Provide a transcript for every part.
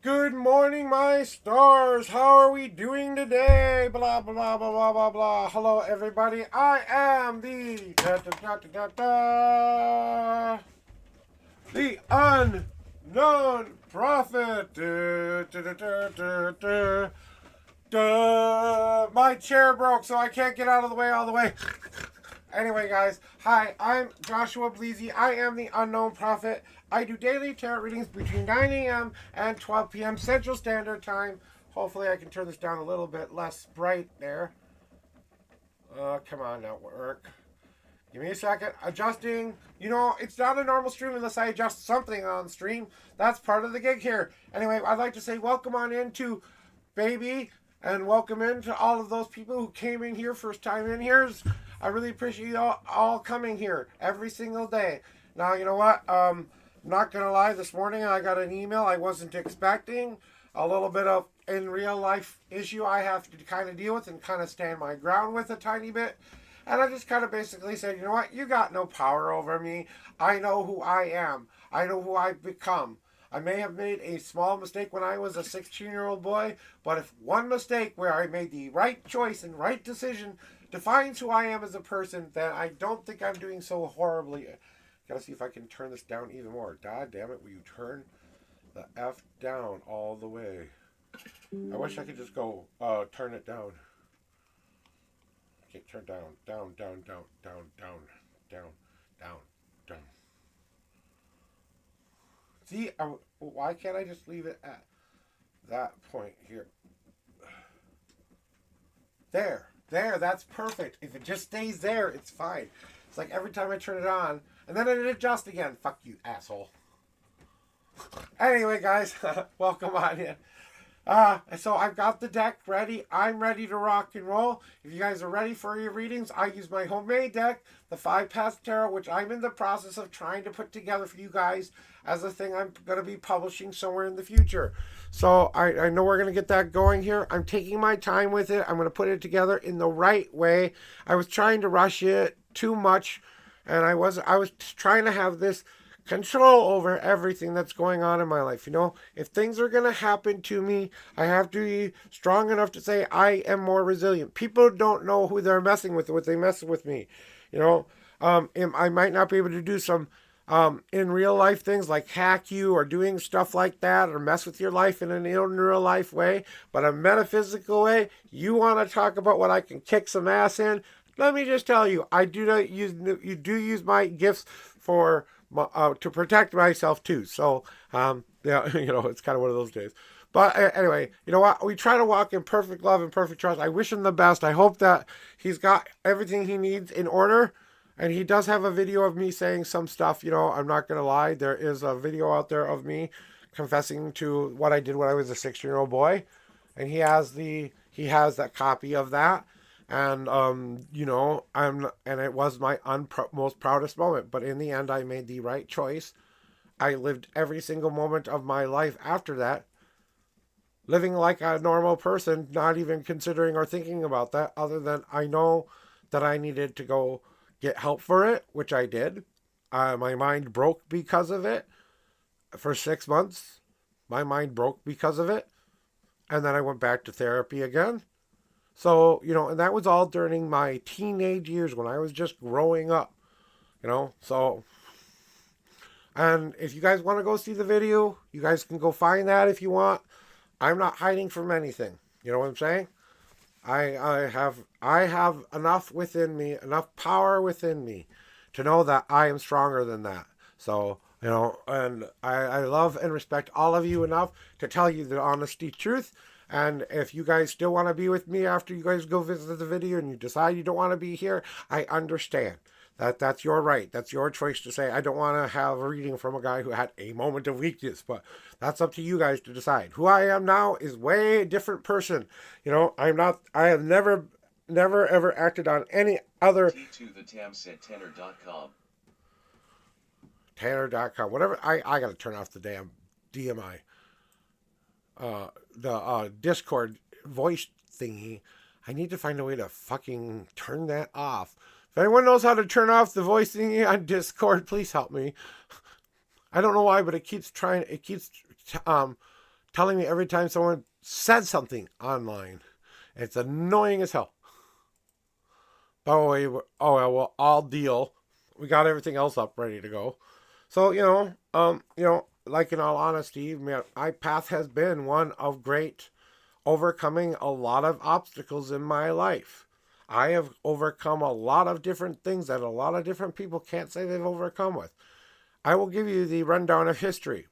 Good morning, my stars. How are we doing today? Blah, blah, blah, blah, blah, blah, blah. Hello, everybody. I am the unknown prophet. My chair broke, so I can't get out of the way all the way. Anyway, guys, hi, I'm Joshua Bleezy. I am the Unknown Prophet. I do daily tarot readings between 9 a.m. and 12 p.m. Central Standard Time. Hopefully, I can turn this down a little bit less bright there. Come on, now, work. Give me a second. Adjusting. You know, it's not a normal stream unless I adjust something on the stream. That's part of the gig here. Anyway, I'd like to say welcome on into Baby and welcome in to all of those people who came in here first time in here. I really appreciate you all coming here every single day. Now, you know what? I'm not going to lie. This morning I got an email I wasn't expecting. A little bit of in real life issue I have to kind of deal with and kind of stand my ground with a tiny bit. And I just kind of basically said, you know what? You got no power over me. I know who I am. I know who I've become. I may have made a small mistake when I was a 16-year-old boy, but if one mistake where I made the right choice and right decision defines who I am as a person, then I don't think I'm doing so horribly. Gotta see if I can turn this down even more. God damn it, will you turn the F down all the way? I wish I could just go turn it down. Okay, turn down, down, down, down, down, down, down, down, down. See, why can't I just leave it at that point here? There, that's perfect. If it just stays there, it's fine. It's like every time I turn it on, and then it adjusts again. Fuck you, asshole. Anyway, guys, welcome on in. So I've got the deck ready. I'm ready to rock and roll. If you guys are ready for your readings, I use my homemade deck, the 5 Paths Tarot, which I'm in the process of trying to put together for you guys as a thing I'm going to be publishing somewhere in the future. So I know we're going to get that going here. I'm taking my time with it. I'm going to put it together in the right way. I was trying to rush it too much, and I was trying to have this control over everything that's going on in my life. You know, if things are going to happen to me, I have to be strong enough to say I am more resilient. People don't know who they're messing with when they mess with me. You know, I might not be able to do some in real life things like hack you or doing stuff like that or mess with your life in an in real life way, but a metaphysical way, you want to talk about what I can kick some ass in? Let me just tell you, I do not use you do use my gifts for to protect myself too. So yeah, you know, it's kind of one of those days. But anyway, you know what? We try to walk in perfect love and perfect trust. I wish him the best. I hope that he's got everything he needs in order. And he does have a video of me saying some stuff. You know, I'm not going to lie. There is a video out there of me confessing to what I did when I was a 16-year-old boy. And he has that copy of that. And you know, and it was my most proudest moment. But in the end, I made the right choice. I lived every single moment of my life after that, living like a normal person, not even considering or thinking about that. Other than I know that I needed to go get help for it, which I did. My mind broke because of it. For 6 months, my mind broke because of it, and then I went back to therapy again. So, you know, and that was all during my teenage years when I was just growing up, you know. So, and if you guys want to go see the video, you guys can go find that if you want. I'm not hiding from anything. You know what I'm saying? I have enough within me, enough power within me to know that I am stronger than that. So, you know, and I love and respect all of you enough to tell you the honesty truth. And if you guys still want to be with me after you guys go visit the video and you decide you don't want to be here, I understand. That's your right. That's your choice to say, I don't want to have a reading from a guy who had a moment of weakness. But that's up to you guys to decide. Who I am now is way a different person. You know, I have never ever acted on any other. T2 the Tam said Tanner.com. Tanner.com. Whatever. I got to turn off the damn DMI. The Discord voice thingy. I need to find a way to fucking turn that off. If anyone knows how to turn off the voice thingy on Discord, please help me. I don't know why, but it keeps telling me every time someone said something online. It's annoying as hell. Oh, well, all deal. We got everything else up ready to go. So, like in all honesty, my path has been one of great overcoming a lot of obstacles in my life. I have overcome a lot of different things that a lot of different people can't say they've overcome with. I will give you the rundown of history.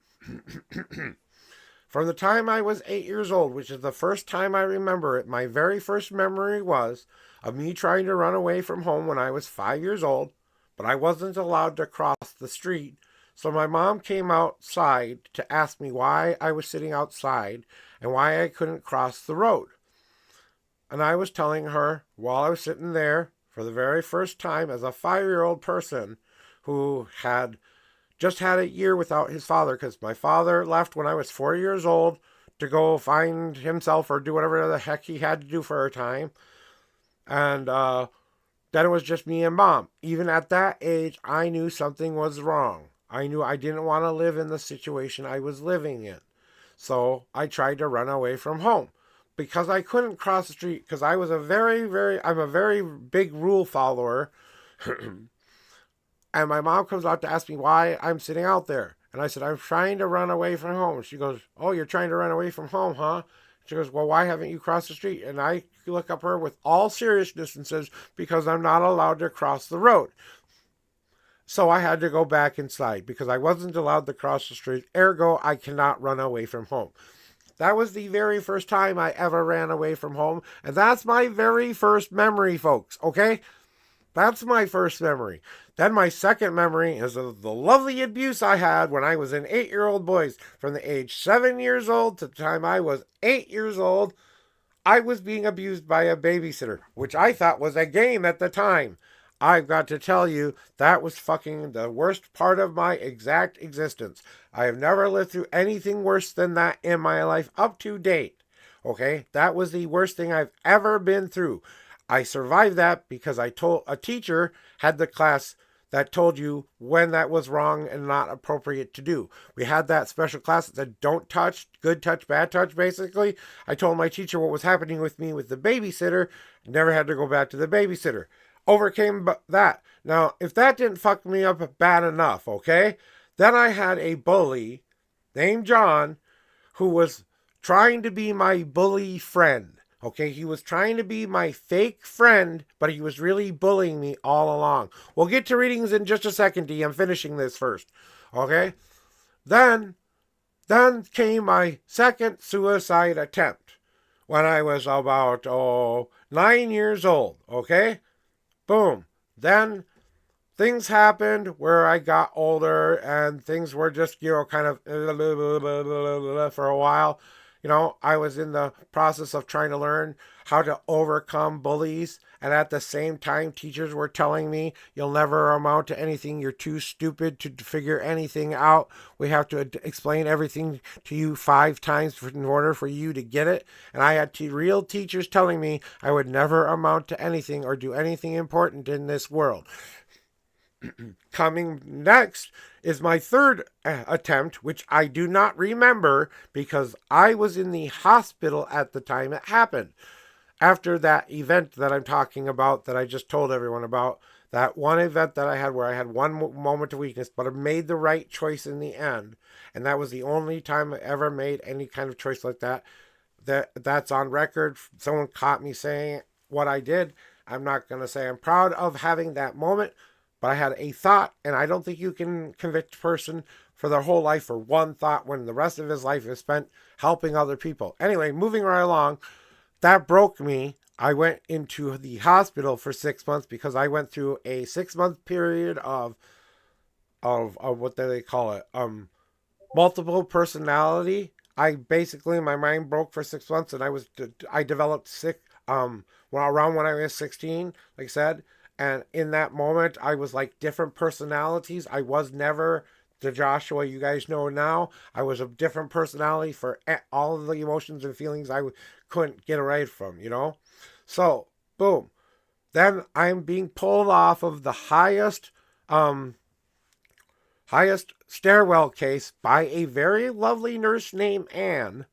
From the time I was 8 years old, which is the first time I remember it, my very first memory was of me trying to run away from home when I was 5 years old, but I wasn't allowed to cross the street. So my mom came outside to ask me why I was sitting outside and why I couldn't cross the road. And I was telling her while I was sitting there for the very first time as a 5-year-old person who had just had a year without his father, because my father left when I was 4 years old to go find himself or do whatever the heck he had to do for a time. And then it was just me and mom. Even at that age, I knew something was wrong. I knew I didn't want to live in the situation I was living in. So I tried to run away from home. Because I couldn't cross the street, because I'm a very big rule follower. And my mom comes out to ask me why I'm sitting out there. And I said, I'm trying to run away from home. She goes, oh, you're trying to run away from home, huh? She goes, well, why haven't you crossed the street? And I look up her with all seriousness and says, because I'm not allowed to cross the road. So I had to go back inside because I wasn't allowed to cross the street. Ergo, I cannot run away from home. That was the very first time I ever ran away from home. And that's my very first memory, folks, okay? That's my first memory. Then my second memory is of the lovely abuse I had when I was an 8-year-old boy. From the age 7 years old to the time I was 8 years old, I was being abused by a babysitter, which I thought was a game at the time. I've got to tell you, that was fucking the worst part of my exact existence. I have never lived through anything worse than that in my life up to date. Okay? That was the worst thing I've ever been through. I survived that because I told a teacher had the class that told you when that was wrong and not appropriate to do. We had that special class that said don't touch, good touch, bad touch, basically. I told my teacher what was happening with me with the babysitter. Never had to go back to the babysitter. Overcame that. Now, if that didn't fuck me up bad enough, okay, then I had a bully named John who was trying to be my bully friend. Okay, he was trying to be my fake friend, but he was really bullying me all along. We'll get to readings in just a second, D. I'm finishing this first. Okay? Then came my second suicide attempt when I was about 9 years old. Okay? Boom. Then things happened where I got older and things were just, kind of for a while. I was in the process of trying to learn how to overcome bullies. And at the same time, teachers were telling me, you'll never amount to anything. You're too stupid to figure anything out. We have to explain everything to you 5 times in order for you to get it. And I had real teachers telling me I would never amount to anything or do anything important in this world. Coming next is my third attempt, which I do not remember because I was in the hospital at the time it happened. After that event that I'm talking about, that I just told everyone about, that one event that I had where I had one moment of weakness, but I made the right choice in the end. And that was the only time I ever made any kind of choice like that. That's on record. Someone caught me saying what I did. I'm not going to say I'm proud of having that moment, but I had a thought, and I don't think you can convict a person for their whole life for one thought when the rest of his life is spent helping other people. Anyway, moving right along, that broke me. I went into the hospital for 6 months because I went through a 6-month period of what do they call it? Multiple personality. My mind broke for 6 months, and I developed sick around when I was 16, like I said. And in that moment, I was like different personalities. I was never the Joshua you guys know now. I was a different personality for all of the emotions and feelings I couldn't get away from, So, boom. Then I'm being pulled off of the highest stairwell case by a very lovely nurse named Anne,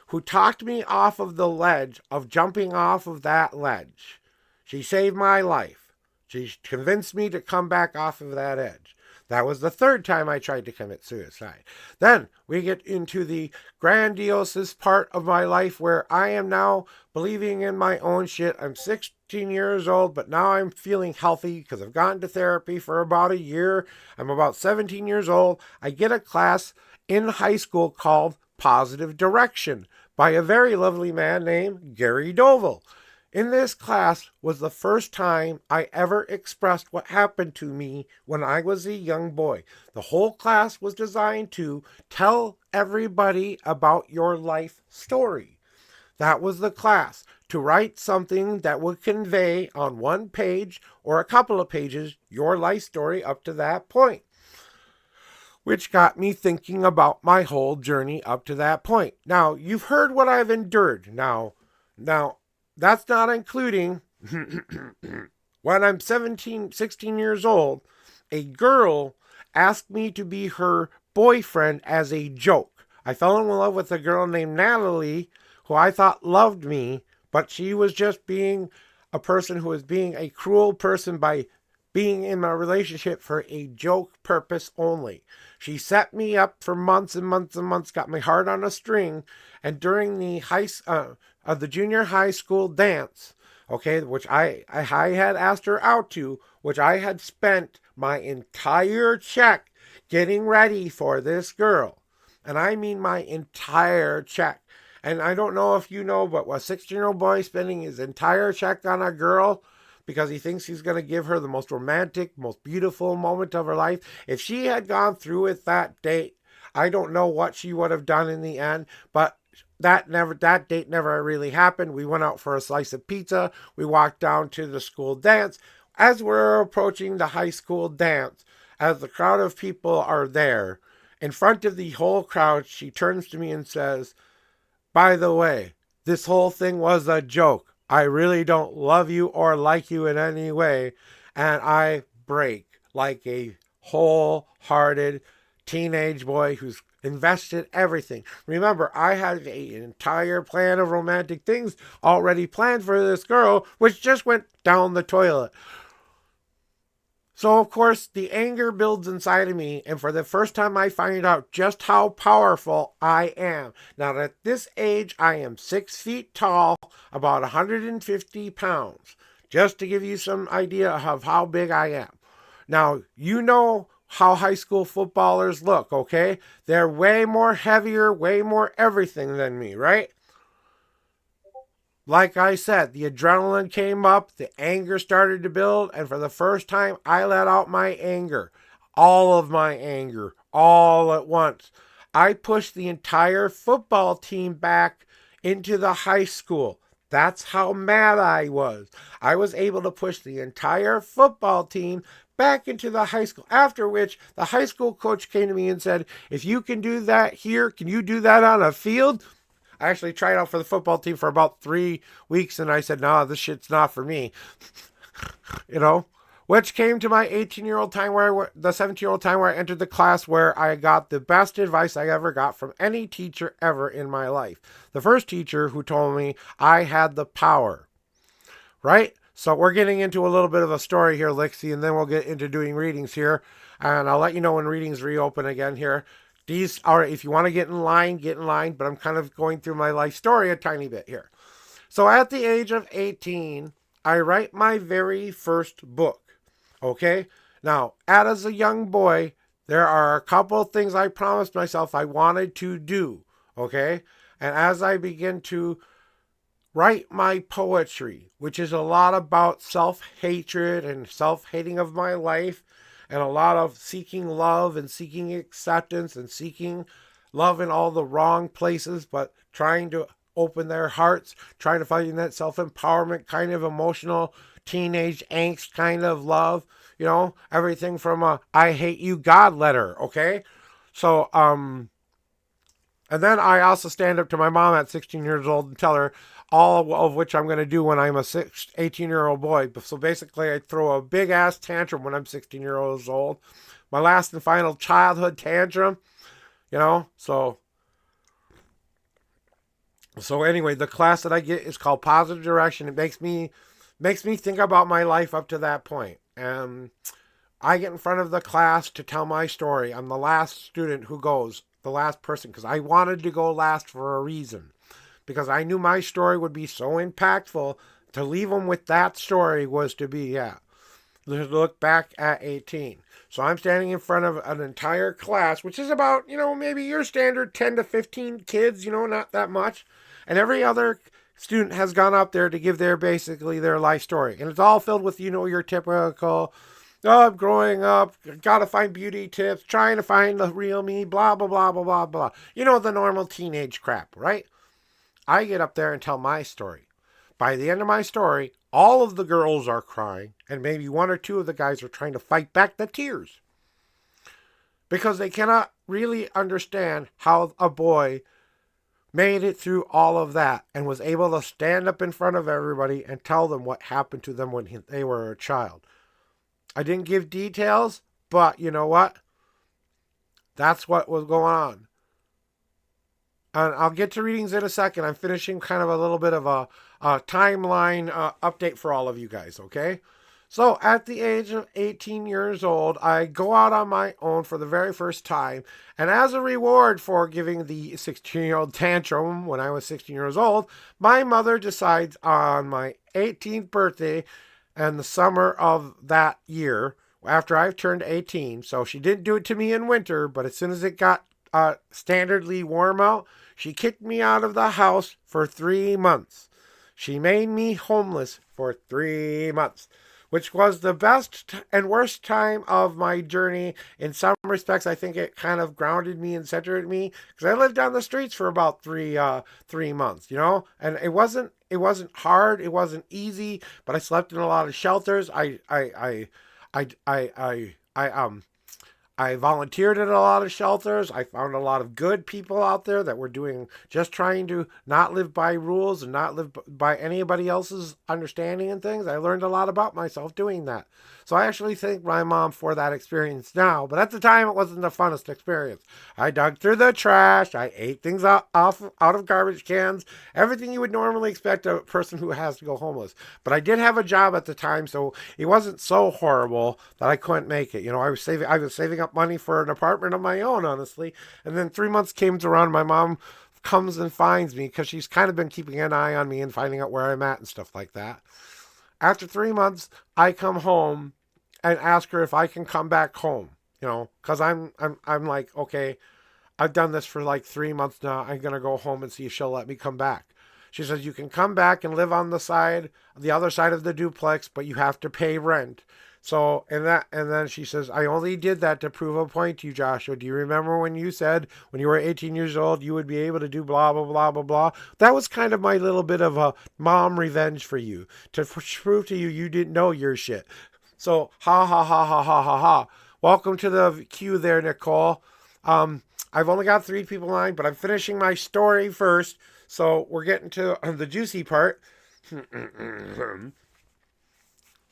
who talked me off of the ledge of jumping off of that ledge. She saved my life. She convinced me to come back off of that edge. That was the third time I tried to commit suicide. Then we get into the grandiosest part of my life where I am now believing in my own shit. I'm 16 years old, but now I'm feeling healthy because I've gone to therapy for about a year. I'm about 17 years old. I get a class in high school called Positive Direction by a very lovely man named Gary Dovell. In this class was the first time I ever expressed what happened to me when I was a young boy. The whole class was designed to tell everybody about your life story. That was the class, to write something that would convey on one page or a couple of pages your life story up to that point, which got me thinking about my whole journey up to that point. Now, you've heard what I've endured. Now, that's not including when I'm 16 years old, a girl asked me to be her boyfriend as a joke. I fell in love with a girl named Natalie, who I thought loved me, but she was just being a person who was being a cruel person by being in my relationship for a joke purpose only. She set me up for months and months and months, got my heart on a string, and during the the junior high school dance, okay, which I had asked her out to, which I had spent my entire check getting ready for this girl. And I mean my entire check. And I don't know if you know, but a 16-year-old boy spending his entire check on a girl because he thinks he's going to give her the most romantic, most beautiful moment of her life. If she had gone through with that date, I don't know what she would have done in the end, but that date never really happened. We went out for a slice of pizza. We walked down to the school dance. As we're approaching the high school dance, as the crowd of people are there, in front of the whole crowd, she turns to me and says, "By the way, this whole thing was a joke. I really don't love you or like you in any way." And I break like a wholehearted teenage boy who's invested everything. Remember, I had an entire plan of romantic things already planned for this girl, which just went down the toilet. So, of course, the anger builds inside of me, and for the first time I find out just how powerful I am. Now, at this age, I am 6 feet tall, about 150 pounds, just to give you some idea of how big I am. Now, you know how high school footballers look, okay? They're way more heavier, way more everything than me, right? Like I said, the adrenaline came up, the anger started to build, and for the first time, I let out my anger. All of my anger, all at once. I pushed the entire football team back into the high school. That's how mad I was. I was able to push the entire football team back into the high school, after which the high school coach came to me and said, "If you can do that here, can you do that on a field?" I actually tried out for the football team for about 3 weeks, and I said, "No, this shit's not for me." You know, which came to my 18-year-old time the 17-year-old time where I entered the class where I got the best advice I ever got from any teacher ever in my life. The first teacher who told me I had the power, right? So we're getting into a little bit of a story here, Lixie, and then we'll get into doing readings here, and I'll let you know when readings reopen again here. These are, if you want to get in line, but I'm kind of going through my life story a tiny bit here. So at the age of 18, I write my very first book, okay? Now, as a young boy, there are a couple of things I promised myself I wanted to do, okay? And as I begin to write my poetry, which is a lot about self-hatred and self-hating of my life, and a lot of seeking love and seeking acceptance and seeking love in all the wrong places, but trying to open their hearts, trying to find that self-empowerment kind of emotional teenage angst kind of love, you know, everything from a "I hate you" God letter, okay? So, and then I also stand up to my mom at 16 years old and tell her all of which I'm going to do when I'm a 18-year-old boy. So basically, I throw a big-ass tantrum when I'm 16 years old. my last and final childhood tantrum, you know. So anyway, the class that I get is called Positive Direction. It makes me think about my life up to that point. And I get in front of the class to tell my story. I'm the last student who goes, the last person, because I wanted to go last for a reason. Because I knew my story would be so impactful. To leave them with that story was to be, look back at 18. So I'm standing in front of an entire class, which is about, maybe your standard 10 to 15 kids, not that much. And every other student has gone up there to give basically their life story. And it's all filled with, your typical, oh, I'm growing up, gotta find beauty tips, trying to find the real me, blah, blah, blah, blah, blah, blah. The normal teenage crap, right? I get up there and tell my story. By the end of my story, all of the girls are crying, and maybe one or two of the guys are trying to fight back the tears. Because they cannot really understand how a boy made it through all of that and was able to stand up in front of everybody and tell them what happened to them when they were a child. I didn't give details, but you know what? That's what was going on. And I'll get to readings in a second. I'm finishing kind of a little bit of a timeline update for all of you guys, okay? So at the age of 18 years old, I go out on my own for the very first time. And as a reward for giving the 16-year-old tantrum when I was 16 years old, my mother decides on my 18th birthday and the summer of that year, after I've turned 18. So she didn't do it to me in winter, but as soon as it got standardly warm out, she kicked me out of the house for 3 months. She made me homeless for 3 months, which was the best and worst time of my journey. In some respects, I think it kind of grounded me and centered me, because I lived on the streets for about 3 months, and it wasn't hard, it wasn't easy, but I slept in a lot of shelters. I volunteered at a lot of shelters. I found a lot of good people out there that were just trying to not live by rules and not live by anybody else's understanding and things. I learned a lot about myself doing that. So I actually thank my mom for that experience now. But at the time, it wasn't the funnest experience. I dug through the trash. I ate things out of garbage cans. Everything you would normally expect a person who has to go homeless. But I did have a job at the time, so it wasn't so horrible that I couldn't make it. I was saving up money for an apartment of my own, honestly. And then 3 months came around, my mom comes and finds me, because she's kind of been keeping an eye on me and finding out where I'm at and stuff like that. After 3 months, I come home and ask her if I can come back home, because I'm like, okay, I've done this for like 3 months now. I'm going to go home and see if she'll let me come back. She says, you can come back and live on the other side of the duplex, but you have to pay rent. So, and then she says, I only did that to prove a point to you, Joshua. Do you remember when you said when you were 18 years old, you would be able to do blah, blah, blah, blah, blah? That was kind of my little bit of a mom revenge for you, to prove to you didn't know your shit. So, ha, ha, ha, ha, ha, ha, ha. Welcome to the queue there, Nicole. I've only got 3 people in line, but I'm finishing my story first. So we're getting to the juicy part.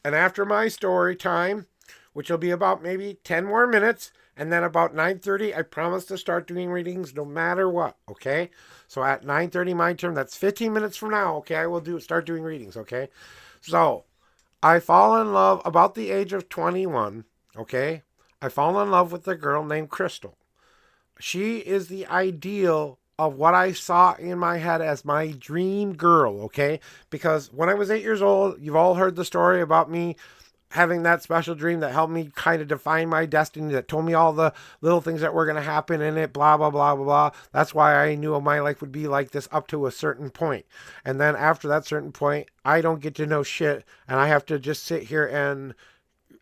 And after my story time, which will be about maybe 10 more minutes, and then about 9:30, I promise to start doing readings no matter what, okay? So at 9:30 my turn, that's 15 minutes from now, okay? I will start doing readings, okay? So I fall in love about the age of 21, okay? I fall in love with a girl named Crystal. She is the ideal of what I saw in my head as my dream girl, okay? Because when I was 8 years old, you've all heard the story about me having that special dream that helped me kind of define my destiny, that told me all the little things that were going to happen in it, blah, blah, blah, blah, blah. That's why I knew my life would be like this up to a certain point. And then after that certain point, I don't get to know shit, and I have to just sit here and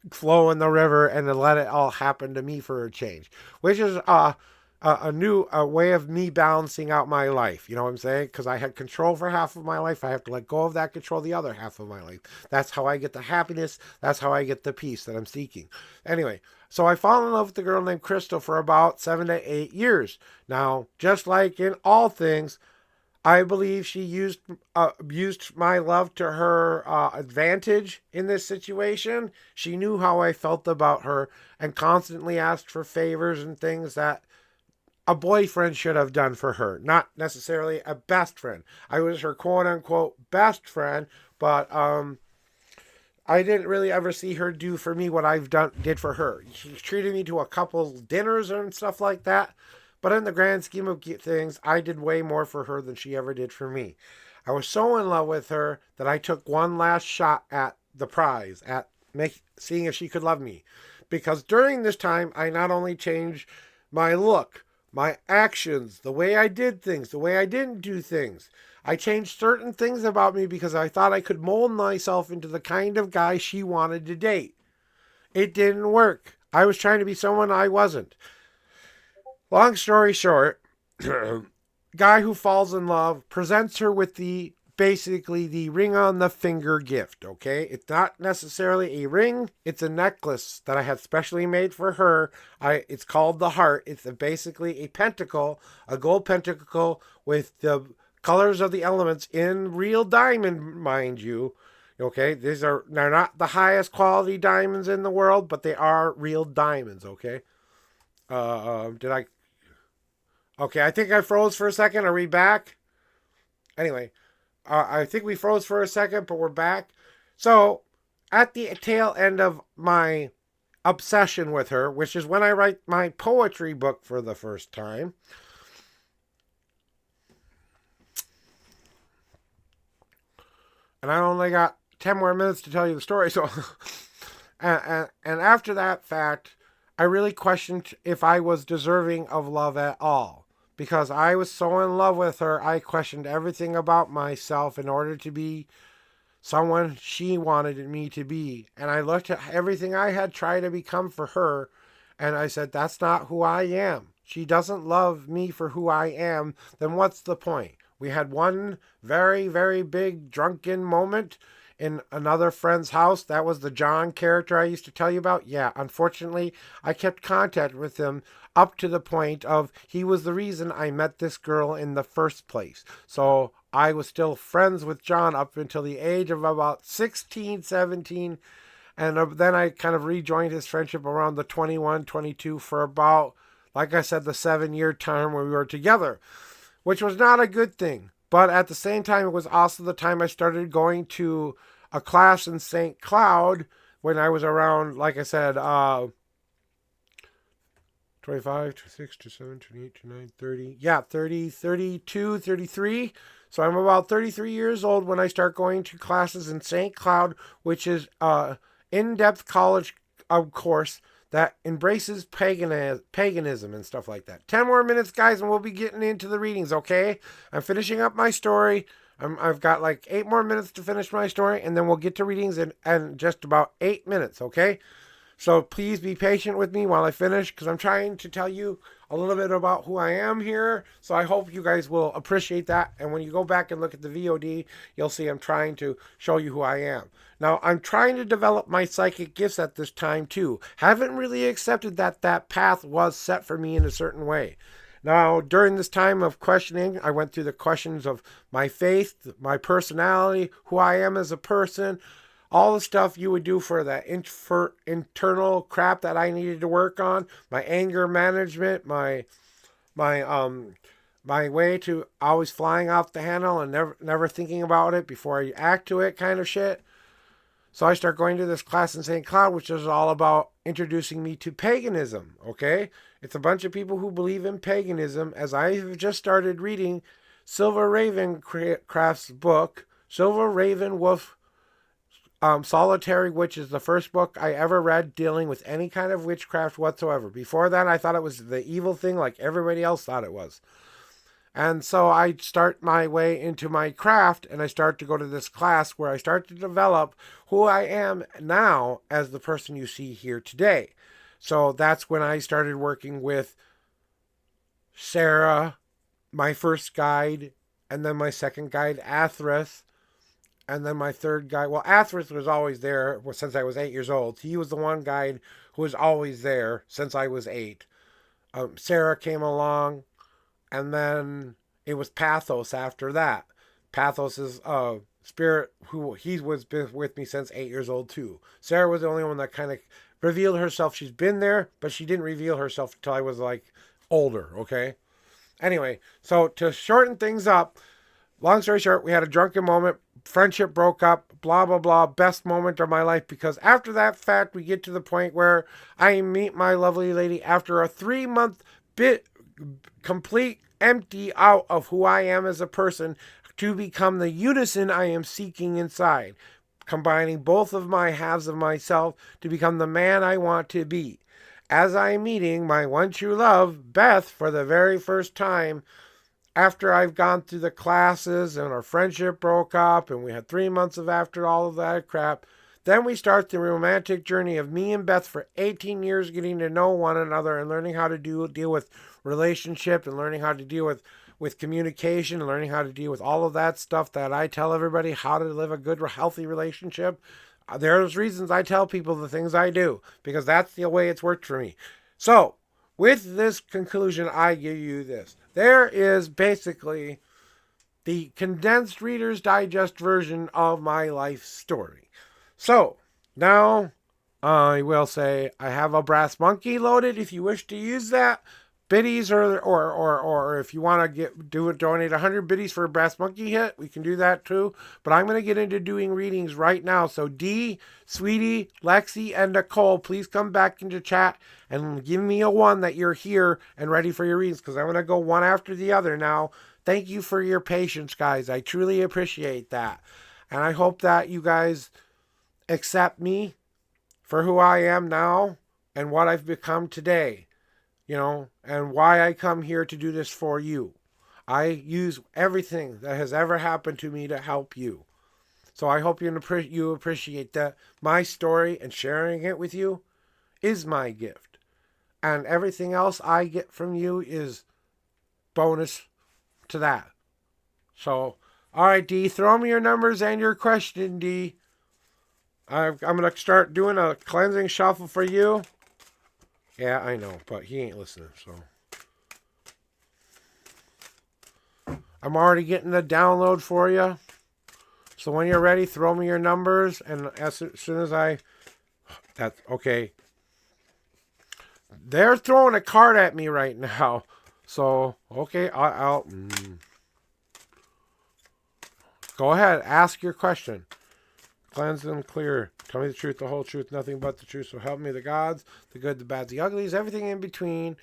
flow in the river and then let it all happen to me for a change, which is a new way of me balancing out my life. You know what I'm saying? Because I had control for half of my life. I have to let go of that control the other half of my life. That's how I get the happiness. That's how I get the peace that I'm seeking. Anyway, so I fall in love with a girl named Crystal for about 7 to 8 years. Now, just like in all things, I believe she used my love to her advantage in this situation. She knew how I felt about her and constantly asked for favors and things that a boyfriend should have done for her, not necessarily a best friend. I was her quote unquote best friend, but I didn't really ever see her do for me what I've did for her. She treated me to a couple dinners and stuff like that, but in the grand scheme of things, I did way more for her than she ever did for me. I was so in love with her that I took one last shot at the prize, at seeing if she could love me. Because during this time, I not only changed my look, my actions, the way I did things, the way I didn't do things. I changed certain things about me because I thought I could mold myself into the kind of guy she wanted to date. It didn't work. I was trying to be someone I wasn't. Long story short, guy who falls in love presents her with basically the ring on the finger gift, okay? It's not necessarily a ring, it's a necklace that I had specially made for her. It's called the heart. It's basically a pentacle, a gold pentacle with the colors of the elements in real diamond, mind you. Okay, they're not the highest quality diamonds in the world, but they are real diamonds, okay? Did I Okay, I think I froze for a second. Are we back? Anyway, I think we froze for a second, but we're back. So, at the tail end of my obsession with her, which is when I write my poetry book for the first time, and I only got 10 more minutes to tell you the story, so. And after that fact, I really questioned if I was deserving of love at all. Because I was so in love with her, I questioned everything about myself in order to be someone she wanted me to be. And I looked at everything I had tried to become for her, and I said, that's not who I am. She doesn't love me for who I am, then what's the point? We had one very, very big drunken moment in another friend's house. That was the John character I used to tell you about. Yeah, unfortunately, I kept contact with him up to the point of he was the reason I met this girl in the first place. So I was still friends with John up until the age of about 16, 17. And then I kind of rejoined his friendship around the 21, 22 for about, like I said, the 7-year time when we were together, which was not a good thing. But at the same time, it was also the time I started going to a class in St. Cloud when I was around, like I said, 25, 26, 27, 28, 29, 30. Yeah, 30, 32, 33. So I'm about 33 years old when I start going to classes in St. Cloud, which is in-depth college course that embraces paganism and stuff like that. 10 more minutes, guys, and we'll be getting into the readings, okay? I'm finishing up my story. I've got like 8 more minutes to finish my story, and then we'll get to readings in just about 8 minutes, okay? So please be patient with me while I finish, because I'm trying to tell you a little bit about who I am here. So I hope you guys will appreciate that. And when you go back and look at the VOD, you'll see I'm trying to show you who I am. Now, I'm trying to develop my psychic gifts at this time, too. Haven't really accepted that path was set for me in a certain way. Now, during this time of questioning, I went through the questions of my faith, my personality, who I am as a person, all the stuff you would do for that internal crap that I needed to work on, my anger management, my way to always flying off the handle and never thinking about it before I act to it kind of shit. So I start going to this class in St. Cloud, which is all about introducing me to paganism, okay? It's a bunch of people who believe in paganism, as I have just started reading Silver Ravencraft's book, Silver Raven Wolf Solitary Witch is the first book I ever read dealing with any kind of witchcraft whatsoever. Before that, I thought it was the evil thing like everybody else thought it was. And so I start my way into my craft, and I start to go to this class where I start to develop who I am now as the person you see here today. So that's when I started working with Sarah, my first guide, and then my second guide, Athrith, and then my third guide. Well, Athrith was always there since I was 8 years old. He was the one guide who was always there since I was 8. Sarah came along. And then it was Pathos after that. Pathos is spirit who he was been with me since 8 years old too. Sarah was the only one that kind of revealed herself. She's been there, but she didn't reveal herself until I was like older. Okay. Anyway, so to shorten things up, long story short, we had a drunken moment. Friendship broke up. Blah blah blah. Best moment of my life, because after that fact, we get to the point where I meet my lovely lady after a 3-month bit complete empty out of who I am as a person to become the unison I am seeking inside, combining both of my halves of myself to become the man I want to be. As I am meeting my one true love, Beth, for the very first time, after I've gone through the classes and our friendship broke up and we had 3 months of after all of that crap, then we start the romantic journey of me and Beth for 18 years getting to know one another and learning how to deal with relationship and learning how to deal with communication and learning how to deal with all of that stuff that I tell everybody how to live a good, healthy relationship. There's reasons I tell people the things I do because that's the way it's worked for me. So, with this conclusion, I give you this. There is basically the condensed Reader's Digest version of my life story. So, now I will say I have a brass monkey loaded if you wish to use that. Biddies or if you want to donate 100 biddies for a brass monkey hit, we can do that too. But I'm going to get into doing readings right now. So D, Sweetie, Lexi, and Nicole, please come back into chat and give me a 1 that you're here and ready for your readings, because I'm going to go one after the other now. Thank you for your patience, guys. I truly appreciate that. And I hope that you guys accept me for who I am now and what I've become today. You know, and why I come here to do this for you. I use everything that has ever happened to me to help you. So I hope you appreciate that. My story and sharing it with you is my gift. And everything else I get from you is bonus to that. So, all right, D, throw me your numbers and your question, D. I'm going to start doing a cleansing shuffle for you. Yeah, I know, but he ain't listening, so. I'm already getting the download for you. So when you're ready, throw me your numbers, and as soon as that's okay. They're throwing a card at me right now. So, okay, I'll go ahead, ask your question. Cleanse them clear. Tell me the truth, the whole truth, nothing but the truth. So help me the gods, the good, the bad, the uglies, everything in between.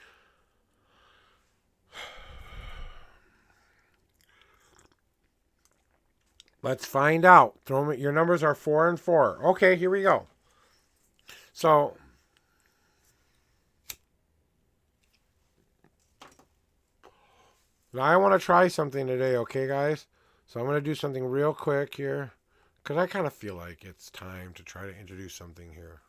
Let's find out. Your numbers are 4 and 4. Okay, here we go. So, now I want to try something today, okay, guys? So I'm going to do something real quick here. Because I kind of feel like it's time to try to introduce something here.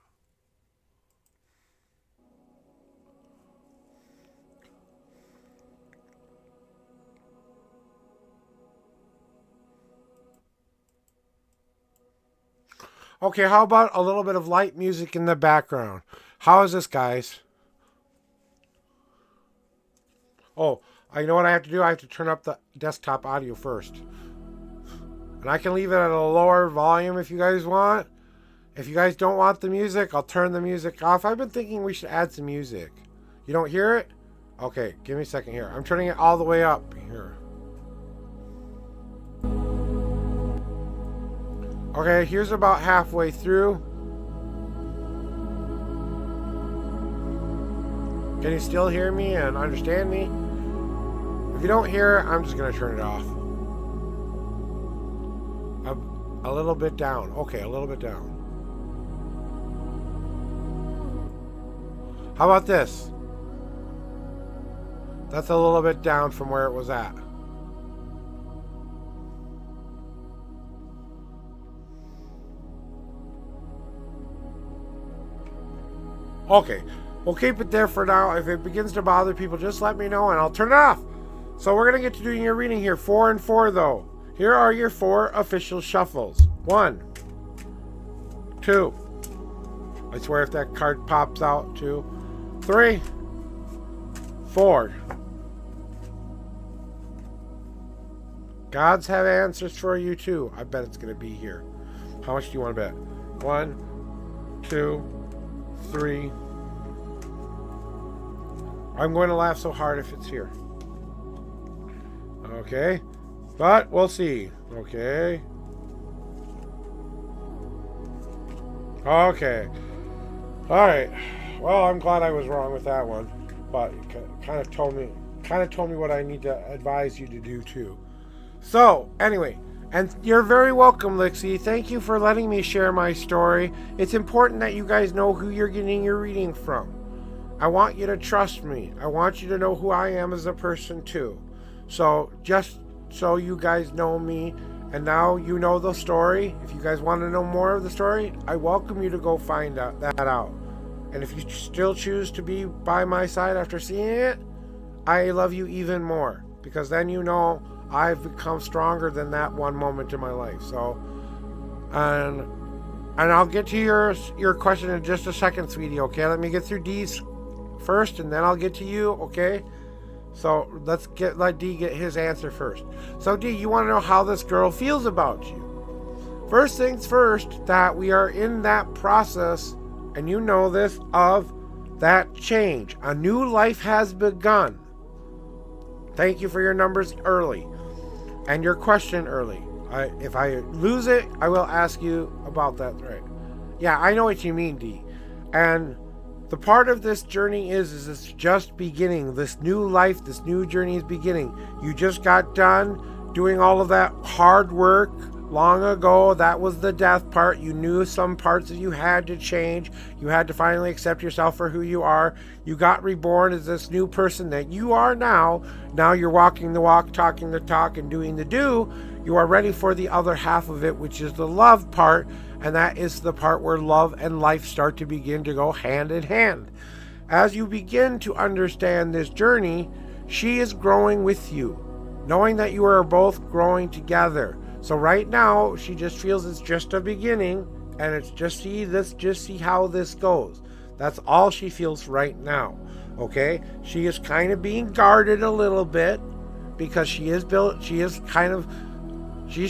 Okay, how about a little bit of light music in the background? How is this, guys? Oh, I know what I have to do. I have to turn up the desktop audio first. And I can leave it at a lower volume if you guys want. If you guys don't want the music, I'll turn the music off. I've been thinking we should add some music. You don't hear it? Okay, give me a second here. I'm turning it all the way up here. Okay, here's about halfway through. Can you still hear me and understand me? If you don't hear it, I'm just going to turn it off. A little bit down. Okay, a little bit down. How about this? That's a little bit down from where it was at. Okay, we'll keep it there for now. If it begins to bother people, just let me know and I'll turn it off. So we're going to get to doing your reading here. 4 and 4 though. Here are your 4 official shuffles. 1, 2. I swear if that card pops out, 2, 3, 4. Gods have answers for you too. I bet it's going to be here. How much do you want to bet? 1, 2, 3. I'm going to laugh so hard if it's here. Okay. But we'll see. Okay. Okay. Alright. Well, I'm glad I was wrong with that one. But it kind of told me what I need to advise you to do too. So, anyway, and you're very welcome, Lixie. Thank you for letting me share my story. It's important that you guys know who you're getting your reading from. I want you to trust me. I want you to know who I am as a person too. So, just so you guys know me, and now you know the story. If you guys want to know more of the story, I welcome you to go find that out. And if you still choose to be by my side after seeing it, I love you even more. Because then you know I've become stronger than that one moment in my life. So, and I'll get to your question in just a second, sweetie, okay? Let me get through D's first, and then I'll get to you, okay? So let D get his answer first. So D, you want to know how this girl feels about you. First things first, that we are in that process, and you know this, of that change. A new life has begun. Thank you for your numbers early and your question early. If I lose it, I will ask you about that, right? Yeah, I know what you mean, D. And the part of this journey is it's just beginning. This new life, this new journey is beginning. You just got done doing all of that hard work long ago. That was the death part. You knew some parts that you had to change. You had to finally accept yourself for who you are. You got reborn as this new person that you are now. Now you're walking the walk, talking the talk, and doing the do. You are ready for the other half of it, which is the love part. And that is the part where love and life start to begin to go hand in hand. As you begin to understand this journey, she is growing with you, knowing that you are both growing together. So right now, she just feels it's just a beginning, and it's just see how this goes. That's all she feels right now. Okay? She is kind of being guarded a little bit because she's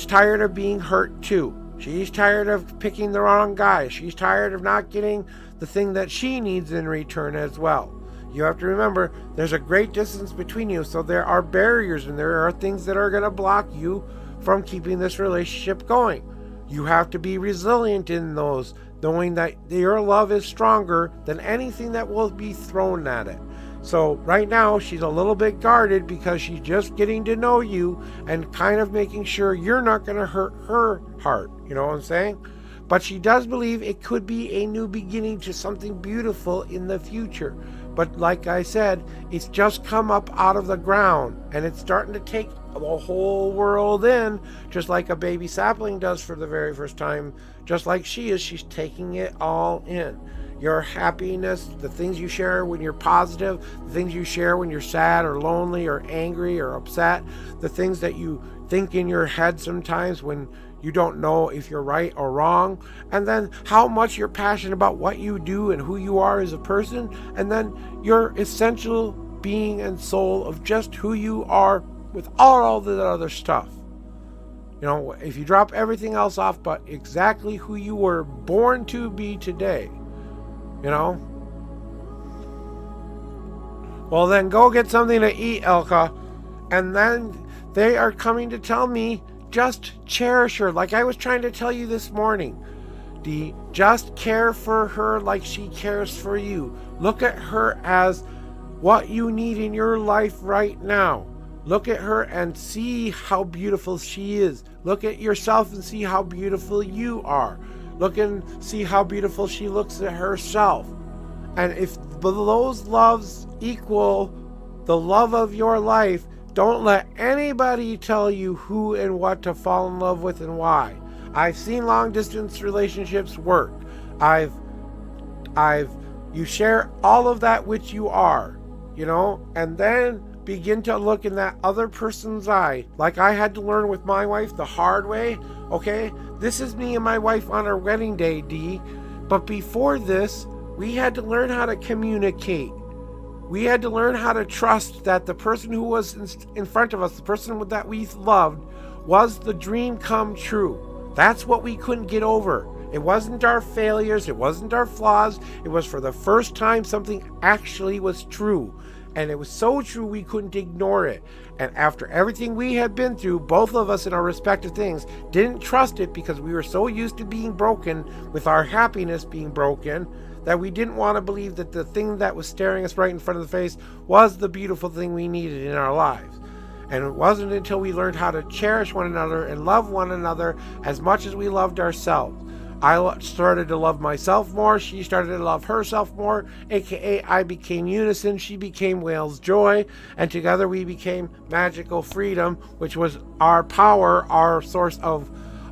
tired of being hurt too. She's tired of picking the wrong guy. She's tired of not getting the thing that she needs in return as well. You have to remember, there's a great distance between you, so there are barriers and there are things that are going to block you from keeping this relationship going. You have to be resilient in those, knowing that your love is stronger than anything that will be thrown at it. So right now she's a little bit guarded because she's just getting to know you and kind of making sure you're not going to hurt her heart. You know what I'm saying? But she does believe it could be a new beginning to something beautiful in the future. But like I said, it's just come up out of the ground and it's starting to take the whole world in, just like a baby sapling does for the very first time. Just like she's taking it all in. Your happiness, the things you share when you're positive, the things you share when you're sad or lonely or angry or upset, the things that you think in your head sometimes when you don't know if you're right or wrong, and then how much you're passionate about what you do and who you are as a person, and then your essential being and soul of just who you are with all the other stuff. You know, if you drop everything else off but exactly who you were born to be today, you know? Well, then go get something to eat, Elka. And then they are coming to tell me, just cherish her. Like I was trying to tell you this morning. Just care for her like she cares for you. Look at her as what you need in your life right now. Look at her and see how beautiful she is. Look at yourself and see how beautiful you are. Look and see how beautiful she looks at herself. And if those loves equal the love of your life, don't let anybody tell you who and what to fall in love with and why. I've seen long distance relationships work. You share all of that which you are, you know, and then begin to look in that other person's eye. Like I had to learn with my wife the hard way. Okay, this is me and my wife on our wedding day, D. But before this, we had to learn how to communicate. We had to learn how to trust that the person who was in front of us, the person that we loved, was the dream come true. That's what we couldn't get over. It wasn't our failures, it wasn't our flaws. It was for the first time something actually was true. And it was so true we couldn't ignore it. And after everything we had been through, both of us in our respective things didn't trust it because we were so used to being broken, with our happiness being broken, that we didn't want to believe that the thing that was staring us right in front of the face was the beautiful thing we needed in our lives. And it wasn't until we learned how to cherish one another and love one another as much as we loved ourselves. I started to love myself more. She started to love herself more, aka I became Unison. She became Whale's Joy. And together we became Magical Freedom, which was our power, our source of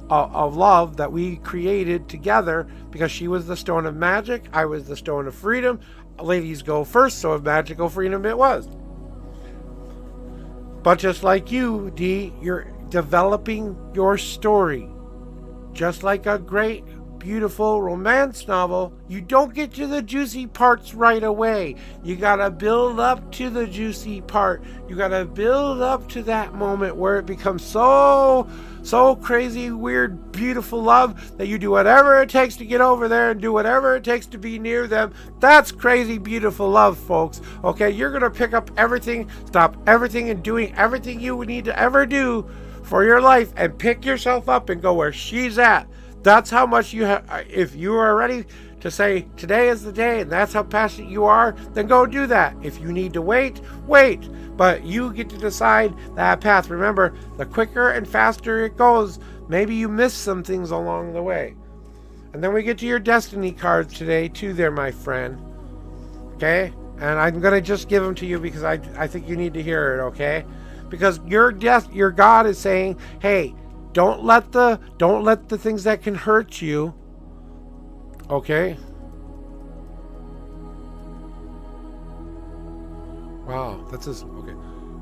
love that we created together, because she was the Stone of Magic. I was the Stone of Freedom. Ladies go first, so of Magical Freedom it was. But just like you, Dee, you're developing your story. Just like a great, beautiful romance novel, you don't get to the juicy parts right away. You gotta build up to the juicy part. You gotta build up to that moment where it becomes so crazy, weird, beautiful love that you do whatever it takes to get over there and do whatever it takes to be near them. That's crazy, beautiful love, folks. Okay, you're gonna pick up everything, stop everything, and doing everything you would need to ever do for your life and pick yourself up and go where she's at. That's how much you have. If you are ready to say today is the day and that's how passionate you are, then go do that. If you need to wait, wait. But you get to decide that path. Remember, the quicker and faster it goes, maybe you miss some things along the way. And then we get to your destiny cards today too there, my friend. Okay? And I'm going to just give them to you because I think you need to hear it, okay? Because your God is saying, hey, don't let the things that can hurt you, okay? Wow, that's just okay.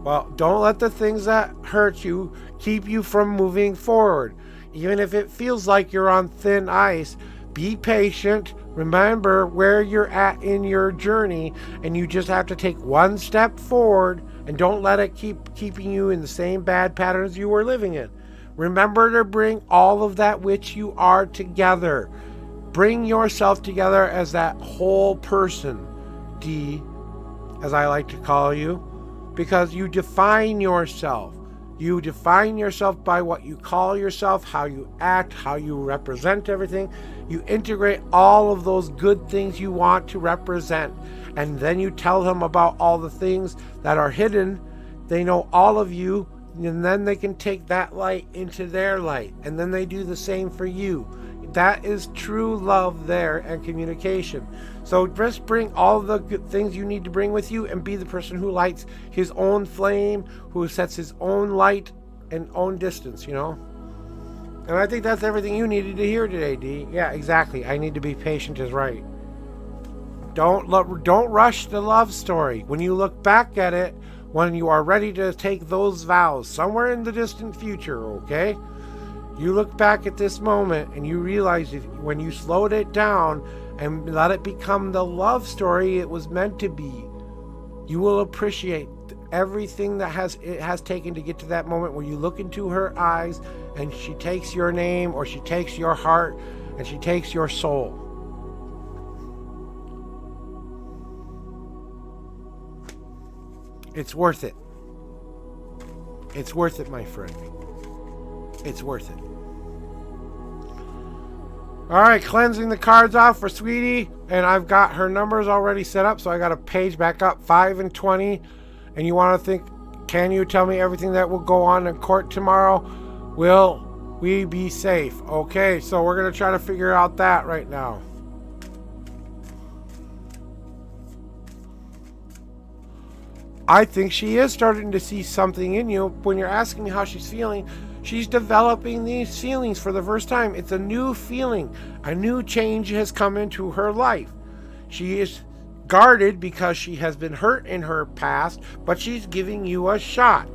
Well, don't let the things that hurt you keep you from moving forward. Even if it feels like you're on thin ice, be patient. Remember where you're at in your journey, and you just have to take one step forward, and don't let it keep keeping you in the same bad patterns you were living in. Remember to bring all of that which you are together. Bring yourself together as that whole person, D, as I like to call you, because you define yourself. You define yourself by what you call yourself, how you act, how you represent everything. You integrate all of those good things you want to represent, and then you tell them about all the things that are hidden. They know all of you, and then they can take that light into their light, and then they do the same for you. That is true love there and communication. So just bring all the good things you need to bring with you, and be the person who lights his own flame, who sets his own light and own distance, you know? And I think that's everything you needed to hear today, D. Yeah, exactly. I need to be patient is right. Don't rush the love story. When you look back at it, when you are ready to take those vows somewhere in the distant future, okay? You look back at this moment and you realize when you slowed it down and let it become the love story it was meant to be, you will appreciate everything that it has taken to get to that moment where you look into her eyes and she takes your name, or she takes your heart, and she takes your soul. It's worth it. It's worth it, my friend. It's worth it. Alright, cleansing the cards off for Sweetie. And I've got her numbers already set up, so I got a page back up, 5 and 20. And you want to think, can you tell me everything that will go on in court tomorrow? Will we be safe? Okay, so we're going to try to figure out that right now. I think she is starting to see something in you. When you're asking me how she's feeling, she's developing these feelings for the first time. It's a new feeling. A new change has come into her life. She is guarded because she has been hurt in her past, but she's giving you a shot.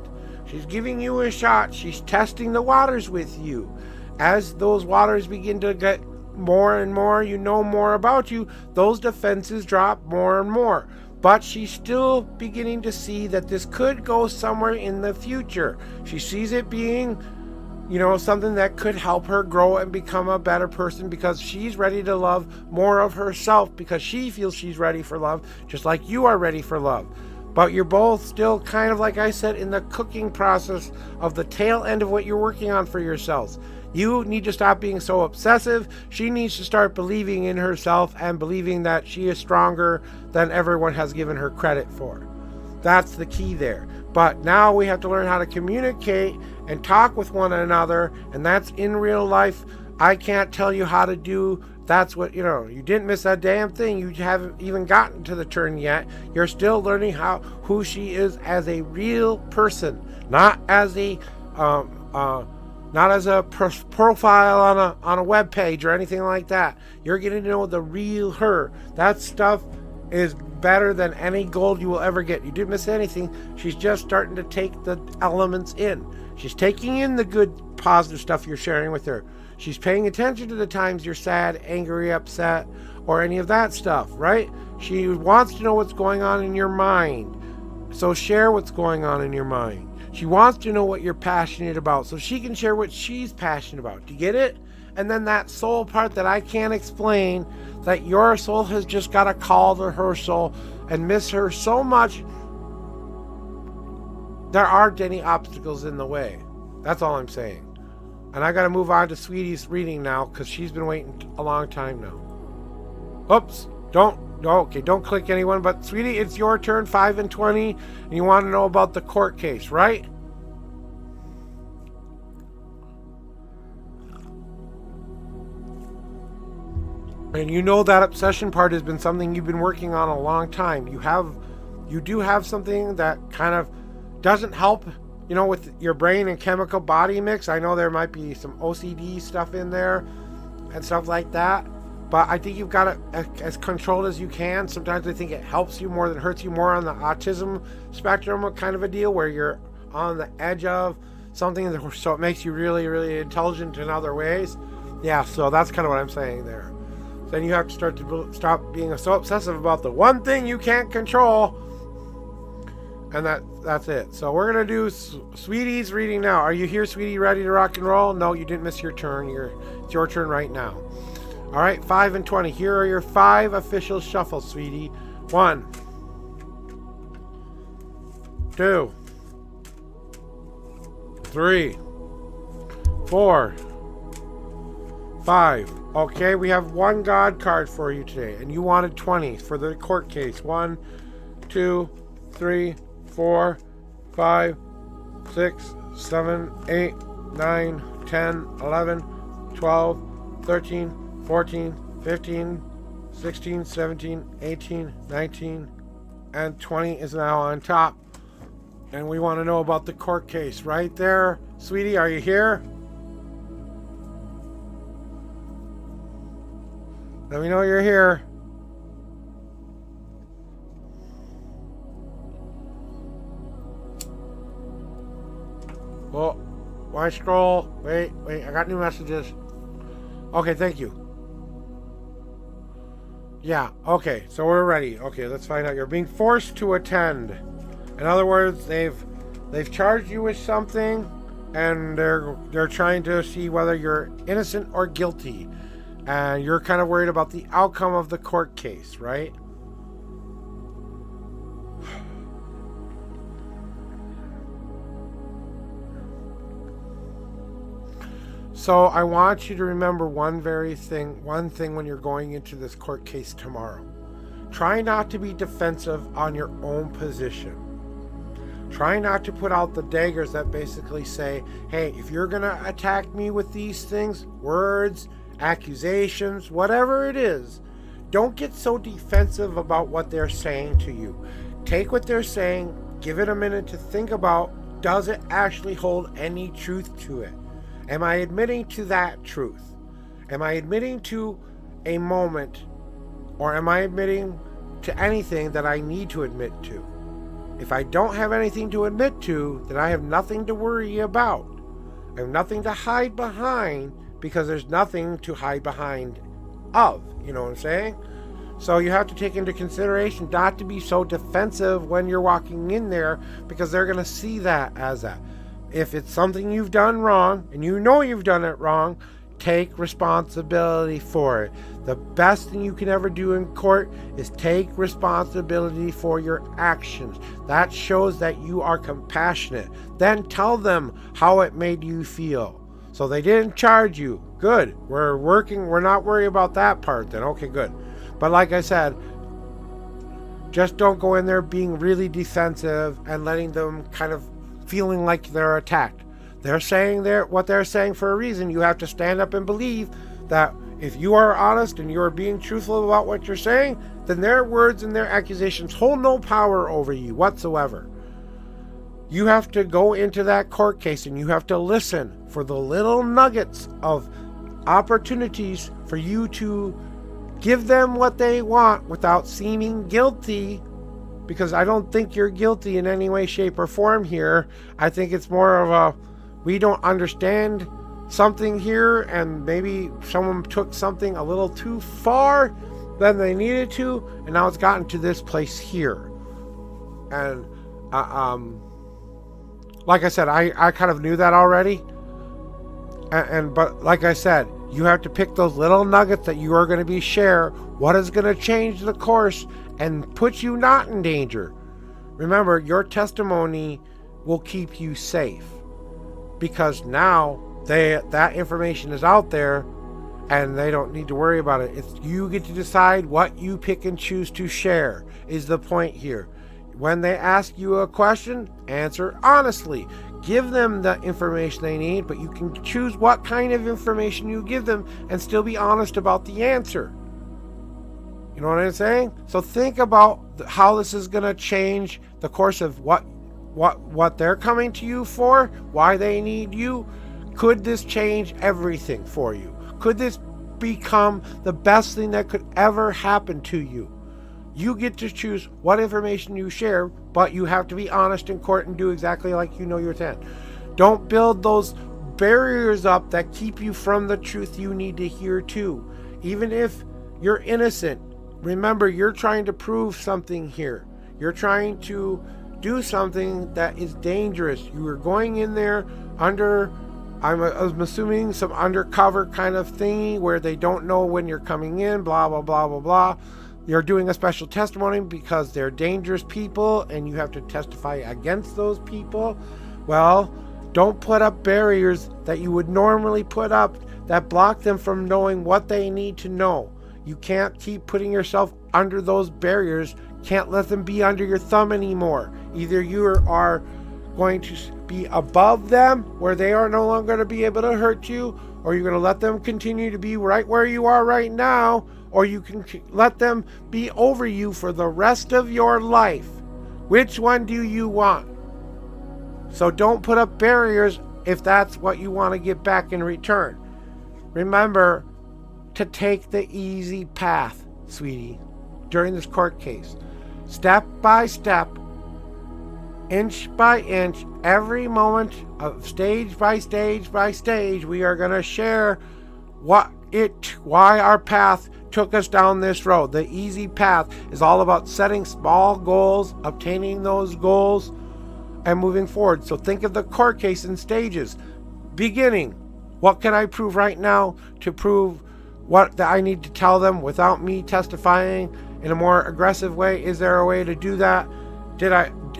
She's giving you a shot. She's testing the waters with you. As those waters begin to get more and more, you know more about you, those defenses drop more and more. But she's still beginning to see that this could go somewhere in the future. She sees it being something that could help her grow and become a better person, because she's ready to love more of herself, because she feels she's ready for love, just like you are ready for love. But you're both still kind of, like I said, in the cooking process of the tail end of what you're working on for yourselves. You need to stop being so obsessive. She needs to start believing in herself and believing that she is stronger than everyone has given her credit for. That's the key there. But now we have to learn how to communicate and talk with one another, and that's in real life. I can't tell you how to do. That's what, you didn't miss that damn thing. You haven't even gotten to the turn yet. You're still learning who she is as a real person, not as a profile on a web page or anything like that. You're getting to know the real her. That stuff is better than any gold you will ever get. You didn't miss anything. She's just starting to take the elements in. She's taking in the good, positive stuff you're sharing with her. She's paying attention to the times you're sad, angry, upset, or any of that stuff, right? She wants to know what's going on in your mind. So share what's going on in your mind. She wants to know what you're passionate about, so she can share what she's passionate about. Do you get it? And then that soul part that I can't explain, that your soul has just got to call to her soul and miss her so much, there aren't any obstacles in the way. That's all I'm saying. And I got to move on to Sweetie's reading now, because she's been waiting a long time now. Oops. Don't click anyone. But Sweetie, it's your turn, 5 and 20. And you want to know about the court case, right? And you know that obsession part has been something you've been working on a long time. You do have something that kind of doesn't help, with your brain and chemical body mix. I know there might be some OCD stuff in there and stuff like that, but I think you've got it as controlled as you can. Sometimes I think it helps you more than hurts you, more on the autism spectrum kind of a deal, where you're on the edge of something, so it makes you really, really intelligent in other ways. Yeah, so that's kind of what I'm saying there. Then you have to stop being so obsessive about the one thing you can't control. And that's it. So we're going to do Sweetie's reading now. Are you here, Sweetie, ready to rock and roll? No, you didn't miss your turn. It's your turn right now. All right, 5 and 20. Here are your 5 official shuffles, Sweetie. 1, 2, 3, 4, 5. Okay, we have one God card for you today, and you wanted 20 for the court case. 1, 2, 3, 4, 5, 6, 7, 8, 9, 10, 11, 12, 13, 14, 15, 16, 17, 18, 19, and 20 is now on top. And we want to know about the court case right there. Sweetie, are you here? Let me know you're here. Well, why scroll? Wait, I got new messages. Okay, thank you. Yeah, okay, so we're ready. Okay, let's find out. You're being forced to attend. In other words, they've charged you with something, and they're trying to see whether you're innocent or guilty. And you're kind of worried about the outcome of the court case, right? So I want you to remember one thing when you're going into this court case tomorrow. Try not to be defensive on your own position. Try not to put out the daggers that basically say, hey, if you're going to attack me with these things, words, accusations, whatever it is, don't get so defensive about what they're saying to you. Take what they're saying, give it a minute to think about, does it actually hold any truth to it? Am I admitting to that truth? Am I admitting to a moment, or am I admitting to anything that I need to admit to? If I don't have anything to admit to, then I have nothing to worry about. I have nothing to hide behind, because there's nothing to hide behind of. You know what I'm saying? So you have to take into consideration not to be so defensive when you're walking in there, because they're going to see that as that. if it's something you've done wrong and you know you've done it wrong, take responsibility for it. The best thing you can ever do in court is take responsibility for your actions. That shows that you are compassionate. Then tell them how it made you feel. So they didn't charge you. Good. We're not worried about that part then. Okay, good. But like I said, just don't go in there being really defensive and letting them kind of feeling like they're attacked. They're saying what they're saying for a reason. You have to stand up and believe that if you are honest and you are being truthful about what you're saying, then their words and their accusations hold no power over you whatsoever. You have to go into that court case and you have to listen for the little nuggets of opportunities for you to give them what they want without seeming guilty, because I don't think you're guilty in any way, shape, or form here. I think it's more of a, we don't understand something here, and maybe someone took something a little too far than they needed to, and now it's gotten to this place here. And like I said, I kind of knew that already. But like I said, you have to pick those little nuggets that you are going to be share. What is going to change the course and put you not in danger? Remember, your testimony will keep you safe, because now that information is out there and they don't need to worry about it. It's you get to decide what you pick and choose to share is the point here. When they ask you a question, answer honestly. Give them the information they need, but you can choose what kind of information you give them and still be honest about the answer. You know what I'm saying? So think about how this is going to change the course of what they're coming to you for, why they need you. Could this change everything for you? Could this become the best thing that could ever happen to you? You get to choose what information you share, but you have to be honest in court and do exactly like you know you're saying. Don't build those barriers up that keep you from the truth you need to hear too. Even if you're innocent, remember, you're trying to prove something here. You're trying to do something that is dangerous. You are going in there under, I'm assuming, some undercover kind of thingy where they don't know when you're coming in, blah, blah, blah, blah, blah. You're doing a special testimony because they're dangerous people and you have to testify against those people. Well, don't put up barriers that you would normally put up that block them from knowing what they need to know. You can't keep putting yourself under those barriers. Can't let them be under your thumb anymore. Either you are going to be above them where they are no longer going to be able to hurt you, or you're going to let them continue to be right where you are right now, or you can let them be over you for the rest of your life. Which one do you want? So don't put up barriers if that's what you want to get back in return. Remember to take the easy path, sweetie, during this court case. Step by step, inch by inch, every moment of stage by stage by stage, we are going to share why our path took us down this road. The easy path is all about setting small goals, obtaining those goals, and moving forward. So think of the court case in stages. Beginning, what can I prove right now to prove what that I need to tell them without me testifying in a more aggressive way? Is there a way to do that?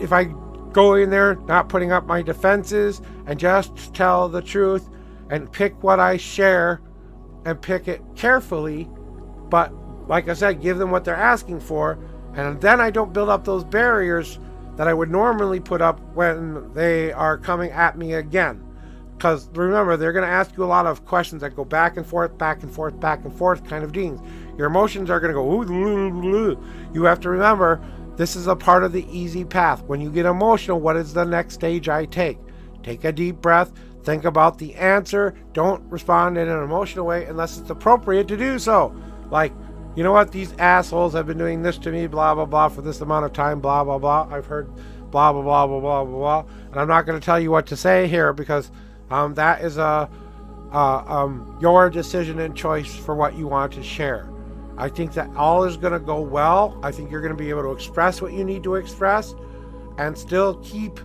If I go in there not putting up my defenses and just tell the truth and pick what I share and pick it carefully, but like I said, give them what they're asking for, and then I don't build up those barriers that I would normally put up when they are coming at me again. Because remember, they're going to ask you a lot of questions that go back and forth, back and forth, back and forth kind of things. Your emotions are going to go, ooh. You have to remember, this is a part of the easy path. When you get emotional, what is the next stage I take? Take a deep breath, think about the answer, don't respond in an emotional way unless it's appropriate to do so. Like, you know what, these assholes have been doing this to me, blah, blah, blah, for this amount of time, blah, blah, blah. I've heard blah, blah, blah, blah, blah, blah, blah. And I'm not going to tell you what to say here because that is your decision and choice for what you want to share. I think that all is going to go well. I think you're going to be able to express what you need to express and still keep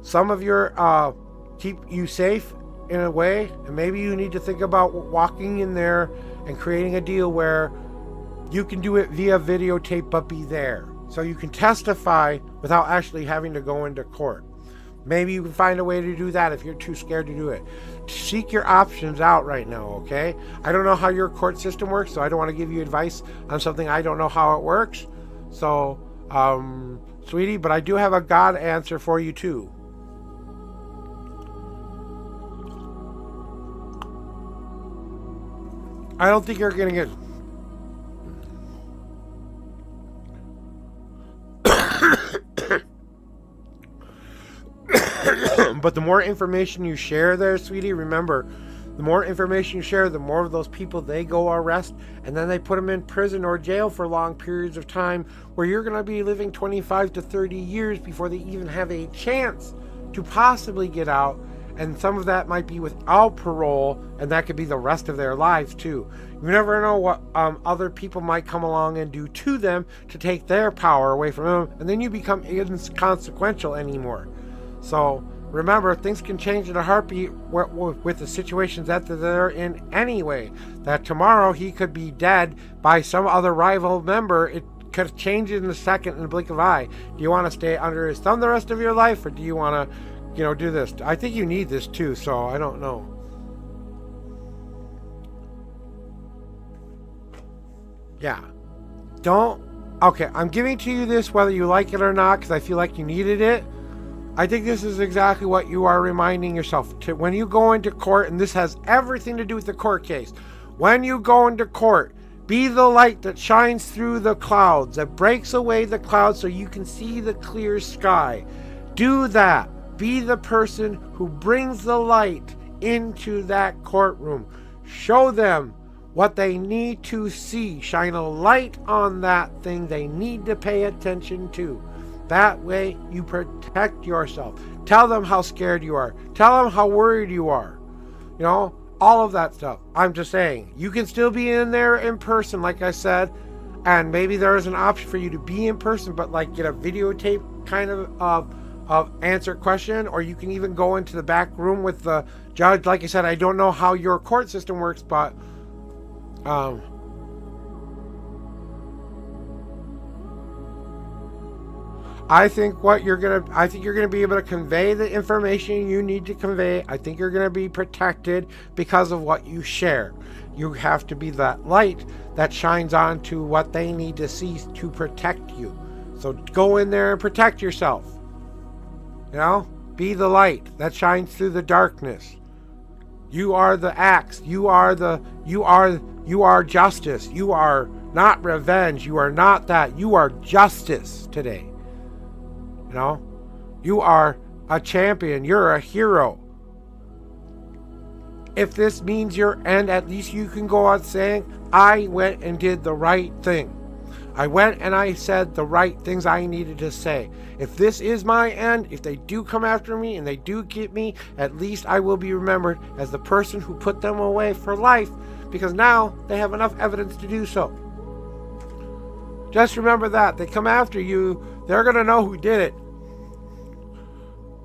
some of your keep you safe in a way, and maybe you need to think about walking in there and creating a deal where you can do it via videotape but be there, so you can testify without actually having to go into court. Maybe you can find a way to do that if you're too scared to do it. Seek your options out right now, okay? I don't know how your court system works, so I don't want to give you advice on something I don't know how it works. So, sweetie, but I do have a God answer for you too. I don't think you're going to get... But the more information you share there, sweetie, remember, the more information you share, the more of those people they go arrest, and then they put them in prison or jail for long periods of time, where you're going to be living 25 to 30 years before they even have a chance to possibly get out. And some of that might be without parole, and that could be the rest of their lives too. You never know what other people might come along and do to them to take their power away from them, and then you become inconsequential anymore. So remember, things can change in a heartbeat with the situations that they're in anyway. That tomorrow he could be dead by some other rival member. It could change in a second, in the blink of an eye. Do you want to stay under his thumb the rest of your life, or do you want to, do this? I think you need this too, so I don't know. Yeah. Okay, I'm giving to you this whether you like it or not, because I feel like you needed it. I think this is exactly what you are reminding yourself when you go into court, and this has everything to do with the court case. When you go into court, be the light that shines through the clouds, that breaks away the clouds so you can see the clear sky. Do that. Be the person who brings the light into that courtroom. Show them what they need to see. Shine a light on that thing they need to pay attention to. That way you protect yourself. Tell them how scared you are. Tell them how worried you are. All of that stuff. I'm just saying, you can still be in there in person, like I said, and maybe there is an option for you to be in person, but like get a videotape kind of answer question, or you can even go into the back room with the judge. Like I said, I don't know how your court system works, but I think you're gonna be able to convey the information you need to convey. I think you're gonna be protected because of what you share. You have to be that light that shines on to what they need to see to protect you. So go in there and protect yourself. Be the light that shines through the darkness. You are the axe. You are justice. You are not revenge. You are not that. You are justice today. You are a champion. You're a hero. If this means your end, at least you can go out saying, I went and did the right thing. I went and I said the right things I needed to say. If this is my end, if they do come after me and they do get me, at least I will be remembered as the person who put them away for life, because now they have enough evidence to do so. Just remember that. They come after you, they're going to know who did it.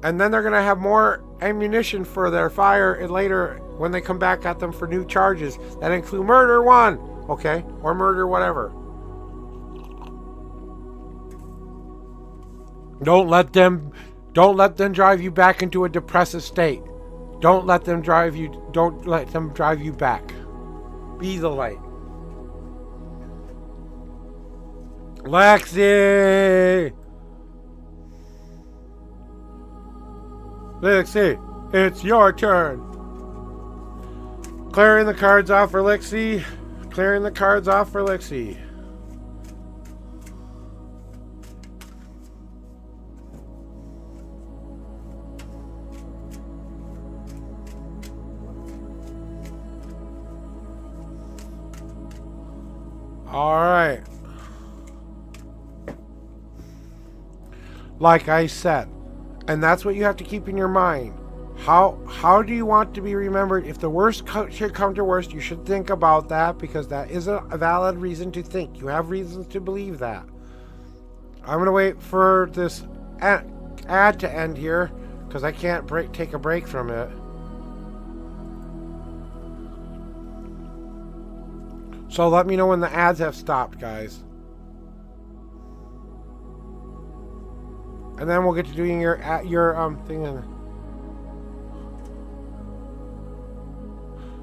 And then they're going to have more ammunition for their fire later when they come back at them for new charges that include murder 1, okay? Or murder whatever. Don't let them drive you back into a depressive state. Don't let them drive you back. Be the light. Lexi, it's your turn. Clearing the cards off for Lexi. Clearing the cards off for Lexi. All right. Like I said, and that's what you have to keep in your mind. How do you want to be remembered? If the worst should come to worst, you should think about that, because that is a valid reason to think. You have reasons to believe that. I'm going to wait for this ad to end here. because I can't take a break from it. So let me know when the ads have stopped, guys. And then we'll get to doing your thing.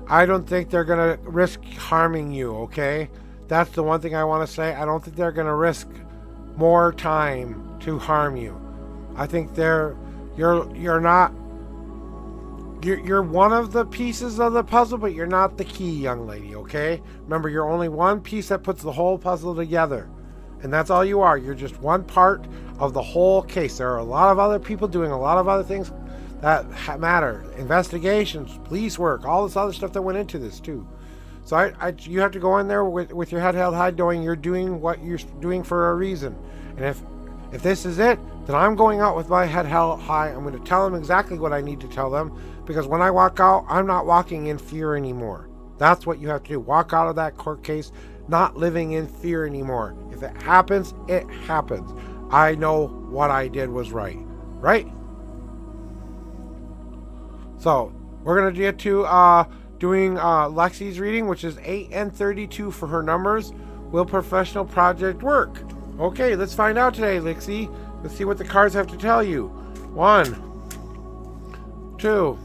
I don't think they're going to risk harming you, okay? That's the one thing I want to say. I don't think they're going to risk more time to harm you. I think you're one of the pieces of the puzzle, but you're not the key, young lady, okay? Remember, you're only one piece that puts the whole puzzle together. And that's all you are. You're just one part of the whole case. There are a lot of other people doing a lot of other things that matter. Investigations, police work, all this other stuff that went into this too. So you have to go in there with your head held high, knowing you're doing what you're doing for a reason. And if this is it, then I'm going out with my head held high. I'm going to tell them exactly what I need to tell them, because when I walk out, I'm not walking in fear anymore. That's what you have to do. Walk out of that court case not living in fear anymore. If it happens, it happens. I know what I did was right. Right? So, we're going to get to doing Lexi's reading, which is 8 and 32 for her numbers. Will professional project work? Okay, let's find out today, Lexi. Let's see what the cards have to tell you. 1, 2,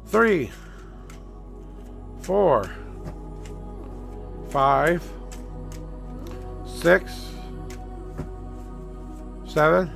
3, 4, 5, 6, 7,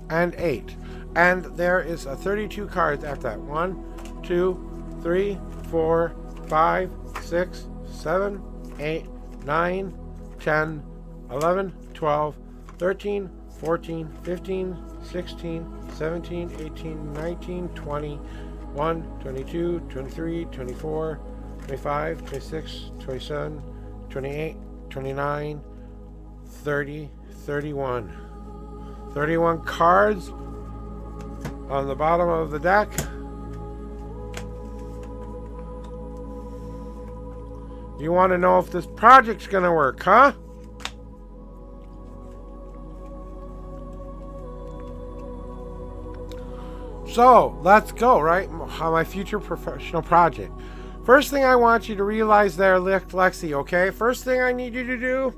and 8. And there is a 32 cards after that. 1, 2, 3, 4, 5, 6, 7, 8, 9, 10, 11, 12, 13, 14, 15, 16, 17, 18, 19, 20, 1, 22, 23, 24, 25, 26, 27, 28, 29, 30, 31. 31 cards on the bottom of the deck. You want to know if this project's going to work, huh? So, let's go, right? My future professional project. First thing I want you to realize there, Lexi, okay? First thing I need you to do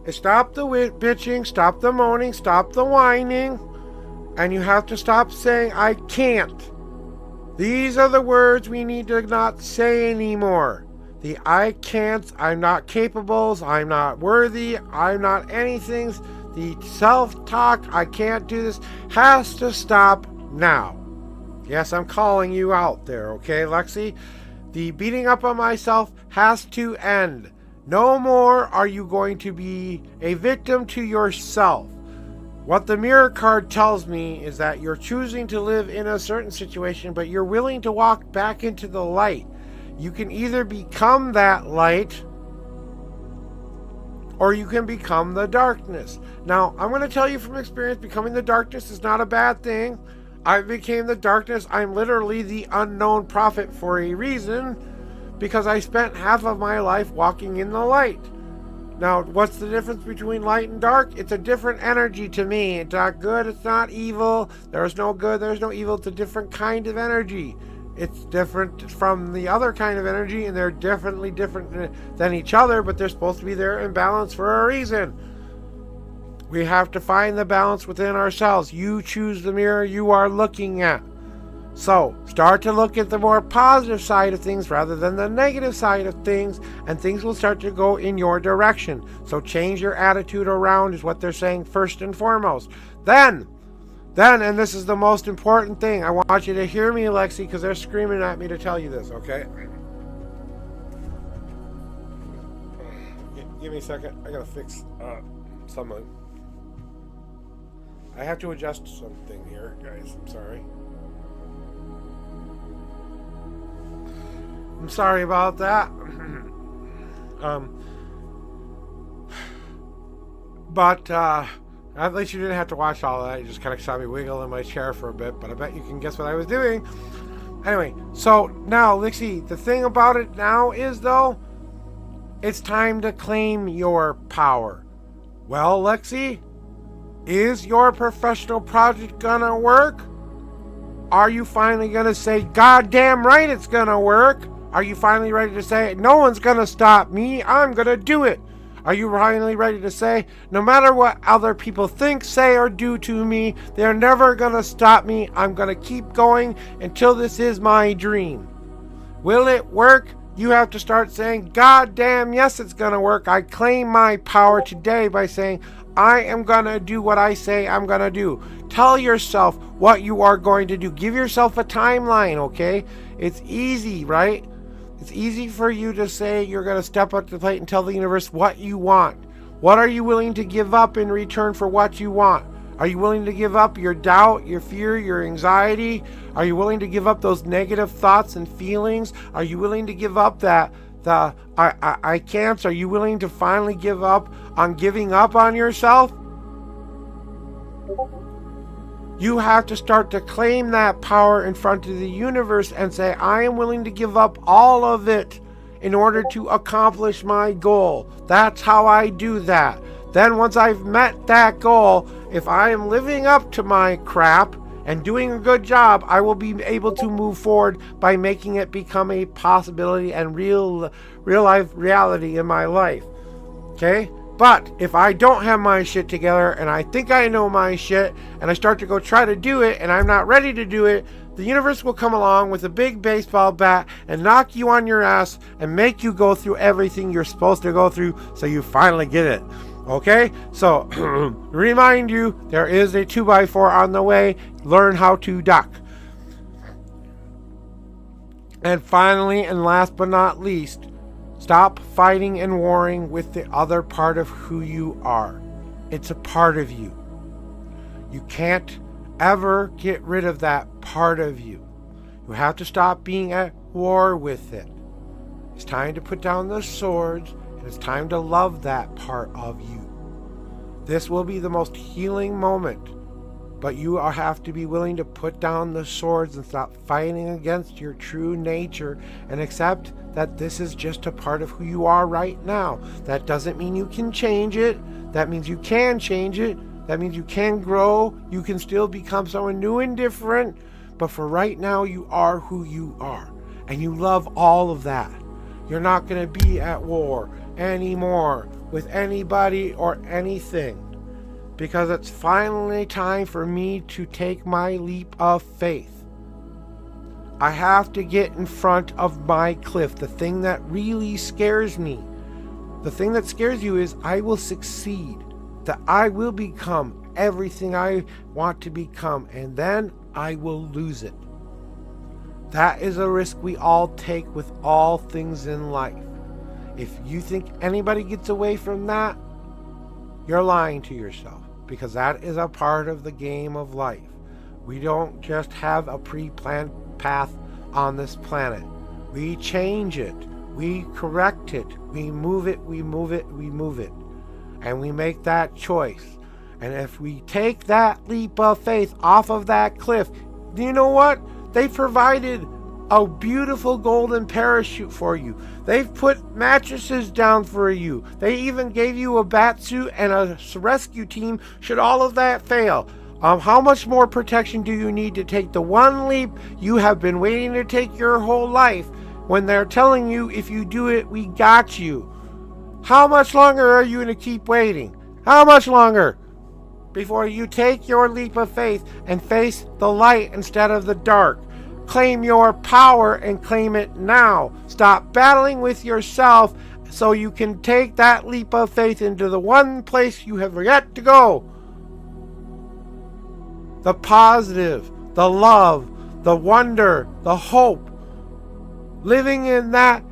is stop the bitching, stop the moaning, stop the whining, and you have to stop saying, I can't. These are the words we need to not say anymore. The I can'ts, I'm not capables, I'm not worthy, I'm not anything. The self-talk, I can't do this, has to stop now. Yes, I'm calling you out there, okay, Lexi? The beating up on myself has to end. No more are you going to be a victim to yourself. What the mirror card tells me is that you're choosing to live in a certain situation, but you're willing to walk back into the light. You can either become that light, or you can become the darkness. Now, I'm going to tell you from experience, becoming the darkness is not a bad thing. I became the darkness. I'm literally the unknown prophet for a reason, because I spent half of my life walking in the light. Now, what's the difference between light and dark? It's a different energy to me. It's not good, it's not evil. There's no good, there's no evil. It's a different kind of energy. It's different from the other kind of energy, and they're definitely different than each other, but they're supposed to be there in balance for a reason. We have to find the balance within ourselves. You choose the mirror you are looking at. So, start to look at the more positive side of things rather than the negative side of things, and things will start to go in your direction. So change your attitude around is what they're saying first and foremost. Then, and this is the most important thing, I want you to hear me, Lexi, because they're screaming at me to tell you this, okay? Give me a second. I gotta fix something. I have to adjust something here, guys. I'm sorry. I'm sorry about that. But at least you didn't have to watch all of that. You just kind of saw me wiggle in my chair for a bit, but I bet you can guess what I was doing. Anyway, so now, Lexi, the thing about it now is, though, It's time to claim your power. Well, Lexi, is your professional project gonna work? Are you finally gonna say, God damn right it's gonna work? Are you finally ready to say, no one's gonna stop me, I'm gonna do it? Are you finally ready to say, no matter what other people think, say, or do to me, they're never gonna stop me, I'm gonna keep going until this is my dream? Will it work? You have to start saying, God damn, yes, it's going to work. I claim my power today by saying, I am going to do what I say I'm going to do. Tell yourself what you are going to do. Give yourself a timeline, okay? It's easy, right? It's easy for you to say you're going to step up to the plate and tell the universe what you want. What are you willing to give up in return for what you want? Are you willing to give up your doubt, your fear, your anxiety? Are you willing to give up those negative thoughts and feelings? Are you willing to give up I can't? Are you willing to finally give up on giving up on yourself? You have to start to claim that power in front of the universe and say, I am willing to give up all of it in order to accomplish my goal. That's how I do that. Then once I've met that goal, if I am living up to my crap and doing a good job, I will be able to move forward by making it become a possibility and real life reality in my life. Okay? But if I don't have my shit together and I think I know my shit and I start to go try to do it and I'm not ready to do it, the universe will come along with a big baseball bat and knock you on your ass and make you go through everything you're supposed to go through so you finally get it. Okay? So, remind you, there is a 2x4 on the way. Learn how to duck. And finally, and last but not least, stop fighting and warring with the other part of who you are. It's a part of you. You can't ever get rid of that part of you. You have to stop being at war with it. It's time to put down the swords, and it's time to love that part of you. This will be the most healing moment, but you have to be willing to put down the swords and stop fighting against your true nature and accept that this is just a part of who you are right now. That doesn't mean you can change it. That means you can change it. That means you can grow. You can still become someone new and different. But for right now, you are who you are. And you love all of that. You're not going to be at war anymore with anybody or anything. Because it's finally time for me to take my leap of faith. I have to get in front of my cliff. The thing that really scares me. The thing that scares you is I will succeed. That I will become everything I want to become. And then I will lose it. That is a risk we all take with all things in life. If you think anybody gets away from that, you're lying to yourself. Because that is a part of the game of life. We don't just have a pre-planned path on this planet. We change it. We correct it. We move it. We move it. We move it. And we make that choice. And if we take that leap of faith off of that cliff, you know what? They provided a beautiful golden parachute for you. They've put mattresses down for you. They even gave you a bat suit and a rescue team should all of that fail. How much more protection do you need to take the one leap you have been waiting to take your whole life when they're telling you if you do it, we got you? How much longer are you going to keep waiting? How much longer before you take your leap of faith and face the light instead of the dark? Claim your power and claim it now. Stop battling with yourself so you can take that leap of faith into the one place you have yet to go. The positive, the love, the wonder, the hope. Living in that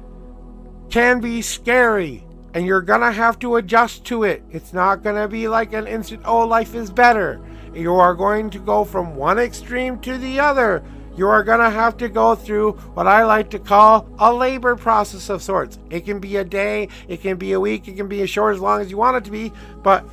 can be scary, and you're going to have to adjust to it. It's not going to be like an instant, oh, life is better. You are going to go from one extreme to the other. You are going to have to go through what I like to call a labor process of sorts. It can be a day, it can be a week, it can be as short as long as you want it to be, but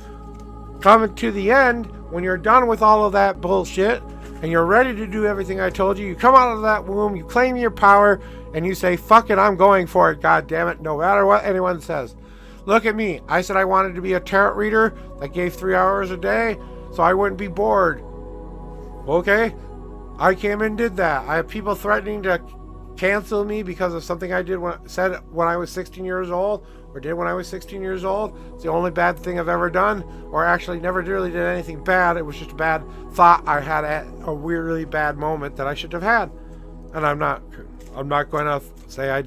coming to the end, when you're done with all of that bullshit, and you're ready to do everything I told you, you come out of that womb, you claim your power, and you say, fuck it, I'm going for it, god damn it, no matter what anyone says. Look at me. I said I wanted to be a tarot reader that gave 3 hours a day so I wouldn't be bored. Okay? I came and did that. I have people threatening to cancel me because of something I said when I was 16 years old, or did when I was 16 years old. It's the only bad thing I've ever done, or actually never really did anything bad. It was just a bad thought I had at a really bad moment that I should have had. And I'm not going to say I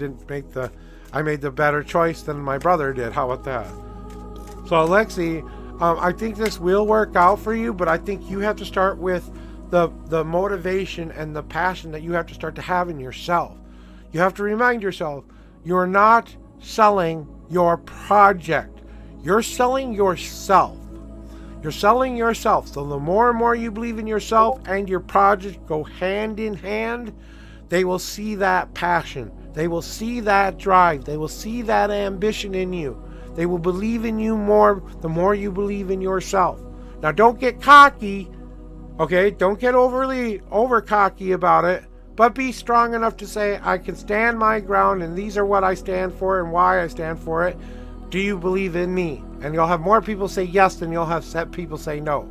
made the better choice than my brother did. How about that? So Alexi, I think this will work out for you, but I think you have to start with the motivation and the passion that you have to start to have in yourself. You have to remind yourself, you're not selling your project. You're selling yourself. You're selling yourself. So the more and more you believe in yourself and your project go hand in hand, they will see that passion. They will see that drive. They will see that ambition in you. They will believe in you more the more you believe in yourself. Now, don't get cocky, okay? Don't get over cocky about it, but be strong enough to say, I can stand my ground, and these are what I stand for and why I stand for it. Do you believe in me? And you'll have more people say yes than you'll have set people say no.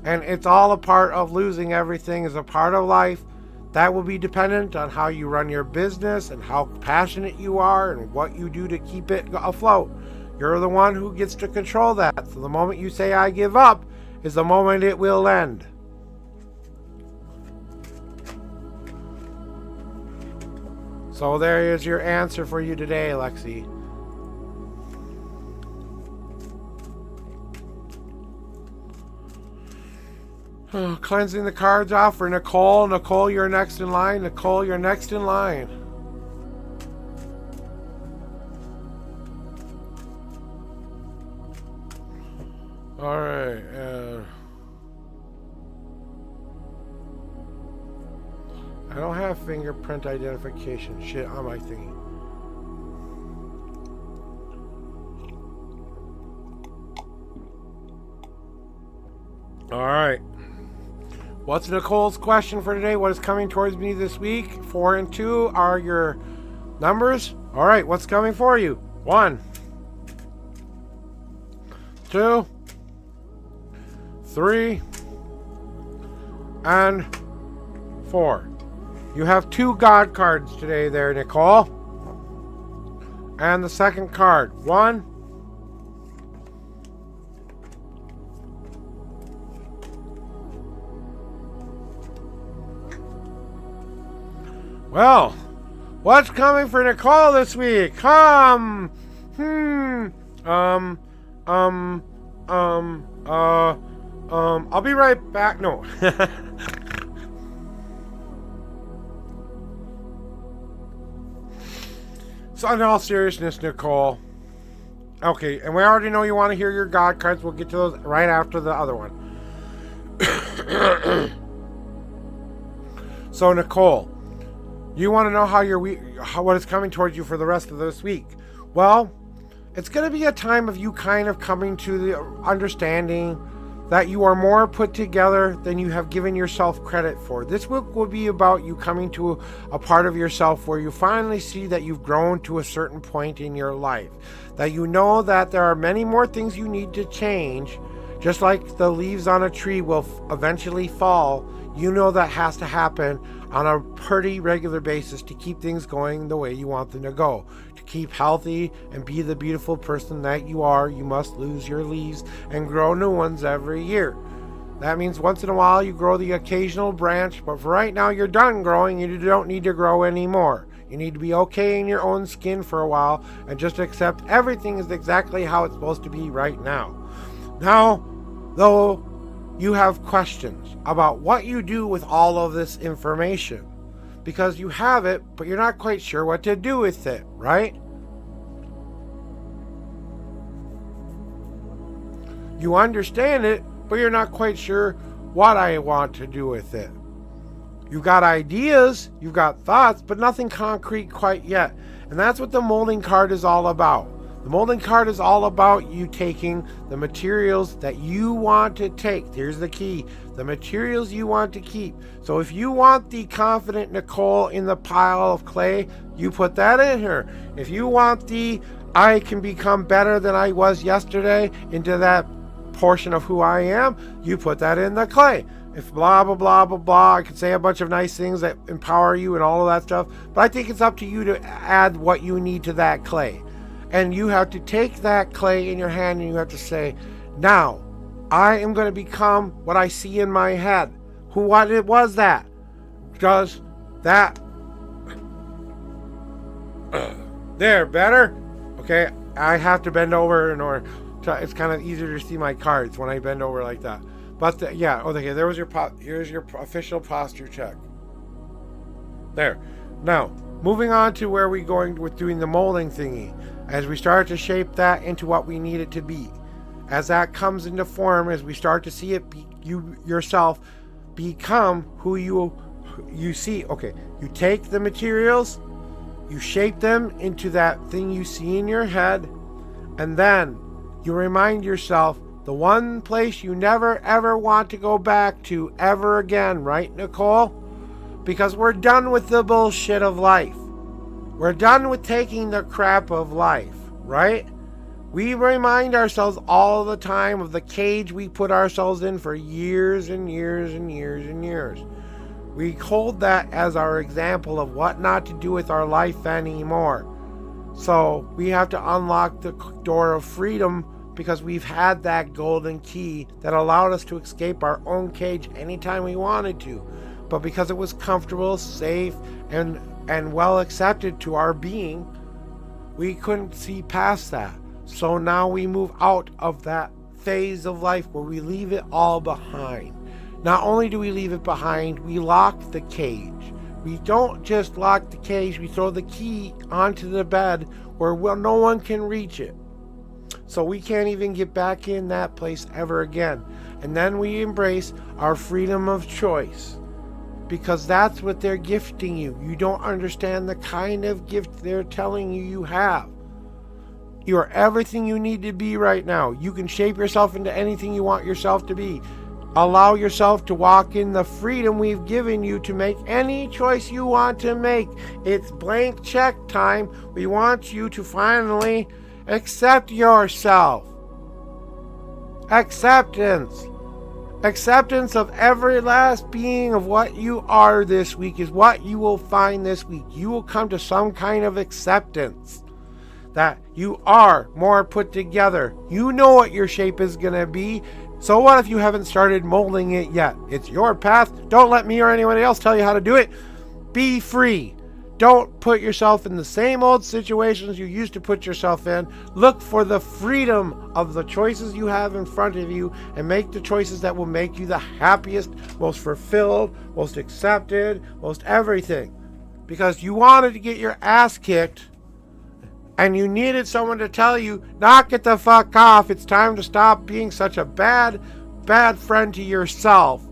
And it's all a part of losing everything is a part of life. That will be dependent on how you run your business and how passionate you are and what you do to keep it afloat. You're the one who gets to control that. So the moment you say, I give up, is the moment it will end. So there is your answer for you today, Lexi. Cleansing the cards off for Nicole. Nicole, you're next in line. Nicole, you're next in line. All right. I don't have fingerprint identification shit on my thingy. All right. What's Nicole's question for today? What is coming towards me this week? 4 and 2 are your numbers. All right, what's coming for you? 1, 2, 3, and 4. You have 2 God cards today there, Nicole. And the second card. 1, well, what's coming for Nicole this week? I'll be right back. No. So in all seriousness, Nicole. Okay, and we already know you want to hear your God cards. We'll get to those right after the other one. So Nicole, you want to know how your week, what is coming towards you for the rest of this week? Well, it's going to be a time of you kind of coming to the understanding that you are more put together than you have given yourself credit for. This week will be about you coming to a part of yourself where you finally see that you've grown to a certain point in your life. That you know that there are many more things you need to change. Just like the leaves on a tree will eventually fall, you know that has to happen on a pretty regular basis to keep things going the way you want them to go. To keep healthy and be the beautiful person that you are, you must lose your leaves and grow new ones every year. That means once in a while you grow the occasional branch, but for right now you're done growing and you don't need to grow anymore. You need to be okay in your own skin for a while and just accept everything is exactly how it's supposed to be right now. Now, though, you have questions about what you do with all of this information because you have it, but you're not quite sure what to do with it, right? You understand it, but you're not quite sure what I want to do with it. You've got ideas, you've got thoughts, but nothing concrete quite yet. And that's what the molding card is all about. The molding card is all about you taking the materials that you want to take. Here's the key. The materials you want to keep. So if you want the confident Nicole in the pile of clay, you put that in here. If you want the I can become better than I was yesterday into that portion of who I am, you put that in the clay. If blah, blah, blah, blah, blah, I could say a bunch of nice things that empower you and all of that stuff, but I think it's up to you to add what you need to that clay. And you have to take that clay in your hand and you have to say, now, I am going to become what I see in my head. What it was that? Does that... there, better? Okay, I have to bend over in order to, it's kind of easier to see my cards when I bend over like that. But yeah, okay, there was your here's your official posture check. There. Now, moving on to where we going with doing the molding thingy. As we start to shape that into what we need it to be. As that comes into form, as we start to see it, you yourself become who you see. Okay, you take the materials, you shape them into that thing you see in your head, and then you remind yourself the one place you never ever want to go back to ever again, right, Nicole? Because we're done with the bullshit of life. We're done with taking the crap of life, right? We remind ourselves all the time of the cage we put ourselves in for years and years and years and years. We hold that as our example of what not to do with our life anymore. So we have to unlock the door of freedom because we've had that golden key that allowed us to escape our own cage anytime we wanted to. But because it was comfortable, safe, and well accepted to our being, we couldn't see past that. So now we move out of that phase of life where we leave it all behind. Not only do we leave it behind, we lock the cage. We don't just lock the cage, we throw the key onto the bed where no one can reach it. So we can't even get back in that place ever again. And then we embrace our freedom of choice. Because that's what they're gifting you. You don't understand the kind of gift they're telling you have. You are everything you need to be right now. You can shape yourself into anything you want yourself to be. Allow yourself to walk in the freedom we've given you to make any choice you want to make. It's blank check time. We want you to finally accept yourself. Acceptance. Acceptance of every last being of what you are this week is what you will find this week. You will come to some kind of acceptance that you are more put together. You know what your shape is going to be. So what if you haven't started molding it yet? It's your path. Don't let me or anyone else tell you how to do it. Be free. Don't put yourself in the same old situations you used to put yourself in. Look for the freedom of the choices you have in front of you and make the choices that will make you the happiest, most fulfilled, most accepted, most everything. Because you wanted to get your ass kicked and you needed someone to tell you, knock it the fuck off. It's time to stop being such a bad friend to yourself.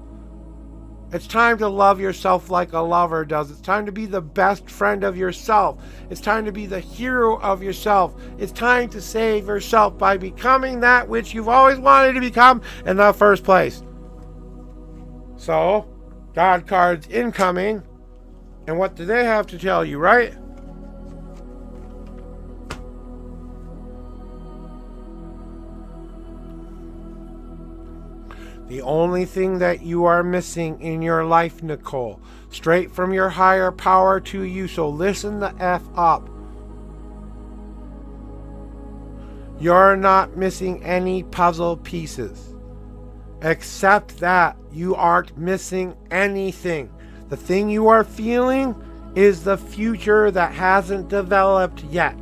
It's time to love yourself like a lover does. It's time to be the best friend of yourself. It's time to be the hero of yourself. It's time to save yourself by becoming that which you've always wanted to become in the first place. So, God cards incoming. And what do they have to tell you, right? The only thing that you are missing in your life, Nicole, straight from your higher power to you, so listen the F up. You're not missing any puzzle pieces. Accept that you aren't missing anything. The thing you are feeling is the future that hasn't developed yet.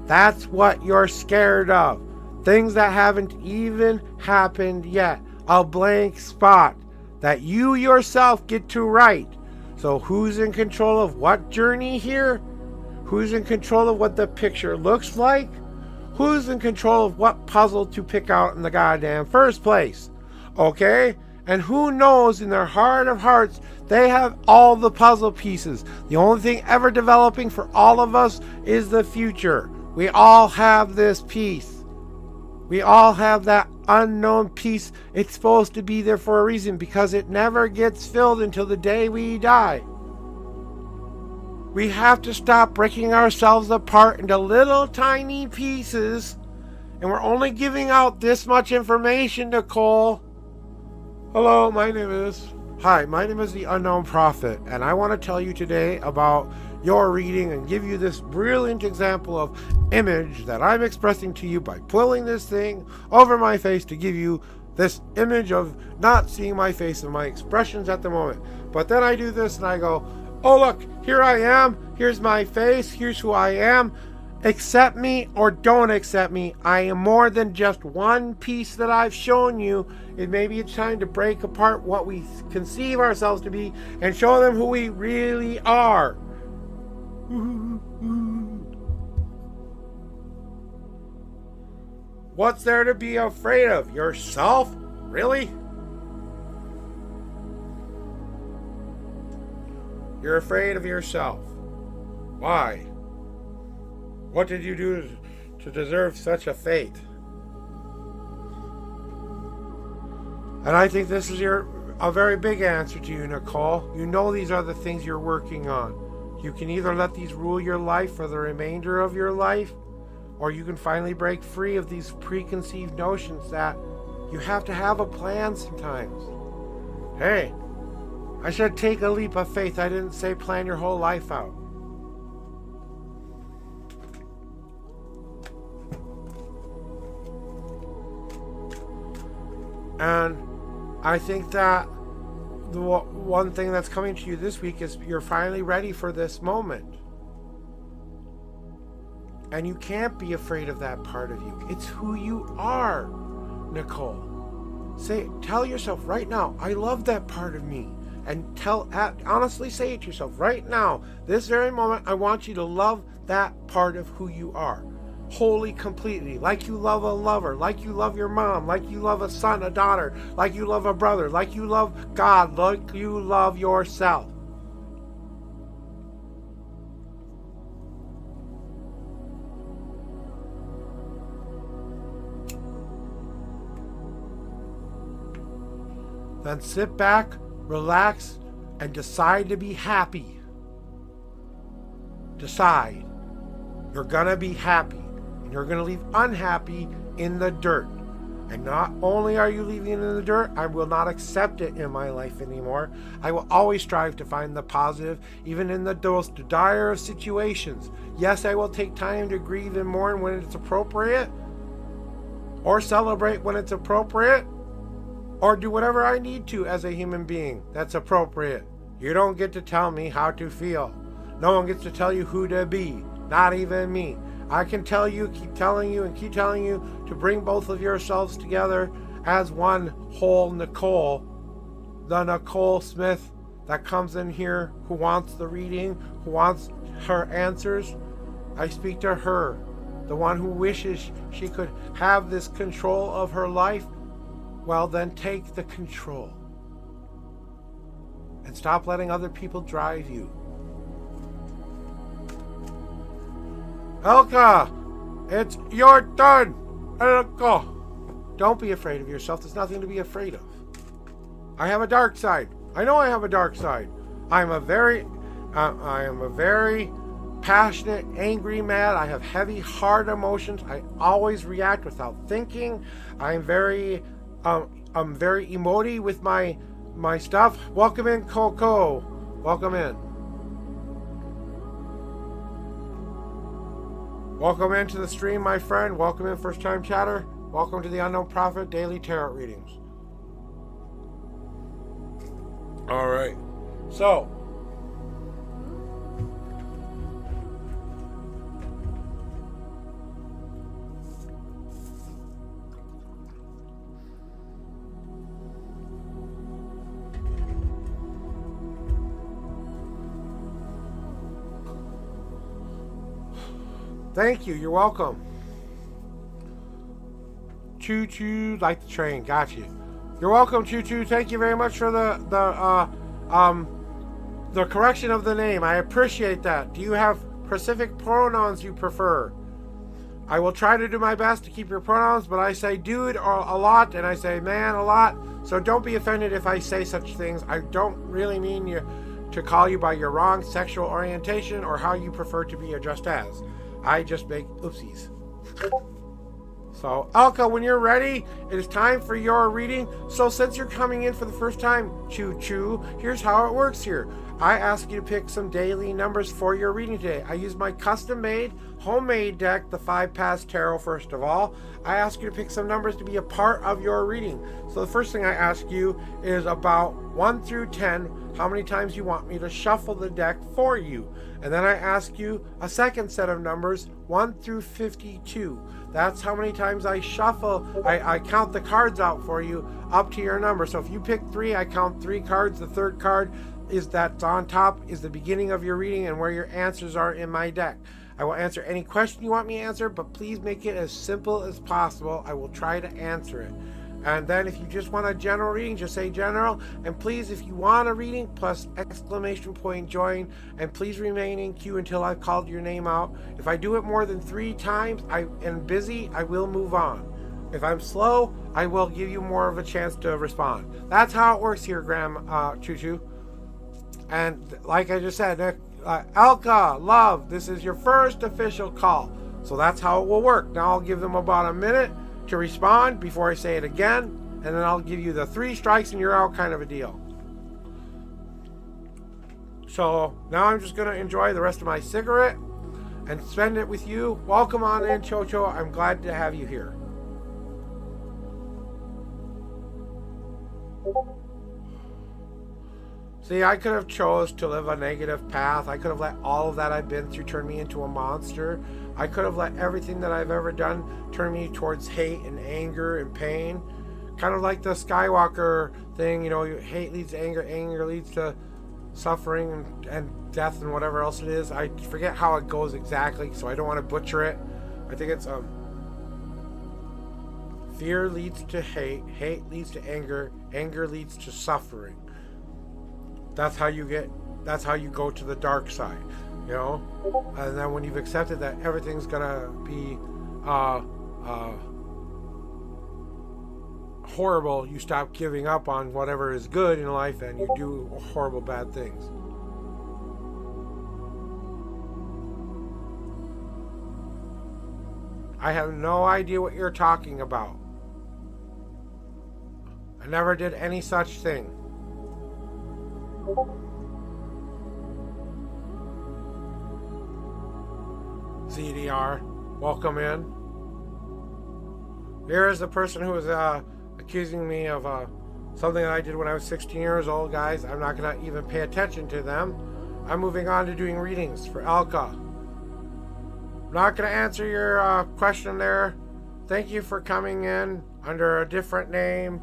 That's what you're scared of. Things that haven't even happened yet. A blank spot that you yourself get to write. So who's in control of what journey here? Who's in control of what the picture looks like? Who's in control of what puzzle to pick out in the goddamn first place? Okay? And who knows in their heart of hearts they have all the puzzle pieces. The only thing ever developing for all of us is the future. We all have this peace. We all have that unknown peace. It's supposed to be there for a reason because it never gets filled until the day we die. We have to stop breaking ourselves apart into little tiny pieces, and we're only giving out this much information, Nicole. Hello, my name is the Unknown Prophet, and I want to tell you today about your reading and give you this brilliant example of image that I'm expressing to you by pulling this thing over my face to give you this image of not seeing my face and my expressions at the moment. But then I do this and I go, oh look, here I am, here's my face, here's who I am. Accept me or don't accept me. I am more than just one piece that I've shown you. And maybe it's time to break apart what we conceive ourselves to be and show them who we really are. What's there to be afraid of? Yourself? Really? You're afraid of yourself. Why? What did you do to deserve such a fate? And I think this is a very big answer to you, Nicole. You know these are the things you're working on. You can either let these rule your life for the remainder of your life, or you can finally break free of these preconceived notions that you have to have a plan sometimes. Hey, I said take a leap of faith. I didn't say plan your whole life out. And I think that the one thing that's coming to you this week is you're finally ready for this moment. And you can't be afraid of that part of you. It's who you are, Nicole. Tell yourself right now, I love that part of me. And honestly say it to yourself right now, this very moment, I want you to love that part of who you are. Wholly, completely, like you love a lover, like you love your mom, like you love a son, a daughter, like you love a brother, like you love God, like you love yourself. Then sit back, relax, and decide to be happy. Decide. You're gonna be happy. You're going to leave unhappy in the dirt. And not only are you leaving it in the dirt, I will not accept it in my life anymore. I will always strive to find the positive, even in the most dire of situations. Yes, I will take time to grieve and mourn when it's appropriate, or celebrate when it's appropriate, or do whatever I need to as a human being that's appropriate. You don't get to tell me how to feel. No one gets to tell you who to be, not even me. I can tell you, keep telling you to bring both of yourselves together as one whole Nicole. The Nicole Smith that comes in here who wants the reading, who wants her answers. I speak to her, the one who wishes she could have this control of her life. Well, then take the control. And stop letting other people drive you. Elka, it's your turn. Elka. Don't be afraid of yourself. There's nothing to be afraid of. I have a dark side. I know I have a dark side. I am a very passionate, angry, mad. I have heavy, hard emotions. I always react without thinking. I'm very emoty with my stuff. Welcome in, Coco. Welcome in. Welcome into the stream, my friend. Welcome in, first time chatter. Welcome to the Unknown Prophet Daily Tarot Readings. All right. So, thank you. You're welcome. Choo choo, like the train. Got you. You're welcome, choo choo. Thank you very much for the correction of the name. I appreciate that. Do you have specific pronouns you prefer? I will try to do my best to keep your pronouns, but I say dude a lot and I say man a lot. So don't be offended if I say such things. I don't really mean you to call you by your wrong sexual orientation or how you prefer to be addressed as. I just make oopsies. So, Elka, when you're ready, it is time for your reading. So since you're coming in for the first time, choo-choo, here's how it works here. I ask you to pick some daily numbers for your reading today. I use my custom-made, homemade deck, the 5 Paths Tarot, first of all. I ask you to pick some numbers to be a part of your reading. So the first thing I ask you is about 1 through 10, how many times you want me to shuffle the deck for you. And then I ask you a second set of numbers, 1 through 52. That's how many times I shuffle. I count the cards out for you up to your number. So if you pick 3, I count 3 cards. The third card is that's on top is the beginning of your reading and where your answers are in my deck. I will answer any question you want me to answer, but please make it as simple as possible. I will try to answer it. And then if you just want a general reading, just say general. And please, if you want a reading, plus exclamation point join. And please remain in queue until I've called your name out. If I do it more than 3 times, I am busy, I will move on. If I'm slow, I will give you more of a chance to respond. That's how it works here, Choo Choo. And like I just said, Elka, love, this is your first official call. So that's how it will work. Now I'll give them about a minute to respond before I say it again, and then I'll give you the 3 strikes and you're out kind of a deal. So now I'm just going to enjoy the rest of my cigarette and spend it with you. Welcome on in, Chocho. I'm glad to have you here. See, I could have chose to live a negative path. I could have let all of that I've been through turn me into a monster. I could have let everything that I've ever done turn me towards hate and anger and pain. Kind of like the Skywalker thing, you know, hate leads to anger, anger leads to suffering and death and whatever else it is. I forget how it goes exactly, so I don't want to butcher it. I think it's fear leads to hate, hate leads to anger, anger leads to suffering. That's how you go to the dark side, you know. And then when you've accepted that everything's gonna be horrible, you stop giving up on whatever is good in life and you do horrible bad things. I have no idea what you're talking about. I never did any such thing. ZDR, welcome in. Here is the person who is accusing me of something that I did when I was 16 years old, guys. I'm not going to even pay attention to them. I'm moving on to doing readings for Elka. I'm not going to answer your question there. Thank you for coming in under a different name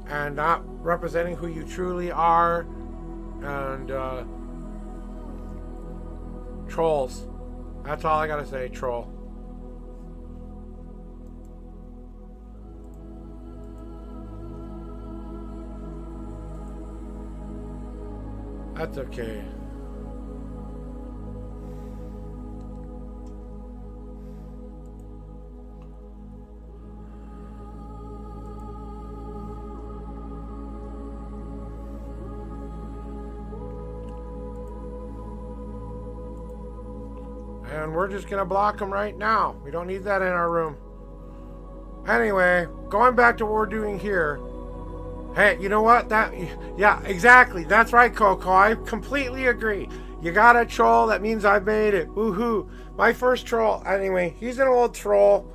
and not representing who you truly are. And trolls. That's all I gotta say, troll. That's okay. And we're just going to block them right now. We don't need that in our room. Anyway, going back to what we're doing here. Hey, you know what? Yeah, exactly. That's right, Coco. I completely agree. You got a troll. That means I made it. Woohoo. My first troll. Anyway, he's an old troll.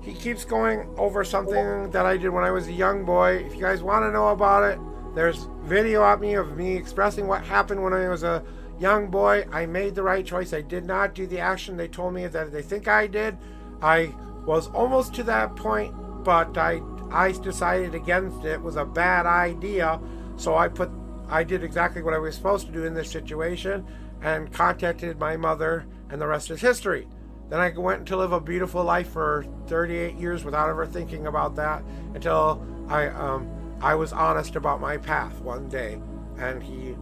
He keeps going over something that I did when I was a young boy. If you guys want to know about it, there's video of me expressing what happened when I was a young boy. I made the right choice. I did not do the action they told me that they think I did. I was almost to that point, but I decided against it. It was a bad idea. So I did exactly what I was supposed to do in this situation and contacted my mother, and the rest is history. Then I went to live a beautiful life for 38 years without ever thinking about that until I was honest about my path one day, and he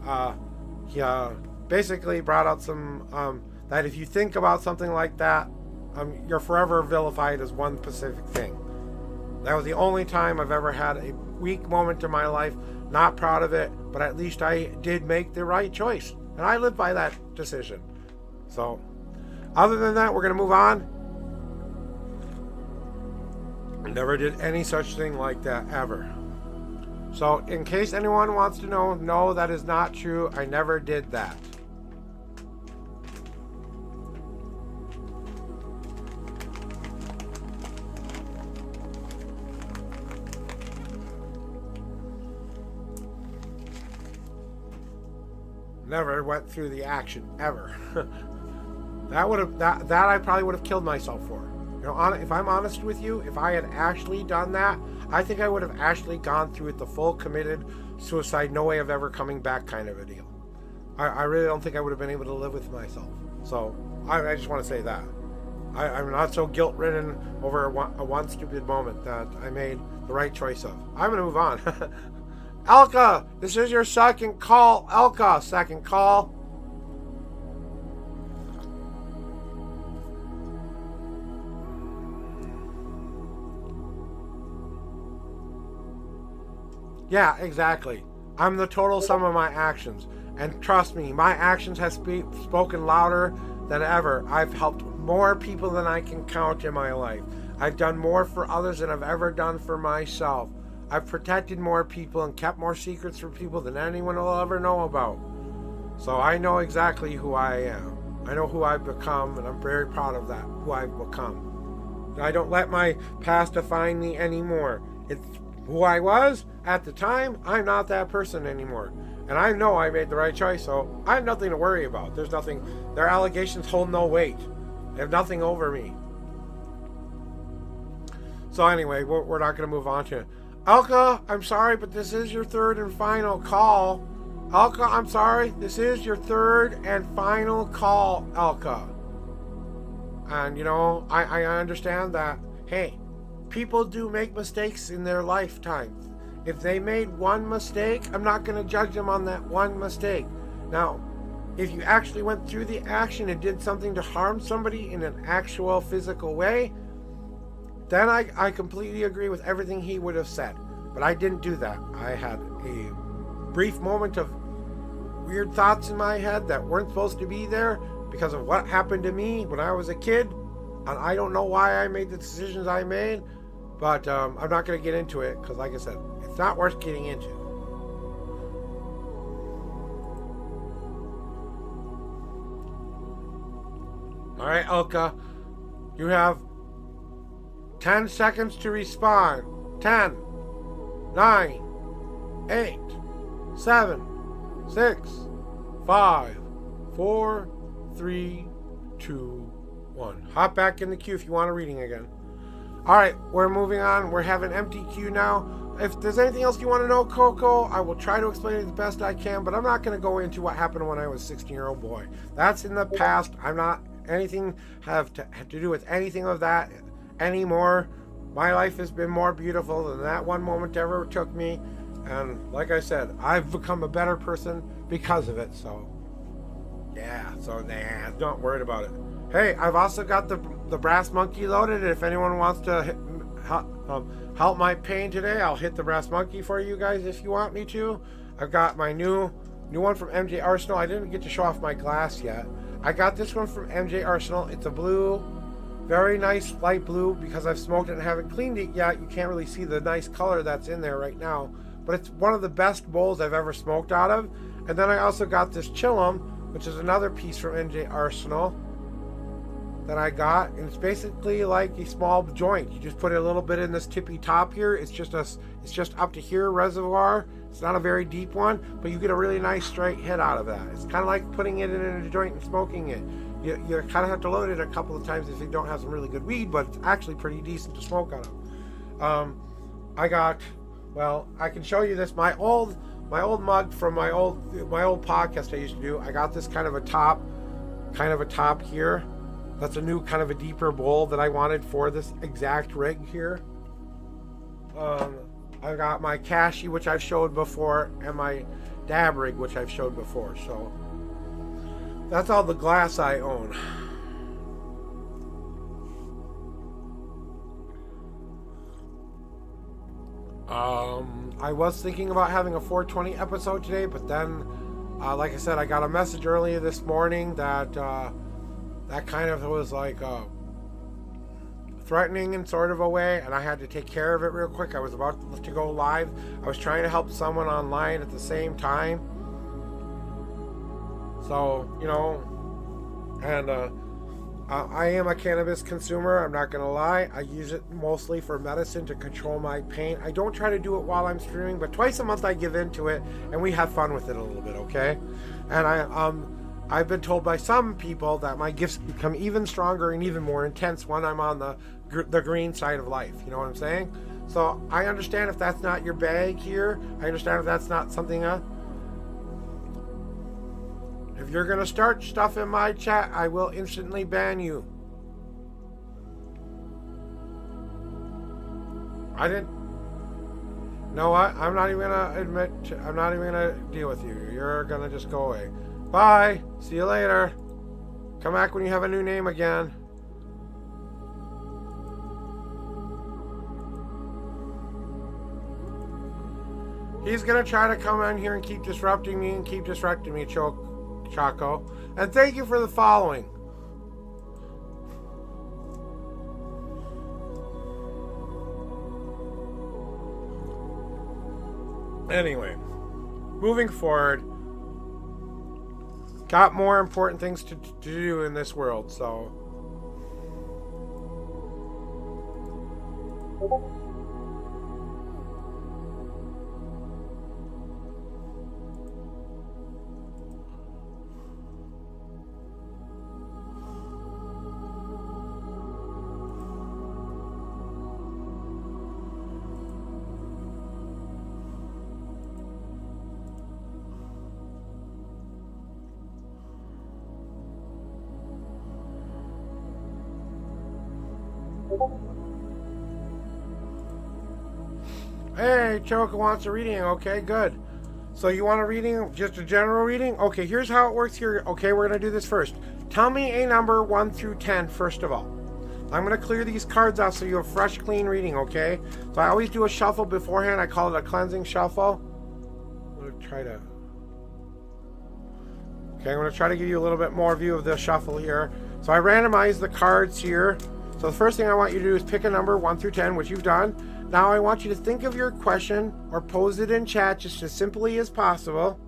basically brought out some that if you think about something like that, you're forever vilified as one specific thing. That was the only time I've ever had a weak moment in my life. Not proud of it, but at least I did make the right choice. And I live by that decision. So, other than that, we're going to move on. I never did any such thing like that, ever. So, in case anyone wants to know, no, that is not true. I never did that. Never went through the action ever. that I probably would have killed myself for. You know, if I'm honest with you, if I had actually done that, I think I would have actually gone through it, the full committed suicide, no way of ever coming back kind of a deal. I really don't think I would have been able to live with myself. So I just want to say that. I'm not so guilt-ridden over a one stupid moment that I made the right choice of. I'm going to move on. Elka, this is your second call. Elka, second call. Yeah, exactly. I'm the total sum of my actions. And trust me, my actions have spoken louder than ever. I've helped more people than I can count in my life. I've done more for others than I've ever done for myself. I've protected more people and kept more secrets from people than anyone will ever know about. So I know exactly who I am. I know who I've become, and I'm very proud of that, who I've become. I don't let my past define me anymore. It's who I was at the time. I'm not that person anymore. And I know I made the right choice, so I have nothing to worry about. There's nothing, their allegations hold no weight. They have nothing over me. So anyway, we're not going to move on to it. Elka, I'm sorry, but this is your third and final call. Elka, I'm sorry, this is your third and final call, Elka. And, you know, I understand that, hey, people do make mistakes in their lifetime. If they made one mistake, I'm not going to judge them on that one mistake. Now, if you actually went through the action and did something to harm somebody in an actual physical way, then I completely agree with everything he would have said. But I didn't do that. I had a brief moment of weird thoughts in my head that weren't supposed to be there because of what happened to me when I was a kid. And I don't know why I made the decisions I made, but I'm not going to get into it because, like I said, it's not worth getting into. All right, Elka, you have 10 seconds to respond. 10, 9, 8, 7, 6, 5, 4, 3, 2, 1. Hop back in the queue if you want a reading again. Alright, we're moving on. We're having empty queue now. If there's anything else you want to know, Coco, I will try to explain it the best I can, but I'm not going to go into what happened when I was a 16-year-old boy. That's in the past. I'm not anything have to do with anything of that anymore. My life has been more beautiful than that one moment ever took me. And like I said, I've become a better person because of it. So, yeah. So, nah, don't worry about it. Hey, I've also got the brass monkey loaded. If anyone wants to help my pain today, I'll hit the brass monkey for you guys if you want me to. I've got my new one from MJ Arsenal. I didn't get to show off my glass yet. I got this one from MJ Arsenal. It's a blue, very nice light blue. Because I've smoked it and haven't cleaned it yet, you can't really see the nice color that's in there right now. But it's one of the best bowls I've ever smoked out of. And then I also got this Chillum, which is another piece from MJ Arsenal that I got, and it's basically like a small joint. You just put a little bit in this tippy top here. It's just up to here reservoir. It's not a very deep one, but you get a really nice straight hit out of that. It's kind of like putting it in a joint and smoking it. You kind of have to load it a couple of times if you don't have some really good weed, but it's actually pretty decent to smoke out of. I can show you this. My old mug from my old podcast I used to do. I got this kind of a top here. That's a new kind of a deeper bowl that I wanted for this exact rig here. I got my Cashy, which I've showed before, and my dab rig, which I've showed before. So that's all the glass I own. I was thinking about having a 420 episode today, but then, like I said, I got a message earlier this morning that that kind of was like threatening in sort of a way, and I had to take care of it real quick. I was about to go live. I was trying to help someone online at the same time. So, you know, and I am a cannabis consumer. I'm not going to lie. I use it mostly for medicine to control my pain. I don't try to do it while I'm streaming, but twice a month I give into it, and we have fun with it a little bit, okay? And I've been told by some people that my gifts become even stronger and even more intense when I'm on the green side of life. You know what I'm saying? So I understand if that's not your bag here. I understand if that's not something. If you're gonna start stuff in my chat, I will instantly ban you. I didn't. Know what? I'm not even gonna admit. I'm not even gonna deal with you. You're gonna just go away. Bye. See you later. Come back when you have a new name again. He's gonna try to come in here and keep disrupting me Choco. And thank you for the following. Anyway, moving forward, got more important things to do in this world, so. Hey, Choco wants a reading. Okay, good. So you want a reading, just a general reading? Okay, here's how it works here. Okay, we're going to do this first. Tell me a number 1 through 10, first of all. I'm going to clear these cards out so you have fresh, clean reading, okay? So I always do a shuffle beforehand. I call it a cleansing shuffle. I'm going to try to... Okay, I'm going to try to give you a little bit more view of the shuffle here. So I randomize the cards here. So the first thing I want you to do is pick a number 1 through 10, which you've done. Now I want you to think of your question or pose it in chat just as simply as possible.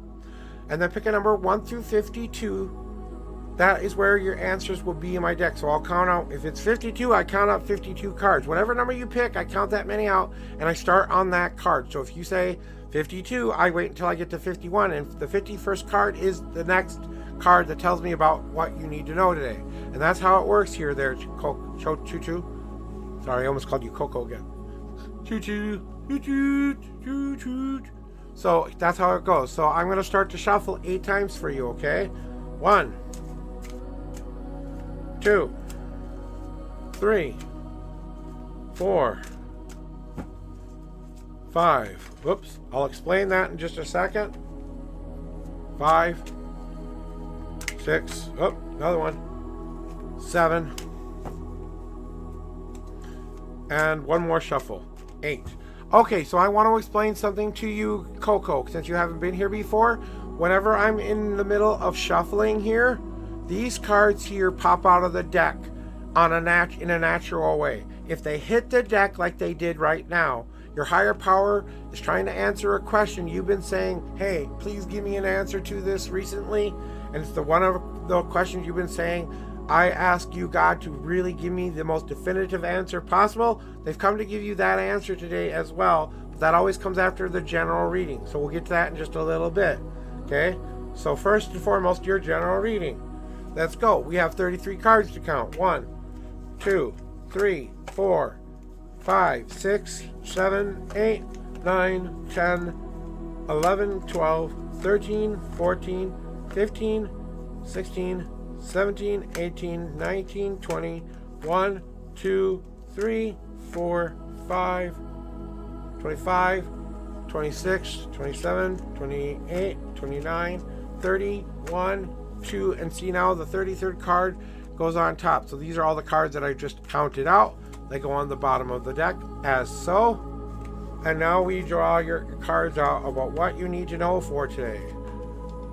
And then pick a number 1 through 52. That is where your answers will be in my deck. So I'll count out, if it's 52, I count out 52 cards. Whatever number you pick, I count that many out and I start on that card. So if you say 52, I wait until I get to 51. And the 51st card is the next card that tells me about what you need to know today. And that's how it works here there, Choo-choo. Sorry, I almost called you Coco again. Choo-choo, choo-choo, choo-choo. So that's how it goes. So I'm going to start to shuffle 8 times for you, okay? 1, 2, 3, 4, 5. Whoops. I'll explain that in just a second. 5, 6. Oh, another one. 7. And one more shuffle. 8. Okay, so I want to explain something to you, Coco, since you haven't been here before. Whenever I'm in the middle of shuffling here, these cards here pop out of the deck in a natural way. If they hit the deck like they did right now, your higher power is trying to answer a question you've been saying, hey, please give me an answer to this recently. And it's the one of the questions you've been saying, I ask you, God, to really give me the most definitive answer possible. They've come to give you that answer today as well. But that always comes after the general reading. So we'll get to that in just a little bit. Okay? So first and foremost, your general reading. Let's go. We have 33 cards to count. 1, 2, 3, 4, 5, 6, 7, 8, 9, 10, 11, 12, 13, 14, 15, 16, 17, 18, 19, 20, 1, 2, 3, 4, 5, 25, 26, 27, 28, 29, 30, 1, 2, and see now the 33rd card goes on top. So these are all the cards that I just counted out. They go on the bottom of the deck as so. And now we draw your cards out about what you need to know for today.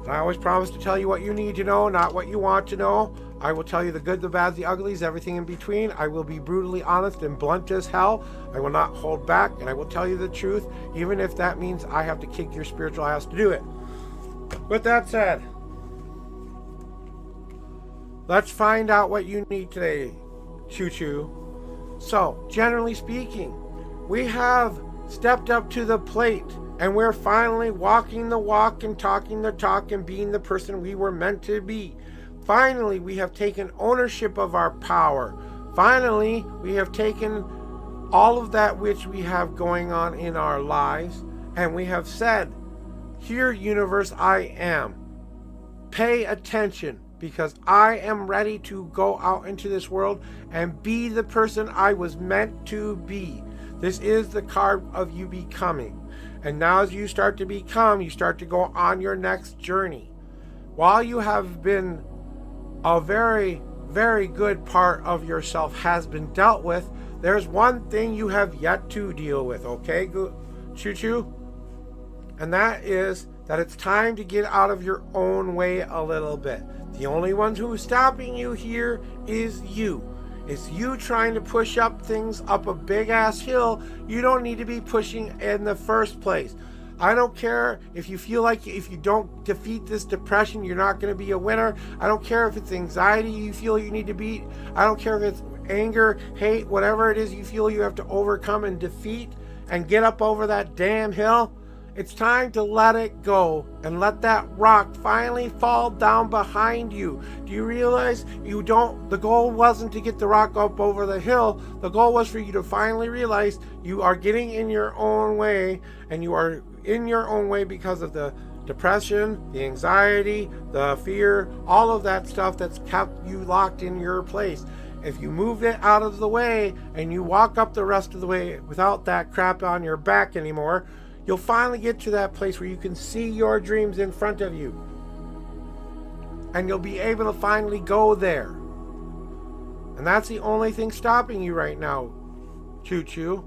And I always promise to tell you what you need to know, not what you want to know. I will tell you the good, the bad, the uglies, everything in between. I will be brutally honest and blunt as hell. I will not hold back, and I will tell you the truth, even if that means I have to kick your spiritual ass to do it. With that said, let's find out what you need today, Choo-choo. So, generally speaking, we have stepped up to the plate, and we're finally walking the walk and talking the talk and being the person we were meant to be. Finally, we have taken ownership of our power. Finally, we have taken all of that which we have going on in our lives, and we have said, "Here, universe, I am. Pay attention, because I am ready to go out into this world and be the person I was meant to be." This is the card of you becoming. And now as you start to become, you start to go on your next journey. While you have been a very, very good part of yourself has been dealt with, there's one thing you have yet to deal with, okay, Choo-choo? And that is that it's time to get out of your own way a little bit. The only one who's stopping you here is you. It's you trying to push up things up a big ass hill you don't need to be pushing in the first place. I don't care if you feel like if you don't defeat this depression, you're not going to be a winner. I don't care if it's anxiety you feel you need to beat. I don't care if it's anger, hate, whatever it is you feel you have to overcome and defeat and get up over that damn hill. It's time to let it go and let that rock finally fall down behind you. Do you realize the goal wasn't to get the rock up over the hill. The goal was for you to finally realize you are getting in your own way, and you are in your own way because of the depression, the anxiety, the fear, all of that stuff that's kept you locked in your place. If you move it out of the way and you walk up the rest of the way without that crap on your back anymore, you'll finally get to that place where you can see your dreams in front of you. And you'll be able to finally go there. And that's the only thing stopping you right now, Choo-choo.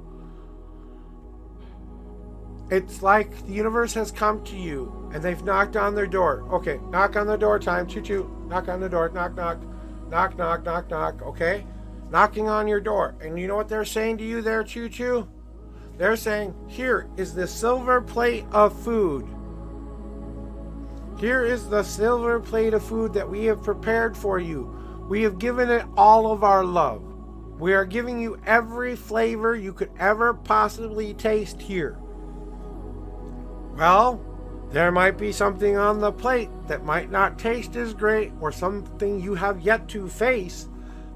It's like the universe has come to you and they've knocked on their door. Okay, knock on the door time, Choo-choo. Knock on the door, knock, knock. Knock, knock, knock, knock, okay? Knocking on your door. And you know what they're saying to you there, Choo-choo? They're saying, here is the silver plate of food. Here is the silver plate of food that we have prepared for you. We have given it all of our love. We are giving you every flavor you could ever possibly taste here. Well, there might be something on the plate that might not taste as great, or something you have yet to face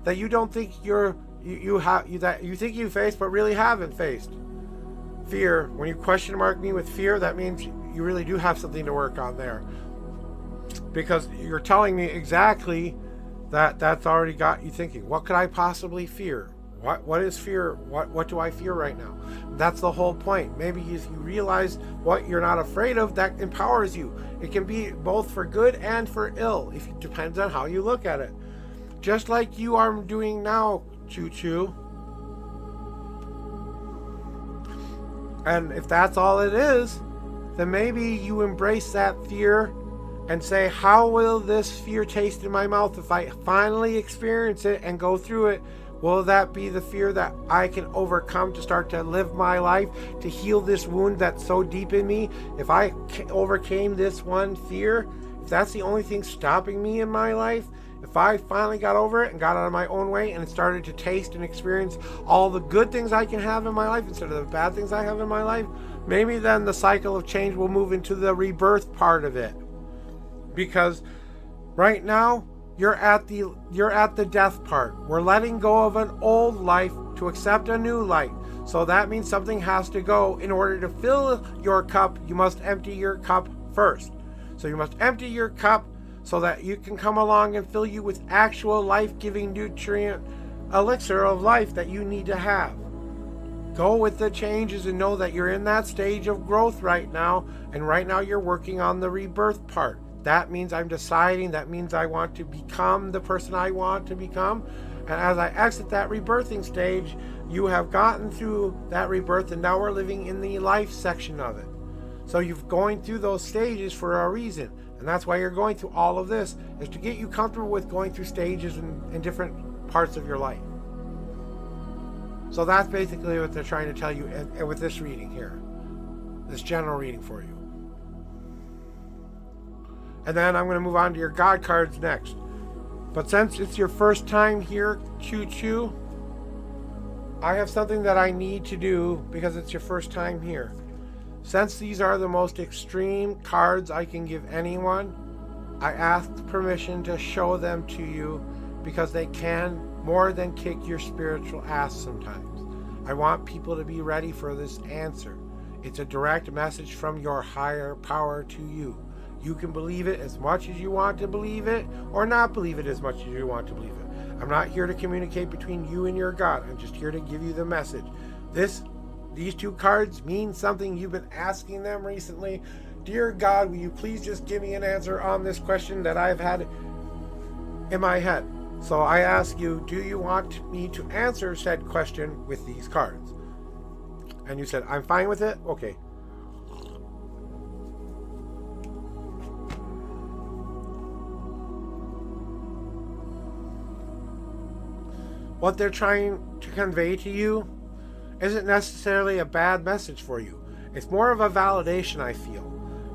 that you don't think you think you faced but really haven't faced. Fear. When you question mark me with fear, that means you really do have something to work on there, because you're telling me exactly that's already got you thinking, what could I possibly fear? What is fear? What do I fear right now? That's the whole point. Maybe if you realize what you're not afraid of, that empowers you. It can be both for good and for ill. It depends on how you look at it. Just like you are doing now, Choo-choo. And if that's all it is, then maybe you embrace that fear and say, how will this fear taste in my mouth if I finally experience it and go through it? Will that be the fear that I can overcome to start to live my life, to heal this wound that's so deep in me? If I overcame this one fear, if that's the only thing stopping me in my life, if I finally got over it and got out of my own way and started to taste and experience all the good things I can have in my life instead of the bad things I have in my life, maybe then the cycle of change will move into the rebirth part of it. Because right now, you're at the death part. We're letting go of an old life to accept a new life. So that means something has to go. In order to fill your cup, you must empty your cup first. So you must empty your cup so that you can come along and fill you with actual life-giving nutrient elixir of life that you need to have. Go with the changes and know that you're in that stage of growth right now, and right now you're working on the rebirth part. That means I'm deciding, that means I want to become the person I want to become. And as I exit that rebirthing stage, you have gotten through that rebirth, and now we're living in the life section of it. So you're going through those stages for a reason. And that's why you're going through all of this, is to get you comfortable with going through stages in different parts of your life. So that's basically what they're trying to tell you with this reading here. This general reading for you. And then I'm going to move on to your God cards next. But since it's your first time here, Choo-Choo, I have something that I need to do because it's your first time here. Since these are the most extreme cards I can give anyone, I asked permission to show them to you because they can more than kick your spiritual ass sometimes. I want people to be ready for this answer. It's a direct message from your higher power to you. You can believe it as much as you want to believe it, or not believe it as much as you want to believe it. I'm not here to communicate between you and your God. I'm just here to give you the message. These two cards mean something you've been asking them recently. Dear God, will you please just give me an answer on this question that I've had in my head? So I ask you, do you want me to answer said question with these cards? And you said, I'm fine with it? Okay. What they're trying to convey to you isn't necessarily a bad message for you. It's more of a validation, I feel.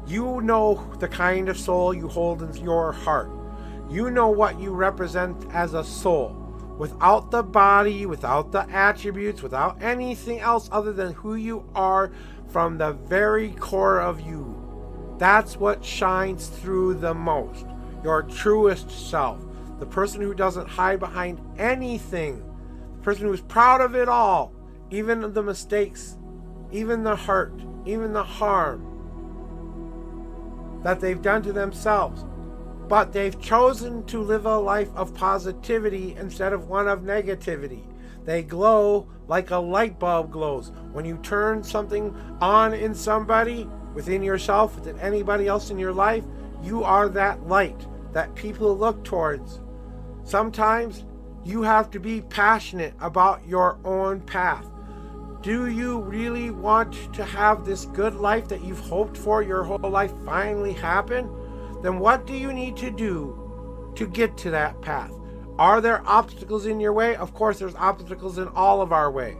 You know the kind of soul you hold in your heart. You know what you represent as a soul. Without the body, without the attributes, without anything else other than who you are from the very core of you. That's what shines through the most. Your truest self. The person who doesn't hide behind anything. The person who is proud of it all. Even the mistakes. Even the hurt. Even the harm that they've done to themselves. But they've chosen to live a life of positivity instead of one of negativity. They glow like a light bulb glows. When you turn something on in somebody, within yourself, within anybody else in your life, you are that light that people look towards. Sometimes you have to be passionate about your own path. Do you really want to have this good life that you've hoped for your whole life finally happen? Then what do you need to do to get to that path? Are there obstacles in your way? Of course, there's obstacles in all of our way.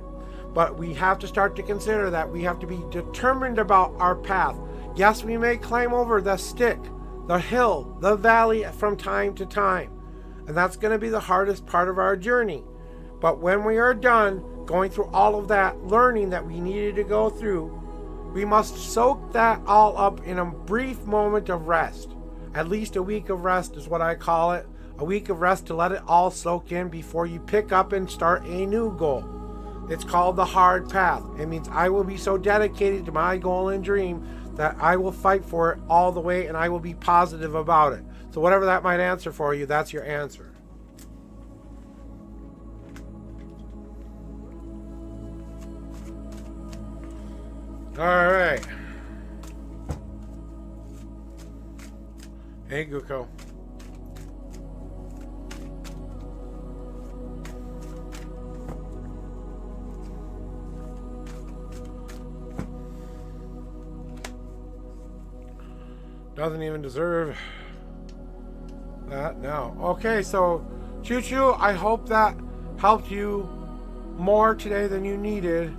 But we have to start to consider that we have to be determined about our path. Yes, we may climb over the stick, the hill, the valley from time to time. And that's going to be the hardest part of our journey. But when we are done going through all of that learning that we needed to go through, we must soak that all up in a brief moment of rest. At least a week of rest is what I call it. A week of rest to let it all soak in before you pick up and start a new goal. It's called the hard path. It means I will be so dedicated to my goal and dream that I will fight for it all the way, and I will be positive about it. So whatever that might answer for you, that's your answer. All right. Hey, Guko. Doesn't even deserve that now. Okay, so Choo-Choo, I hope that helped you more today than you needed.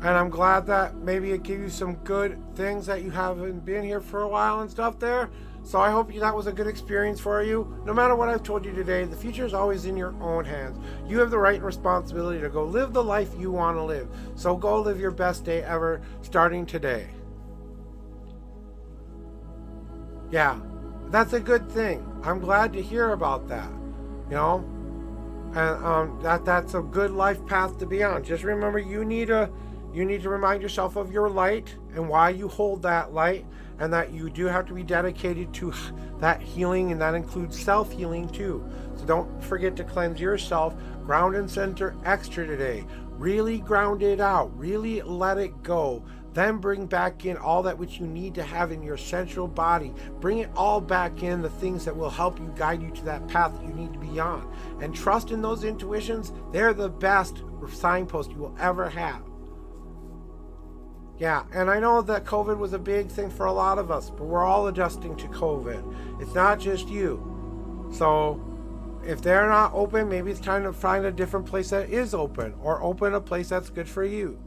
And I'm glad that maybe it gave you some good things that you haven't been here for a while and stuff there. So I hope that was a good experience for you. No matter what I've told you today, the future is always in your own hands. You have the right and responsibility to go live the life you want to live. So go live your best day ever, starting today. Yeah, that's a good thing. I'm glad to hear about that, you know, and that's a good life path to be on. Just remember, you need to remind yourself of your light and why you hold that light, and that you do have to be dedicated to that healing, and that includes self-healing too. So don't forget to cleanse yourself, ground and center extra today. Really ground it out. Really let it go. Then bring back in all that which you need to have in your central body. Bring it all back in, the things that will help you, guide you to that path that you need to be on. And trust in those intuitions. They're the best signpost you will ever have. Yeah, and I know that COVID was a big thing for a lot of us, but we're all adjusting to COVID. It's not just you. So if they're not open, maybe it's time to find a different place that is open, or open a place that's good for you.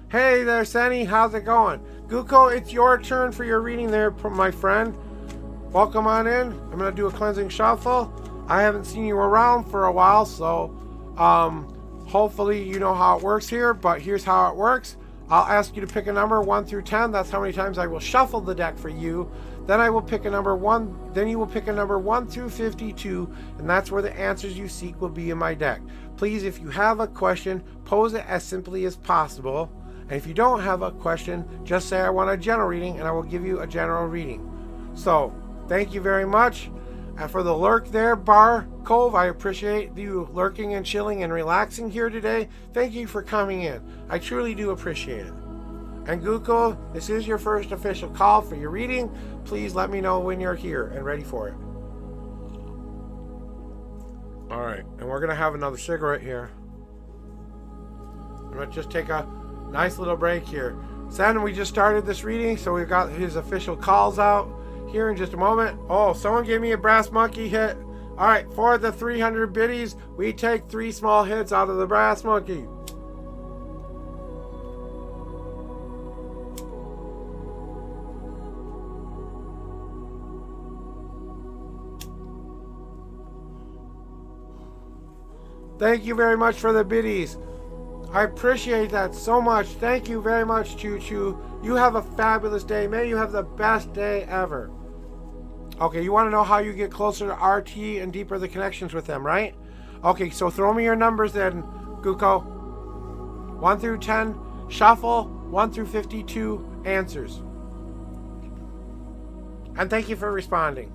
Hey there, Senny, how's it going? Guko, it's your turn for your reading there, my friend. Welcome on in. I'm going to do a cleansing shuffle. I haven't seen you around for a while, so hopefully you know how it works here, but here's how it works. I'll ask you to pick a number 1 through 10. That's how many times I will shuffle the deck for you. Then I will pick a number 1. Then you will pick a number 1 through 52, and that's where the answers you seek will be in my deck. Please, if you have a question, pose it as simply as possible. And if you don't have a question, just say I want a general reading, and I will give you a general reading. So, thank you very much. And for the lurk there, Bar Cove, I appreciate you lurking and chilling and relaxing here today. Thank you for coming in. I truly do appreciate it. And Guko, this is your first official call for your reading. Please let me know when you're here and ready for it. All right, and we're going to have another cigarette here. I'm going to just take a nice little break here. Sen, we just started this reading, so we've got his official calls out here in just a moment. Oh, someone gave me a brass monkey hit. All right, for the 300 biddies, we take 3 small hits out of the brass monkey. Thank you very much for the biddies. I appreciate that so much. Thank you very much, Choo Choo. You have a fabulous day. May you have the best day ever. Okay, you want to know how you get closer to RT and deeper the connections with them, right? Okay, so throw me your numbers then, Guko. 1 through 10, shuffle. 1 through 52, answers. And thank you for responding.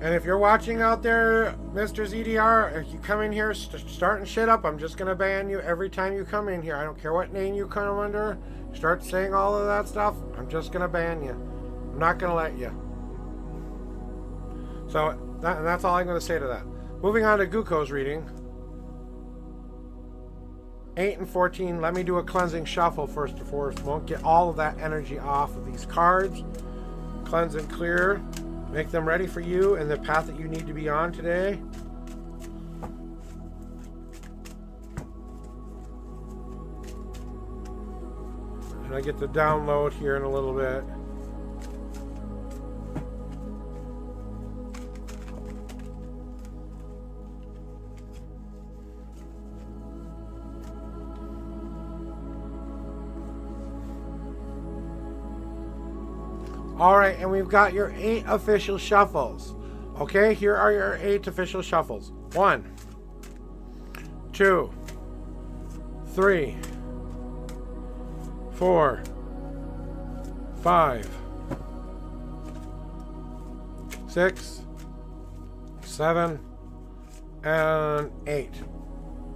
And if you're watching out there, Mr. ZDR, if you come in here starting shit up, I'm just going to ban you every time you come in here. I don't care what name you come under. Start saying all of that stuff, I'm just going to ban you. I'm not going to let you. So that's all I'm going to say to that. Moving on to Guko's reading. 8 and 14. Let me do a cleansing shuffle first and foremost. Won't get all of that energy off of these cards. Cleanse and clear. Make them ready for you and the path that you need to be on today. And I get the download here in a little bit. All right, and we've got your 8 official shuffles. Okay, here are your 8 official shuffles. 1, 2, 3, 4, 5, 6, 7, and 8.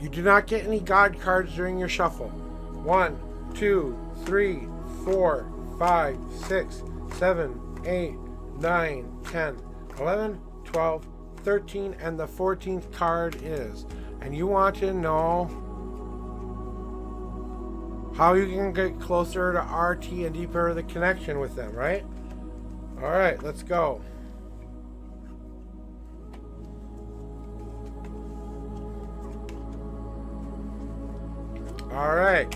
You do not get any God cards during your shuffle. 1, 2, 3, 4, 5, 6, 7, 8, 9, 10, 11, 12, 13, and the 14th card is. And you want to know how you can get closer to RT and deeper the connection with them, right? All right, let's go. All right.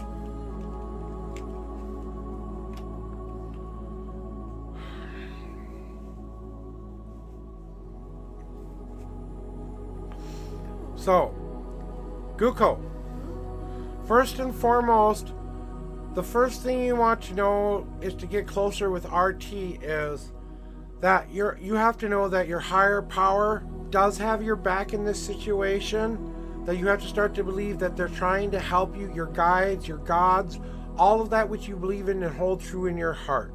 So, Guko, first and foremost, the first thing you want to know is to get closer with RT is that you have to know that your higher power does have your back in this situation, that you have to start to believe that they're trying to help you, your guides, your gods, all of that which you believe in and hold true in your heart.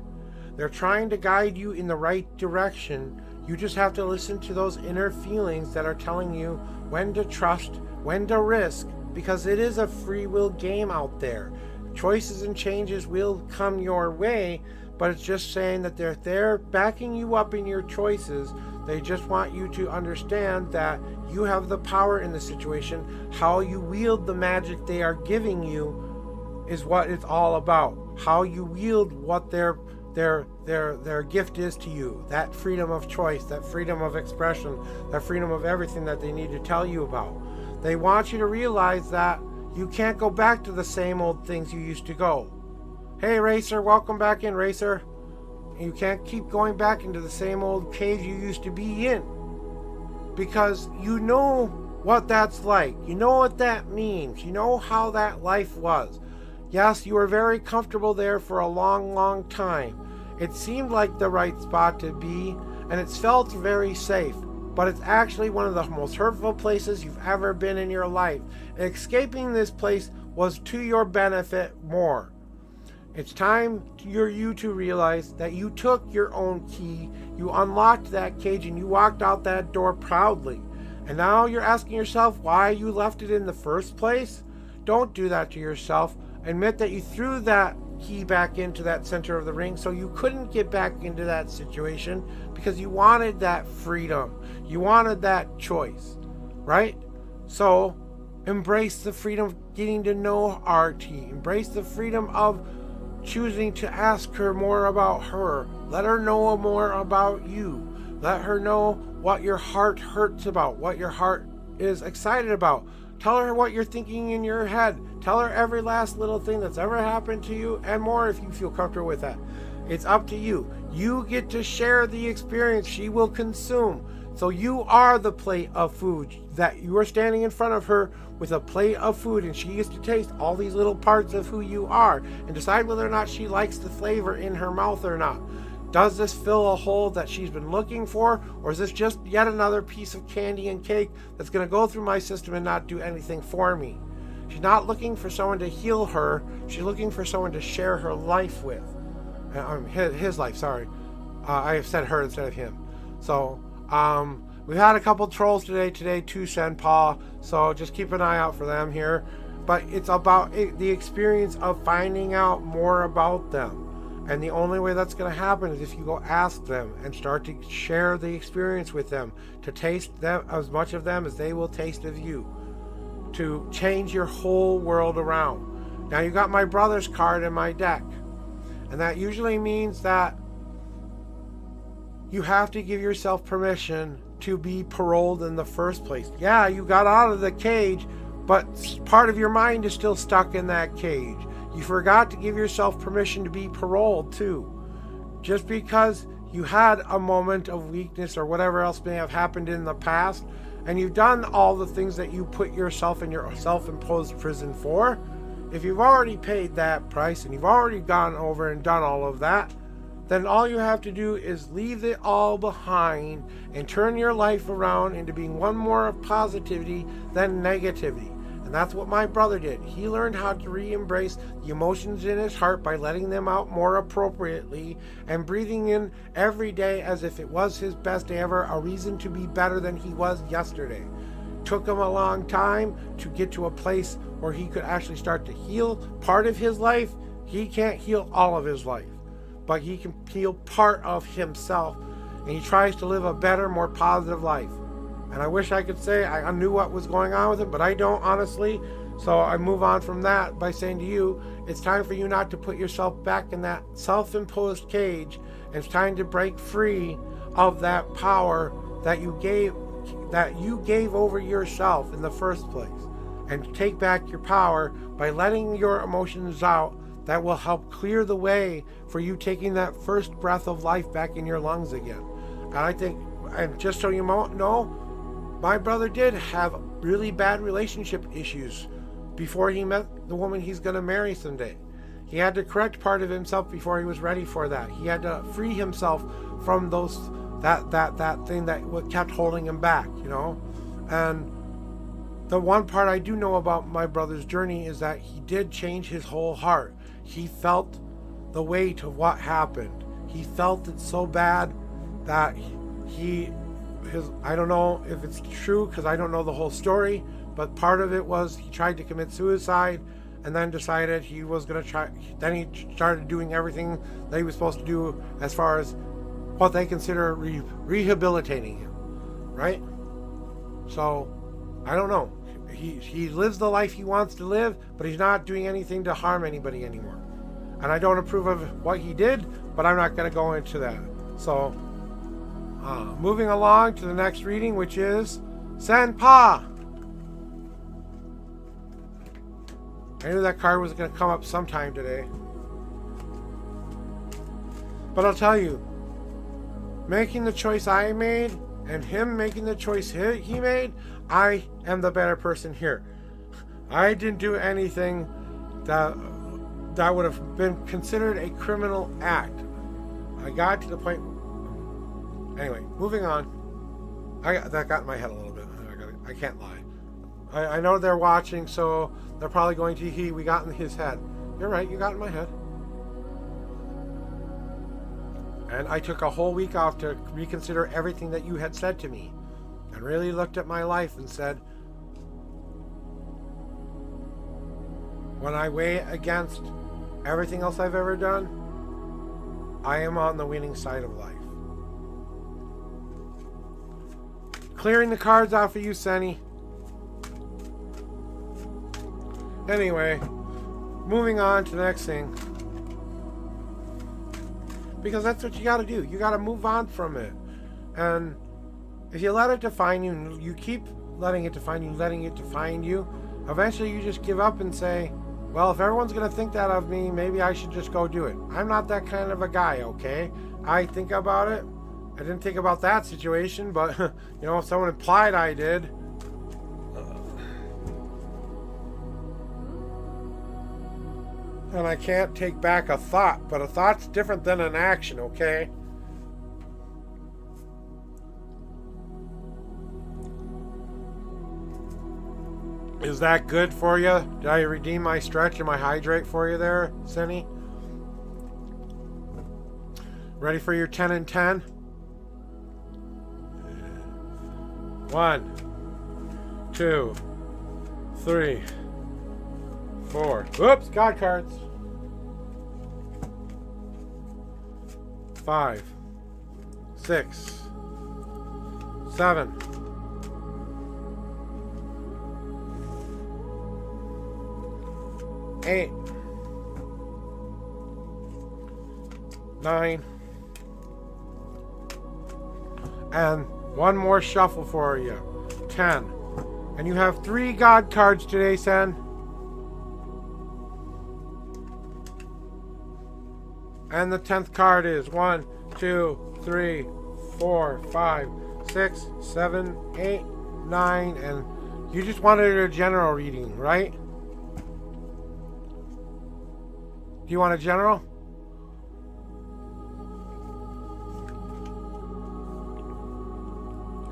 They're trying to guide you in the right direction. You just have to listen to those inner feelings that are telling you when to trust, when to risk, because it is a free will game out there. Choices and changes will come your way, but it's just saying that they're there backing you up in your choices. They just want you to understand that you have the power in the situation. How you wield the magic they are giving you is what it's all about. How you wield what their gift is to you. That freedom of choice, that freedom of expression, that freedom of everything that they need to tell you about. They want you to realize that you can't go back to the same old things you used to go. Hey Racer, welcome back in, Racer. You can't keep going back into the same old cage you used to be in, because you know what that's like. You know what that means. You know how that life was. Yes, you were very comfortable there for a long, long time. It seemed like the right spot to be, and it's felt very safe, but it's actually one of the most hurtful places you've ever been in your life. And escaping this place was to your benefit more. It's time for you to realize that you took your own key, you unlocked that cage, and you walked out that door proudly. And now you're asking yourself why you left it in the first place? Don't do that to yourself. Admit that you threw that key back into that center of the ring so you couldn't get back into that situation because you wanted that freedom. You wanted that choice, right? So embrace the freedom of getting to know RT. Embrace the freedom of choosing to ask her more about her. Let her know more about you. Let her know what your heart hurts about, what your heart is excited about. Tell her what you're thinking in your head. Tell her every last little thing that's ever happened to you and more if you feel comfortable with that. It's up to you. You get to share the experience she will consume. So you are the plate of food, that you are standing in front of her with a plate of food, and she gets to taste all these little parts of who you are and decide whether or not she likes the flavor in her mouth or not. Does this fill a hole that she's been looking for, or is this just yet another piece of candy and cake that's going to go through my system and not do anything for me? She's not looking for someone to heal her. She's looking for someone to share her life with. His life, sorry. I have said her instead of him. So, we've had a couple trolls today too, Senpa, so just keep an eye out for them here. But it's about the experience of finding out more about them. And the only way that's going to happen is if you go ask them and start to share the experience with them, to taste them, as much of them as they will taste of you, to change your whole world around. Now you got my brother's card in my deck, and that usually means that you have to give yourself permission to be paroled in the first place. Yeah, you got out of the cage, but part of your mind is still stuck in that cage. You forgot to give yourself permission to be paroled too. Just because you had a moment of weakness or whatever else may have happened in the past, and you've done all the things that you put yourself in your self-imposed prison for, if you've already paid that price and you've already gone over and done all of that, then all you have to do is leave it all behind and turn your life around into being one more of positivity than negativity. And that's what my brother did. He learned how to re-embrace the emotions in his heart by letting them out more appropriately and breathing in every day as if it was his best day ever, a reason to be better than he was yesterday. Took him a long time to get to a place where he could actually start to heal part of his life. He can't heal all of his life, but he can heal part of himself, and he tries to live a better, more positive life. And I wish I could say I knew what was going on with it, but I don't, honestly. So I move on from that by saying to you, it's time for you not to put yourself back in that self-imposed cage. It's time to break free of that power that you gave over yourself in the first place, and take back your power by letting your emotions out. That will help clear the way for you taking that first breath of life back in your lungs again. And I think, and just so you know, my brother did have really bad relationship issues before he met the woman he's going to marry someday. He had to correct part of himself before he was ready for that. He had to free himself from that thing that kept holding him back, you know. And the one part I do know about my brother's journey is that he did change his whole heart. He felt the weight of what happened. He felt it so bad that I don't know if it's true because I don't know the whole story, but part of it was he tried to commit suicide and then decided he was going to try. Then he started doing everything that he was supposed to do as far as what they consider rehabilitating him, right? So, I don't know. He lives the life he wants to live, but he's not doing anything to harm anybody anymore. And I don't approve of what he did, but I'm not going to go into that. So, moving along to the next reading, which is Senpa. I knew that card was going to come up sometime today. But I'll tell you, making the choice I made and him making the choice he made, I am the better person here. I didn't do anything that would have been considered a criminal act. I got to the point. Anyway, moving on. That got in my head a little bit. I can't lie. I know they're watching, so they're probably going to we got in his head. You're right, you got in my head. And I took a whole week off to reconsider everything that you had said to me. And really looked at my life and said, when I weigh against everything else I've ever done, I am on the winning side of life. Clearing the cards out for you, Senny. Anyway, moving on to the next thing. Because that's what you got to do. You got to move on from it. And if you let it define you, you keep letting it define you, eventually you just give up and say, well, if everyone's going to think that of me, maybe I should just go do it. I'm not that kind of a guy, okay? I think about it. I didn't think about that situation, but, if someone implied I did. And I can't take back a thought, but a thought's different than an action, okay? Is that good for you? Did I redeem my stretch and my hydrate for you there, Cindy? Ready for your 10 and 10? 1, 2, 3, 4. Oops, God cards. 5, 6, 7, 8, 9, and one more shuffle for you. 10. And you have 3 God cards today, Sen. And the 10th card is 1, 2, 3, 4, 5, 6, 7, 8, 9, and you just wanted a general reading, right? Do you want a general?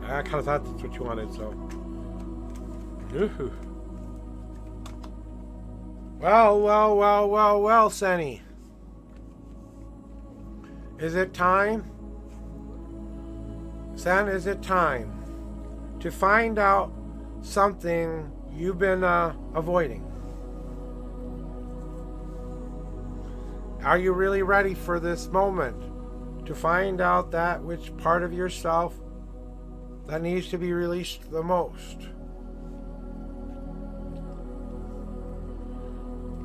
I kind of thought that's what you wanted, so. Ooh. Well, Senny. Is it time? Sen, is it time to find out something you've been avoiding? Are you really ready for this moment to find out that which part of yourself that needs to be released the most?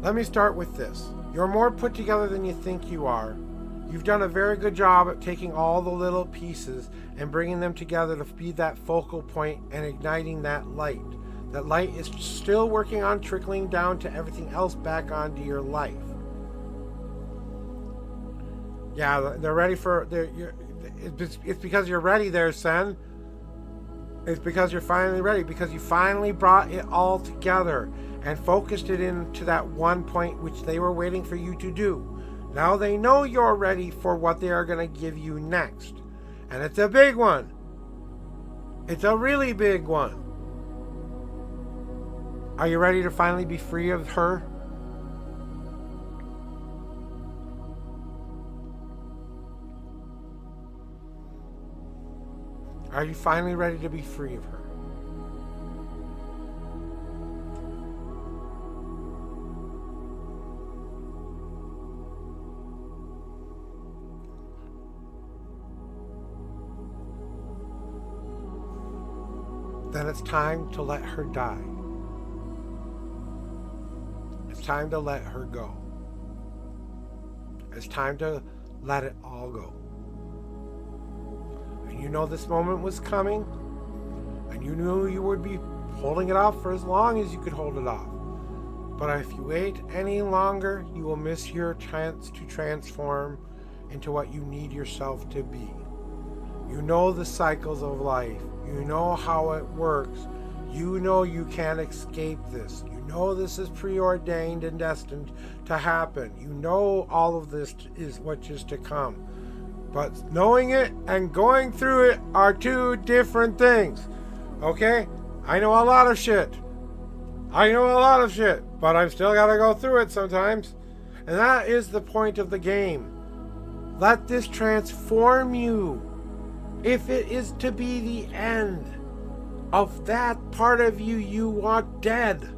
Let me start with this. You're more put together than you think you are. You've done a very good job at taking all the little pieces and bringing them together to be that focal point and igniting that light. That light is still working on trickling down to everything else back onto your life. Yeah, they're ready for... It's because you're ready there, Sen. It's because you're finally ready. Because you finally brought it all together and focused it into that one point which they were waiting for you to do. Now they know you're ready for what they are going to give you next. And it's a big one. It's a really big one. Are you ready to finally be free of her? Are you finally ready to be free of her? Then it's time to let her die. It's time to let her go. It's time to let it all go. And you know this moment was coming, and you knew you would be holding it off for as long as you could hold it off. But if you wait any longer, you will miss your chance to transform into what you need yourself to be. You know the cycles of life. You know how it works. You know you can't escape this. You know this is preordained and destined to happen. You know all of this is what is to come. But knowing it and going through it are two different things. Okay? I know a lot of shit. But I've still got to go through it sometimes. And that is the point of the game. Let this transform you. If it is to be the end of that part of you you want dead,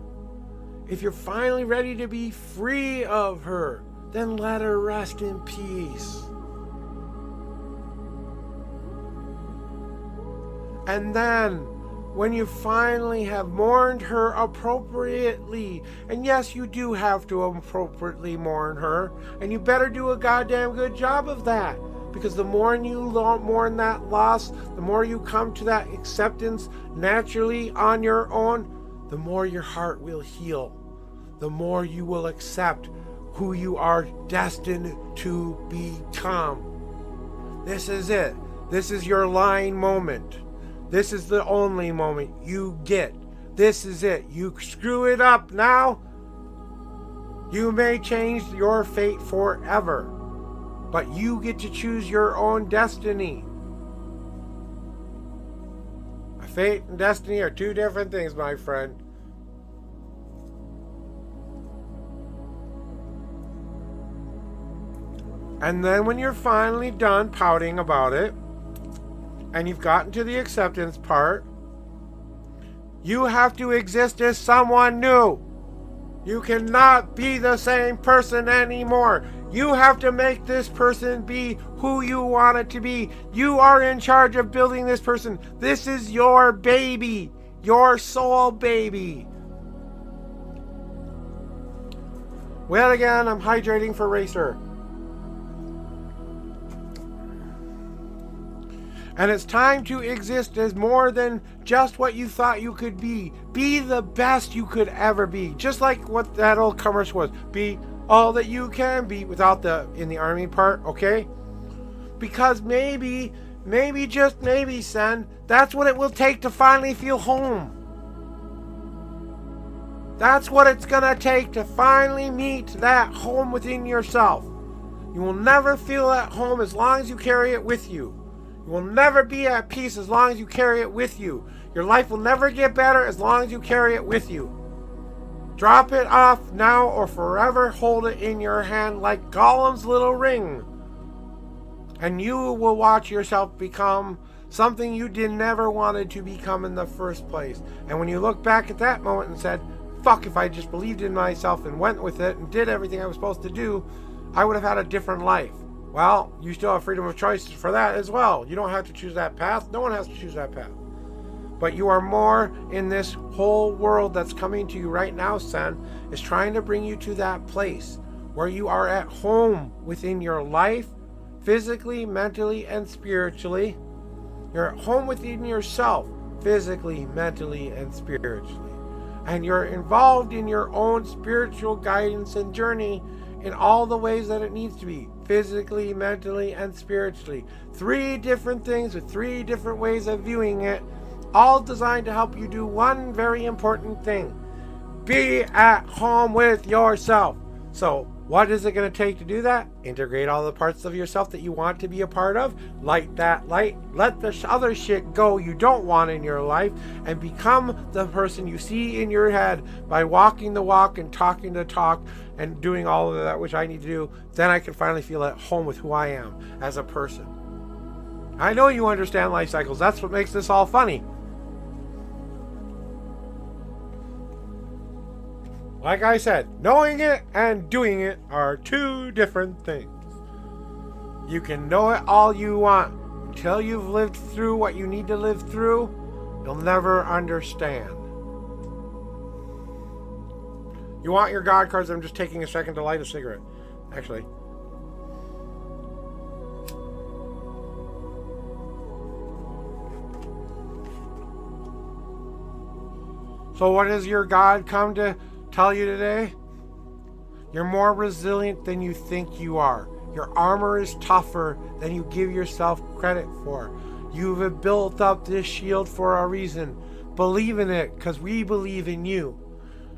if you're finally ready to be free of her, then let her rest in peace. And then, when you finally have mourned her appropriately, and yes, you do have to appropriately mourn her, and you better do a goddamn good job of that. Because the more you mourn that loss, the more you come to that acceptance naturally on your own, the more your heart will heal. The more you will accept who you are destined to become. This is it. This is your line moment. This is the only moment you get. This is it. You screw it up now, you may change your fate forever. But you get to choose your own destiny. A fate and destiny are two different things, my friend. And then when you're finally done pouting about it, and you've gotten to the acceptance part, you have to exist as someone new. You cannot be the same person anymore. You have to make this person be who you want it to be. You are in charge of building this person. This is your baby, your soul baby. Well, again, I'm hydrating for Racer. And it's time to exist as more than just what you thought you could be. Be the best you could ever be. Just like what that old commercial was. Be all that you can be without the in the army part, okay? Because maybe, just maybe, son, that's what it will take to finally feel home. That's what it's gonna take to finally meet that home within yourself. You will never feel at home as long as you carry it with you. You will never be at peace as long as you carry it with you. Your life will never get better as long as you carry it with you. Drop it off now or forever hold it in your hand like Gollum's little ring. And you will watch yourself become something you never wanted to become in the first place. And when you look back at that moment and said, fuck, if I just believed in myself and went with it and did everything I was supposed to do, I would have had a different life. Well, you still have freedom of choice for that as well. You don't have to choose that path. No one has to choose that path. But you are more in this whole world that's coming to you right now, son, is trying to bring you to that place where you are at home within your life, physically, mentally, and spiritually. You're at home within yourself, physically, mentally, and spiritually. And you're involved in your own spiritual guidance and journey in all the ways that it needs to be. Physically, mentally, and spiritually. 3 different things with 3 different ways of viewing it, all designed to help you do one very important thing. Be at home with yourself. So, what is it going to take to do that? Integrate all the parts of yourself that you want to be a part of. Light that light. Let the other shit go you don't want in your life. And become the person you see in your head by walking the walk and talking the talk and doing all of that which I need to do. Then I can finally feel at home with who I am as a person. I know you understand life cycles. That's what makes this all funny. Like I said, knowing it and doing it are two different things. You can know it all you want. Until you've lived through what you need to live through, you'll never understand. You want your God cards? I'm just taking a second to light a cigarette. Actually. So what does your God come to tell you today? You're more resilient than you think you are. Your armor is tougher than you give yourself credit for. You've built up this shield for a reason. Believe in it, because we believe in you.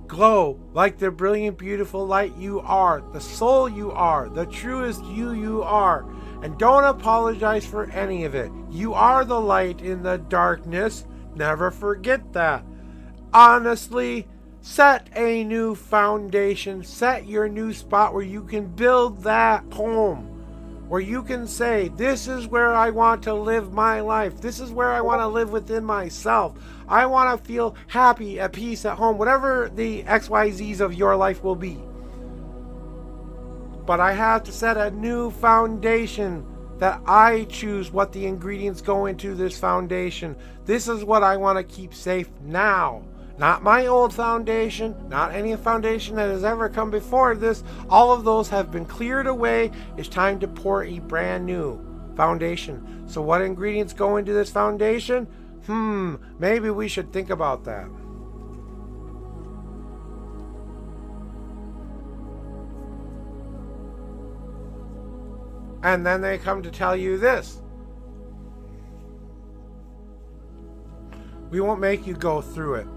Glow like the brilliant, beautiful light you are, the soul you are, the truest you are. And don't apologize for any of it. You are the light in the darkness. Never forget that. Honestly, set a new foundation. Set your new spot where you can build that home. Where you can say, this is where I want to live my life. This is where I want to live within myself. I want to feel happy, at peace, at home. Whatever the XYZs of your life will be. But I have to set a new foundation that I choose what the ingredients go into this foundation. This is what I want to keep safe now. Not my old foundation, not any foundation that has ever come before this. All of those have been cleared away. It's time to pour a brand new foundation. So what ingredients go into this foundation? Maybe we should think about that. And then they come to tell you this. We won't make you go through it.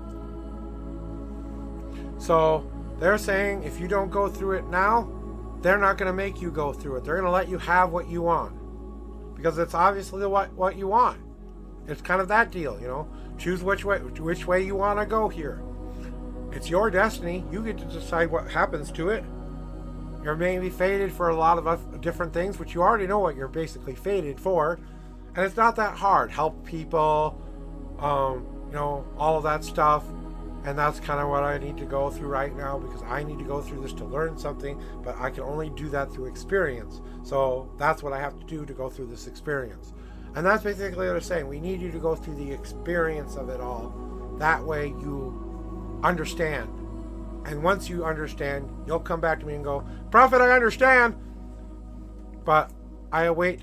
So they're saying if you don't go through it now, they're not going to make you go through it. They're going to let you have what you want. Because it's obviously what you want. It's kind of that deal, you know. Choose which way you want to go here. It's your destiny. You get to decide what happens to it. You're maybe fated for a lot of different things, which you already know what you're basically fated for. And it's not that hard. Help people, all of that stuff. And that's kind of what I need to go through right now, because I need to go through this to learn something, but I can only do that through experience. So that's what I have to do to go through this experience. And that's basically what they're saying. We need you to go through the experience of it all. That way you understand. And once you understand, you'll come back to me and go, Prophet, I understand. But I await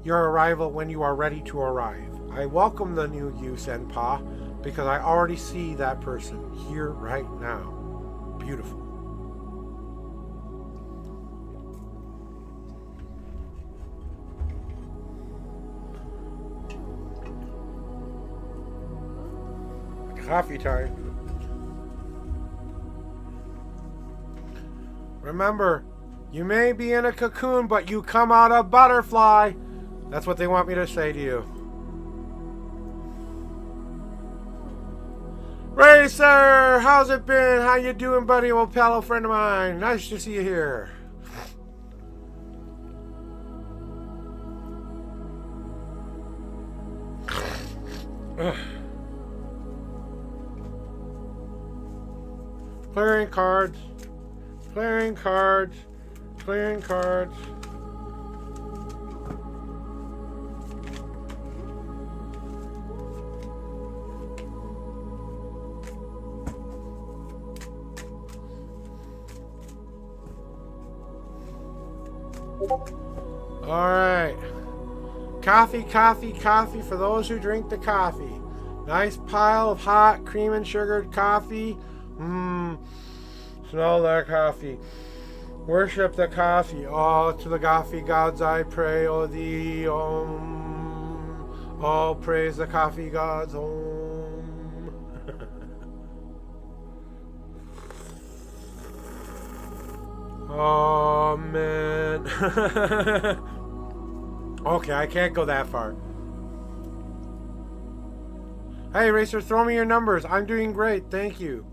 your arrival when you are ready to arrive. I welcome the new you, Senpa. Because I already see that person here right now. Beautiful. Coffee time. Remember, you may be in a cocoon, but you come out a butterfly. That's what they want me to say to you. Racer, how's it been? How you doing, buddy? Old pal, friend of mine. Nice to see you here. Clearing cards. Clearing cards. Clearing cards. Alright. Coffee, coffee, coffee for those who drink the coffee. Nice pile of hot cream and sugared coffee. Smell that coffee. Worship the coffee. Oh, to the coffee gods I pray, oh thee, oh, praise the coffee gods, Oh, man. Okay, I can't go that far. Hey, Racer, throw me your numbers. I'm doing great. Thank you.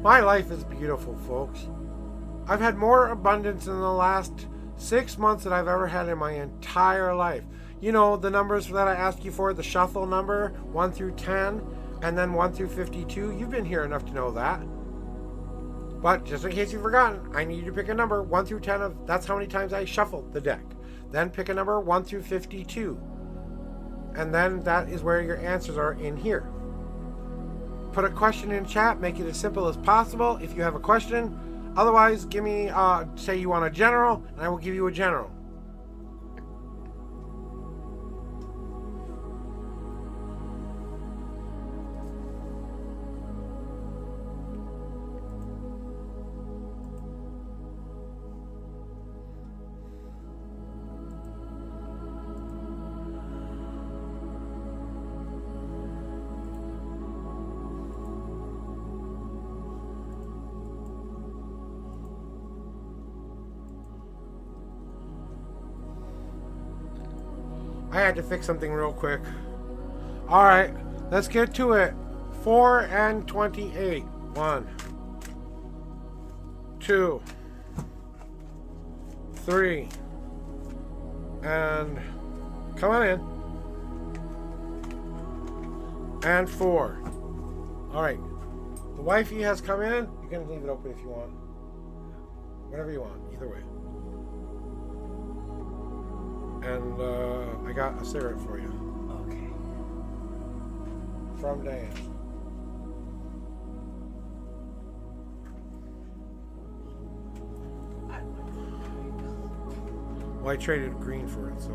My life is beautiful, folks. I've had more abundance in the last 6 months than I've ever had in my entire life. You know, the numbers that I asked you for, the shuffle number, 1 through 10, and then 1 through 52. You've been here enough to know that. But just in case you've forgotten, I need you to pick a number 1 through 10. That's how many times I shuffled the deck. Then pick a number 1 through 52. And then that is where your answers are in here. Put a question in chat. Make it as simple as possible if you have a question. Otherwise, give me, say you want a general, and I will give you a general. I had to fix something real quick. Alright, let's get to it. 4 and 28. 1, 2, 3, and come on in. And 4. Alright, the wifey has come in. You can leave it open if you want. Whatever you want, either way. And I got a cigarette for you. Okay. From Diane. Well, I traded green for it, so.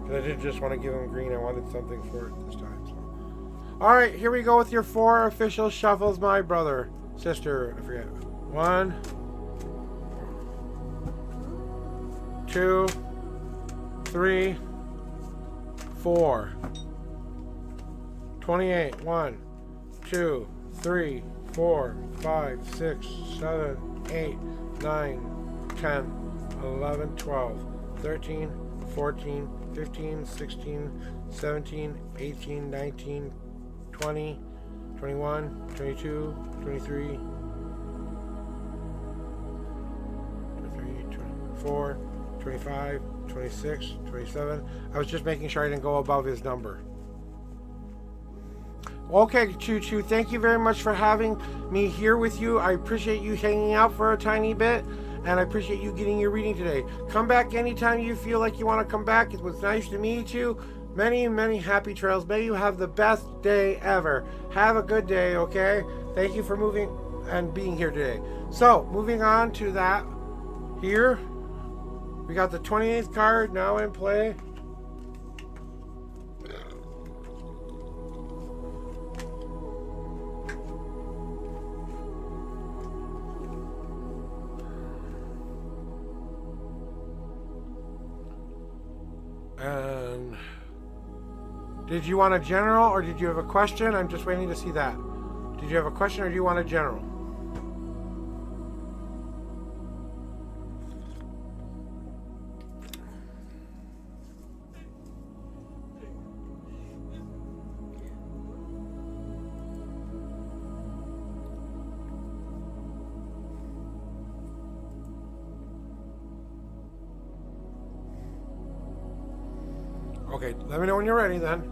Because I didn't just want to give him green, I wanted something for it this time, so. Alright, here we go with your 4 official shuffles, my brother. Sister, I forget. 1, 2, 3, 4. 28. 1, 2, 3, 4, 5, 6, 7, 8, 9, 10, 11, 12, 13, 14, 15, 16, 17, 18, 19, 20, 21, 22, 23, 24, 25, 26, 27. I was just making sure I didn't go above his number. Okay, Choo Choo, thank you very much for having me here with you. I appreciate you hanging out for a tiny bit, and I appreciate you getting your reading today. Come back anytime you feel like you want to come back. It was nice to meet you. Many, many happy trails. May you have the best day ever. Have a good day, okay? Thank you for moving and being here today. So, moving on to that here. We got the 28th card now in play. And did you want a general or did you have a question? I'm just waiting to see that. Did you have a question or do you want a general? Okay, let me know when you're ready then.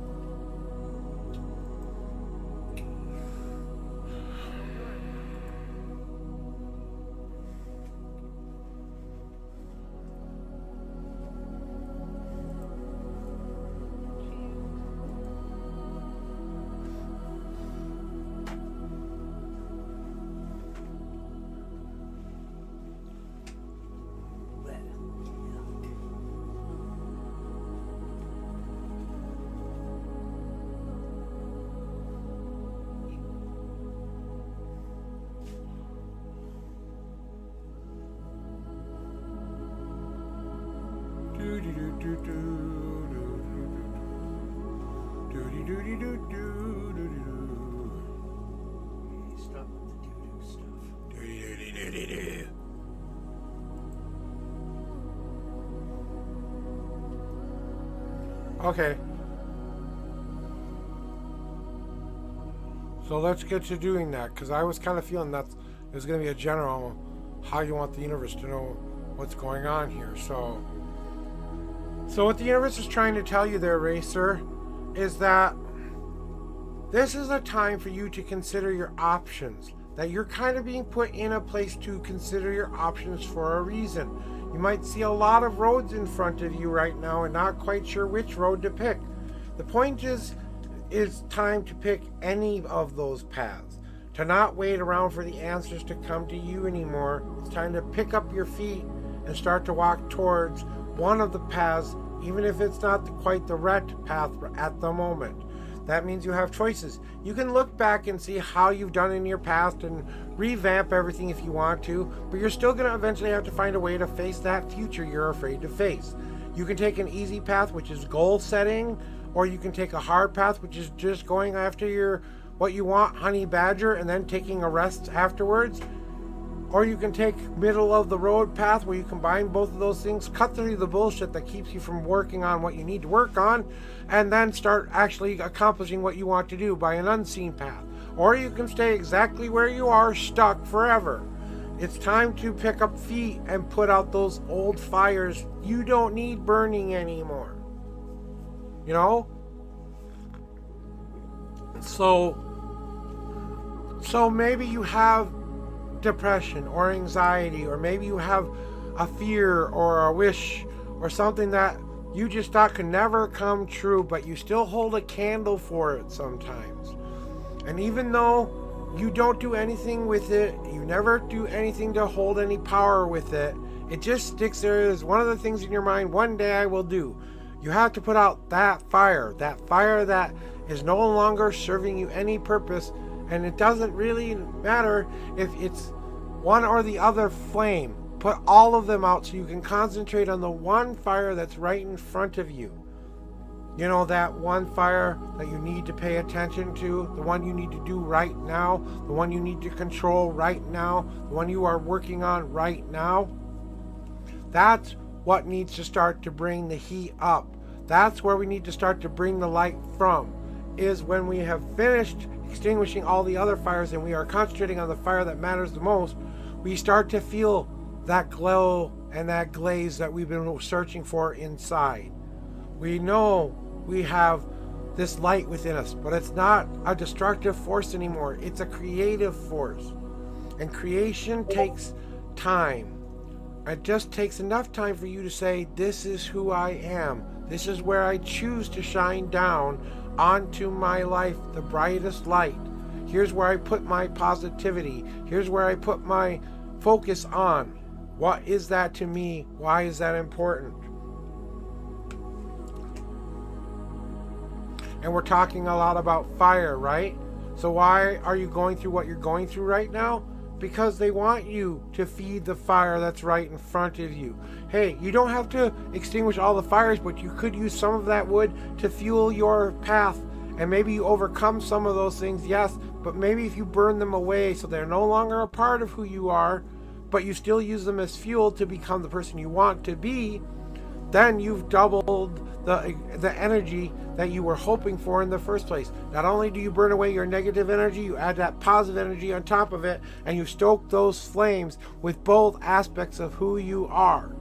Stop with the doo-doo stuff. Okay. So let's get to doing that, because I was kind of feeling It's going to be a general how you want the universe to know what's going on here. So what the universe is trying to tell you there, Racer, is that this is a time for you to consider your options. That you're kind of being put in a place to consider your options for a reason. You might see a lot of roads in front of you right now and not quite sure which road to pick. The point is time to pick any of those paths. To not wait around for the answers to come to you anymore. It's time to pick up your feet and start to walk towards one of the paths, even if it's not quite the right path at the moment. That means you have choices. You can look back and see how you've done in your past and revamp everything if you want to, but you're still going to eventually have to find a way to face that future you're afraid to face. You can take an easy path, which is goal setting, or you can take a hard path, which is just going after what you want, honey badger, and then taking a rest afterwards. Or you can take middle of the road path where you combine both of those things, cut through the bullshit that keeps you from working on what you need to work on, and then start actually accomplishing what you want to do by an unseen path. Or you can stay exactly where you are, stuck forever. It's time to pick up feet and put out those old fires you don't need burning anymore. You know? So maybe you have depression or anxiety, or maybe you have a fear or a wish or something that you just thought could never come true, but you still hold a candle for it sometimes. And even though you don't do anything with it, you never do anything to hold any power with it, it just sticks there as one of the things in your mind, one day I will do. You have to put out that fire that is no longer serving you any purpose. And it doesn't really matter if it's one or the other flame. Put all of them out so you can concentrate on the one fire that's right in front of you. You know, that one fire that you need to pay attention to, the one you need to do right now, the one you need to control right now, the one you are working on right now. That's what needs to start to bring the heat up. That's where we need to start to bring the light from, is when we have finished extinguishing all the other fires and we are concentrating on the fire that matters the most, we start to feel that glow and that glaze that we've been searching for inside. We know we have this light within us, but it's not a destructive force anymore. It's a creative force. And creation takes time. It just takes enough time for you to say, this is who I am. This is where I choose to shine down onto my life, the brightest light. Here's where I put my positivity. Here's where I put my focus on. What is that to me? Why is that important? And we're talking a lot about fire, right? So why are you going through what you're going through right now? Because they want you to feed the fire that's right in front of you. Hey, you don't have to extinguish all the fires, but you could use some of that wood to fuel your path. And maybe you overcome some of those things, yes, but maybe if you burn them away so they're no longer a part of who you are, but you still use them as fuel to become the person you want to be, then you've doubled the energy that you were hoping for in the first place. Not only do you burn away your negative energy, you add that positive energy on top of it, and you stoke those flames with both aspects of who you are.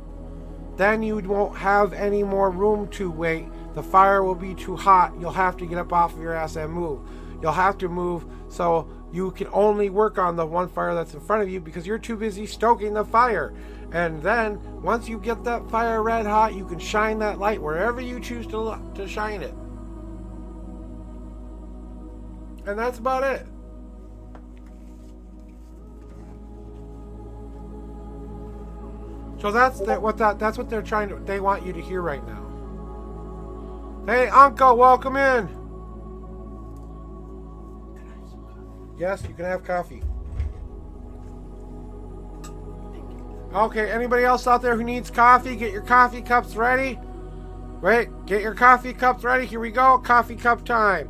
Then you won't have any more room to wait. The fire will be too hot. You'll have to get up off of your ass and move. You'll have to move so you can only work on the one fire that's in front of you because you're too busy stoking the fire. And then once you get that fire red hot, you can shine that light wherever you choose to shine it. And that's about it. So that's what they're trying to. They want you to hear right now. Hey, Uncle, welcome in. Yes, you can have coffee. Okay, anybody else out there who needs coffee? Get your coffee cups ready. Wait, get your coffee cups ready. Here we go. Coffee cup time.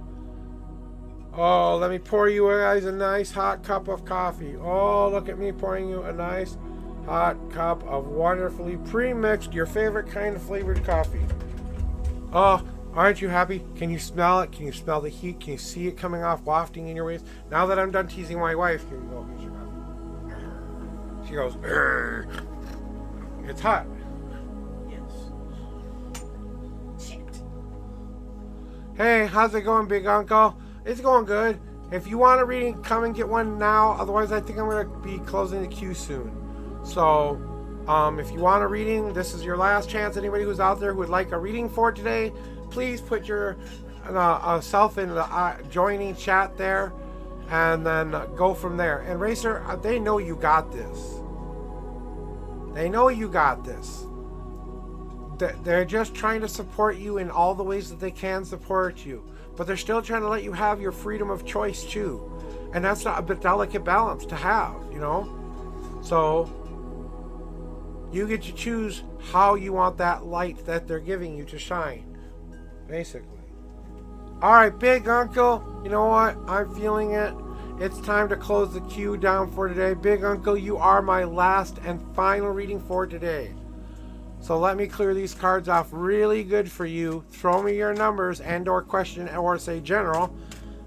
Oh, let me pour you guys a nice hot cup of coffee. Oh, look at me pouring you a nice hot cup of wonderfully pre-mixed, your favorite kind of flavored coffee. Oh, aren't you happy? Can you smell it? Can you smell the heat? Can you see it coming off, wafting in your waist? Now that I'm done teasing my wife, here you go. Here's your coffee. She goes, "Urgh." It's hot. Yes. Shit. Hey, how's it going, big uncle? It's going good. If you want a reading, come and get one now. Otherwise, I think I'm going to be closing the queue soon. So, if you want a reading, this is your last chance. Anybody who's out there who would like a reading for today, please put your self in the joining chat there, and then go from there. And Racer, they know you got this. They know you got this. They're just trying to support you in all the ways that they can support you. But they're still trying to let you have your freedom of choice too. And that's not a delicate balance to have, you know? So, you get to choose how you want that light that they're giving you to shine, basically. All right, big uncle, you know what? I'm feeling it. It's time to close the queue down for today. Big uncle, you are my last and final reading for today. So let me clear these cards off really good for you. Throw me your numbers and or question or say general.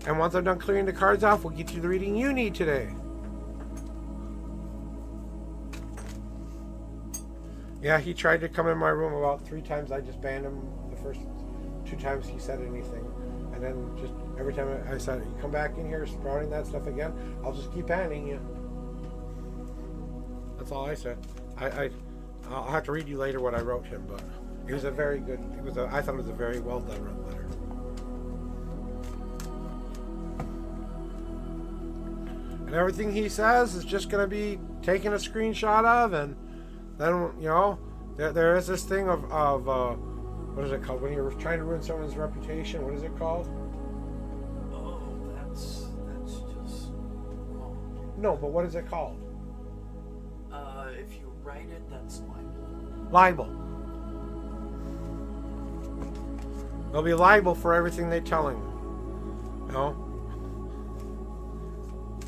And once I'm done clearing the cards off, we'll get you the reading you need today. Yeah, he tried to come in my room about 3 times. I just banned him the first 2 times he said anything. And then just every time I said, you come back in here sprouting that stuff again, I'll just keep banning you. That's all I said. I'll have to read you later what I wrote him, but it was a very good, I thought it was a very well done letter. And everything he says is just going to be taken a screenshot of, and then, you know, there is this thing of what is it called? When you're trying to ruin someone's reputation, what is it called? Oh, that's just wrong. No, but what is it called? If you write it, that's libel. Libel. They'll be liable for everything they're telling you. You know?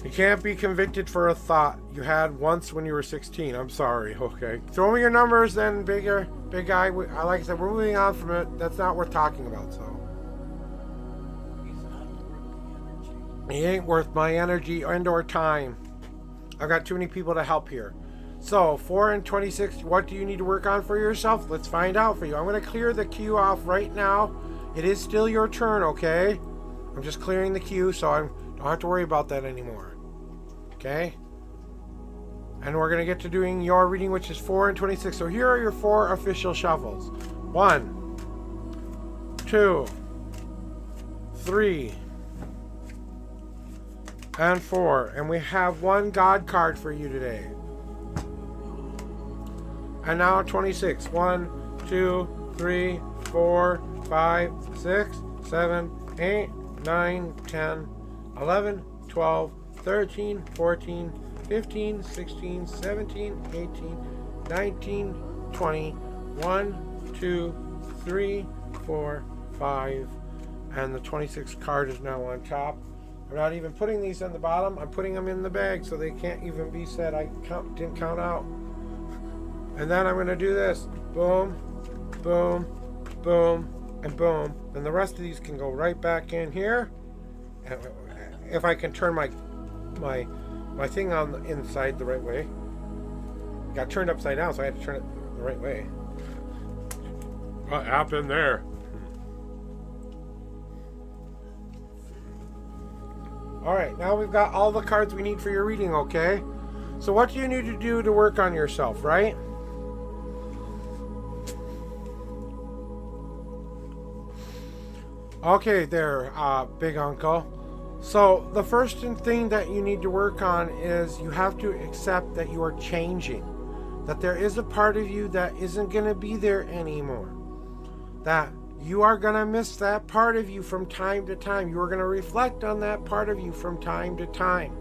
You can't be convicted for a thought you had once when you were 16. I'm sorry. Okay. Throw me your numbers then, big guy. Like I said, we're moving on from it. That's not worth talking about, so. He's not worth the energy. He ain't worth my energy and or time. I've got too many people to help here. So, 4 and 26, what do you need to work on for yourself? Let's find out for you. I'm going to clear the queue off right now. It is still your turn, okay? I'm just clearing the queue, so I don't have to worry about that anymore. Okay? And we're going to get to doing your reading, which is 4 and 26. So here are your 4 official shuffles. 1, 2, 3, and 4. And we have 1 God card for you today. And now 26. 1, 2, 3, 4, 5, 6, 7, 8, 9, 10, 11, 12, 13, 14, 15, 16, 17, 18, 19, 20, 1, 2, 3, 4, 5, and the 26th card is now on top. I'm not even putting these on the bottom. I'm putting them in the bag so they can't even be said I didn't count out. And then I'm going to do this. Boom, boom, boom, and boom. Then the rest of these can go right back in here. And if I can turn my thing on the inside the right way. It got turned upside down, so I had to turn it the right way. What happened there? Alright, now we've got all the cards we need for your reading, okay? So what do you need to do to work on yourself, right? Okay there, big uncle. So the first thing that you need to work on is you have to accept that you are changing. That there is a part of you that isn't going to be there anymore. That you are going to miss that part of you from time to time. You are going to reflect on that part of you from time to time.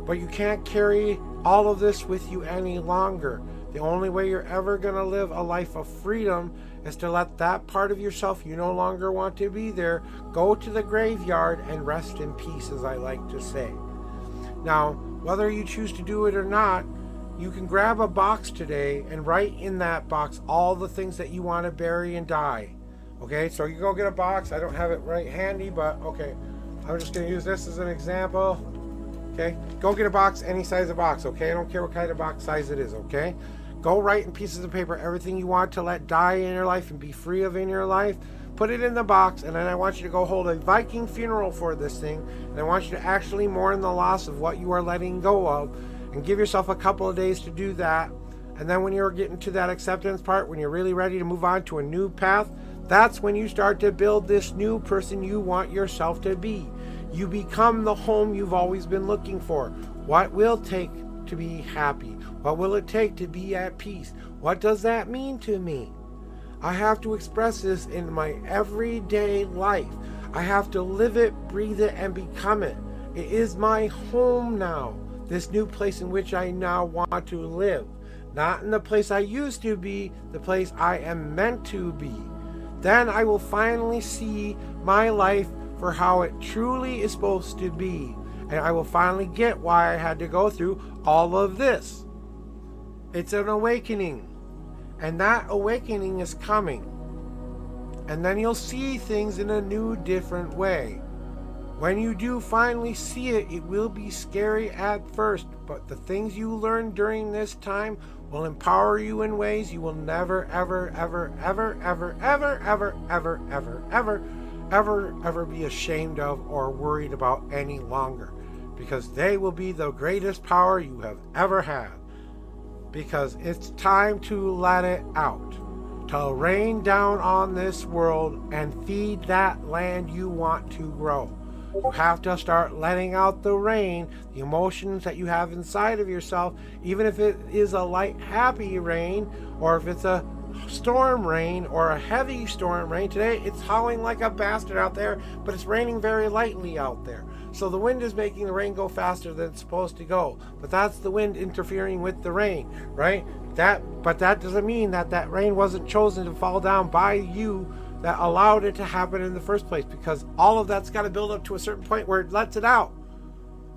But you can't carry all of this with you any longer. The only way you're ever going to live a life of freedom is to let that part of yourself you no longer want to be there go to the graveyard and rest in peace, as I like to say. Now, whether you choose to do it or not, you can grab a box today and write in that box all the things that you want to bury and die. Okay, so you go get a box. I don't have it right handy, but okay. I'm just going to use this as an example. Okay? Go get a box, any size of box, okay? I don't care what kind of box size it is, okay? Go write in pieces of paper everything you want to let die in your life and be free of in your life. Put it in the box, and then I want you to go hold a Viking funeral for this thing. And I want you to actually mourn the loss of what you are letting go of, and give yourself a couple of days to do that. And then when you're getting to that acceptance part, when you're really ready to move on to a new path, that's when you start to build this new person you want yourself to be. You become the home you've always been looking for. What will it take to be happy? What will it take to be at peace? What does that mean to me? I have to express this in my everyday life. I have to live it, breathe it, and become it. It is my home now. This new place in which I now want to live. Not in the place I used to be, the place I am meant to be. Then I will finally see my life for how it truly is supposed to be. And I will finally get why I had to go through all of this. It's an awakening. And that awakening is coming. And then you'll see things in a new, different way. When you do finally see it, it will be scary at first. But the things you learn during this time will empower you in ways you will never, ever, ever, ever, ever, ever, ever, ever, ever, ever, ever, ever be ashamed of or worried about any longer. Because they will be the greatest power you have ever had. Because it's time to let it out. To rain down on this world and feed that land you want to grow. You have to start letting out the rain, the emotions that you have inside of yourself, even if it is a light, happy rain, or if it's a storm rain or a heavy storm rain. Today it's howling like a bastard out there, but it's raining very lightly out there. So the wind is making the rain go faster than it's supposed to go. But that's the wind interfering with the rain, right? But that doesn't mean that rain wasn't chosen to fall down by you that allowed it to happen in the first place, because all of that's got to build up to a certain point where it lets it out.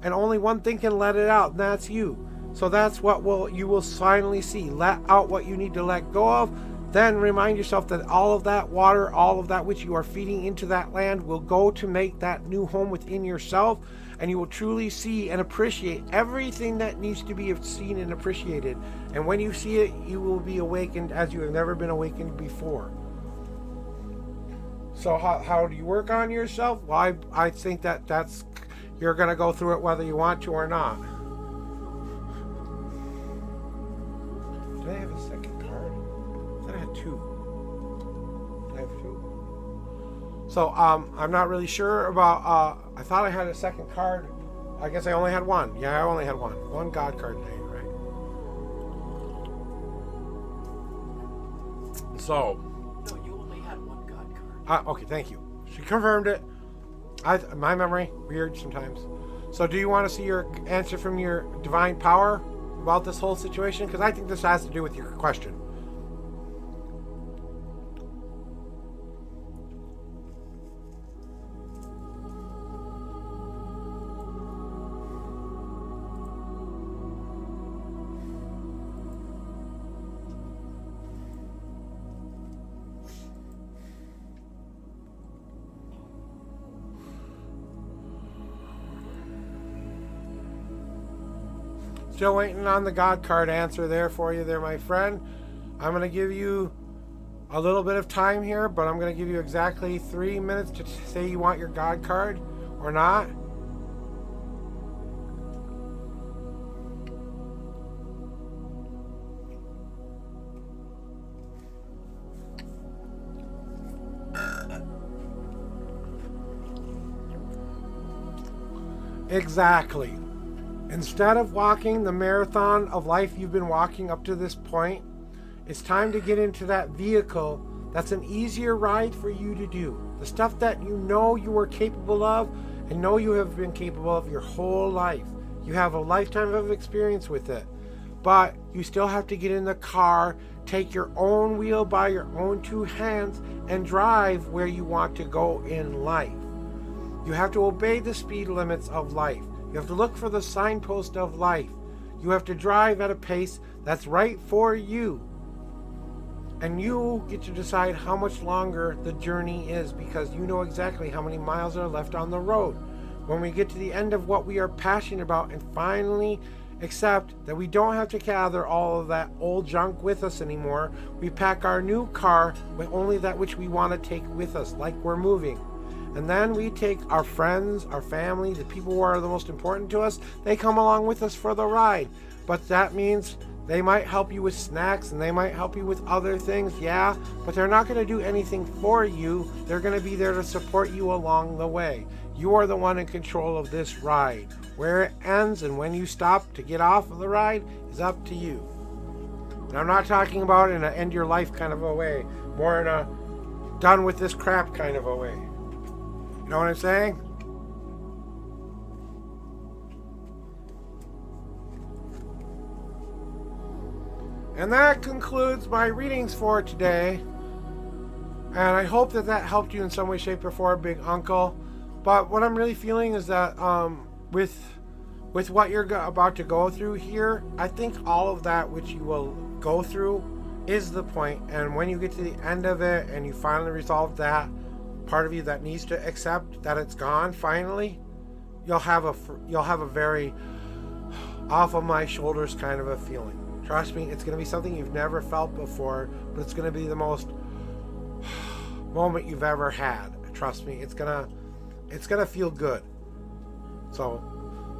And only one thing can let it out, and that's you. So that's what you will finally see. Let out what you need to let go of. Then remind yourself that all of that water, all of that which you are feeding into that land will go to make that new home within yourself. And you will truly see and appreciate everything that needs to be seen and appreciated. And when you see it, you will be awakened as you have never been awakened before. So how do you work on yourself? Well, I think that's you're going to go through it whether you want to or not. Did I have a second card? I thought I had two. Did I have two? So I'm not really sure about. I thought I had a second card. I guess I only had one. Yeah, I only had one. One God card today, right? So. No, you only had one God card. Okay, thank you. She confirmed it. My memory, weird sometimes. So do you want to see your answer from your divine power about this whole situation? Because I think this has to do with your question. Still waiting on the God card answer there for you there, my friend. I'm going to give you a little bit of time here, but I'm going to give you exactly 3 minutes to say you want your God card or not. Exactly. Instead of walking the marathon of life you've been walking up to this point, it's time to get into that vehicle that's an easier ride for you to do. The stuff that you know you are capable of and know you have been capable of your whole life. You have a lifetime of experience with it. But you still have to get in the car, take your own wheel by your own two hands, and drive where you want to go in life. You have to obey the speed limits of life. You have to look for the signpost of life. You have to drive at a pace that's right for you. And you get to decide how much longer the journey is, because you know exactly how many miles are left on the road. when we get to the end of what we are passionate about and finally accept that we don't have to gather all of that old junk with us anymore. We pack our new car with only that which we want to take with us, like we're moving. And then we take our friends, our family, the people who are the most important to us, they come along with us for the ride. But that means they might help you with snacks and they might help you with other things, yeah, but they're not going to do anything for you. They're going to be there to support you along the way. You are the one in control of this ride. Where it ends and when you stop to get off of the ride is up to you. And I'm not talking about in an end your life kind of a way, more in a done with this crap kind of a way. You know what I'm saying? And that concludes my readings for today. And I hope that that helped you in some way, shape, or form, Big Uncle. But what I'm really feeling is that with what you're about to go through here, I think all of that which you will go through is the point. And when you get to the end of it and you finally resolve that part of you that needs to accept that it's gone finally, you'll have a very off of my shoulders kind of a feeling. Trust me, it's going to be something you've never felt before, but it's going to be the most moment you've ever had. Trust me, it's going to feel good. So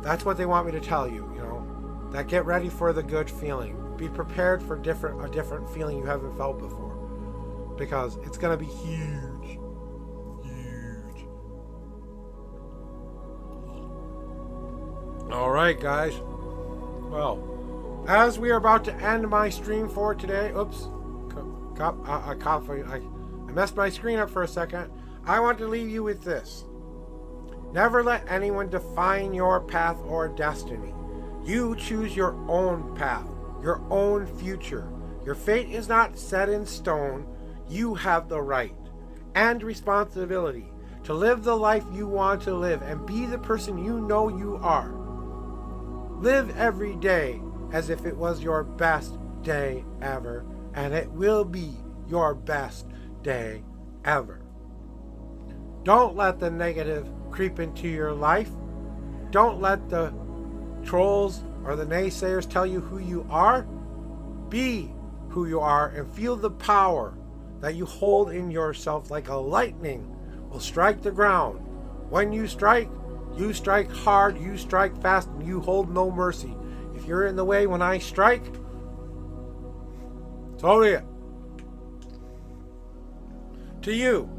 that's what they want me to tell you, you know, that get ready for the good feeling. Be prepared for a different feeling you haven't felt before, because it's going to be huge. Huge. All right, guys. Well, as we are about to end my stream for today, oops, I messed my screen up for a second. I want to leave you with this. Never let anyone define your path or destiny. You choose your own path, your own future. Your fate is not set in stone. You have the right and responsibility to live the life you want to live and be the person you know you are. Live every day as if it was your best day ever, and it will be your best day ever. Don't let the negative creep into your life. Don't let the trolls or the naysayers tell you who you are. Be who you are and feel the power that you hold in yourself like a lightning will strike the ground. When you strike hard, you strike fast, and you hold no mercy. If you're in the way when I strike, so be it. To you,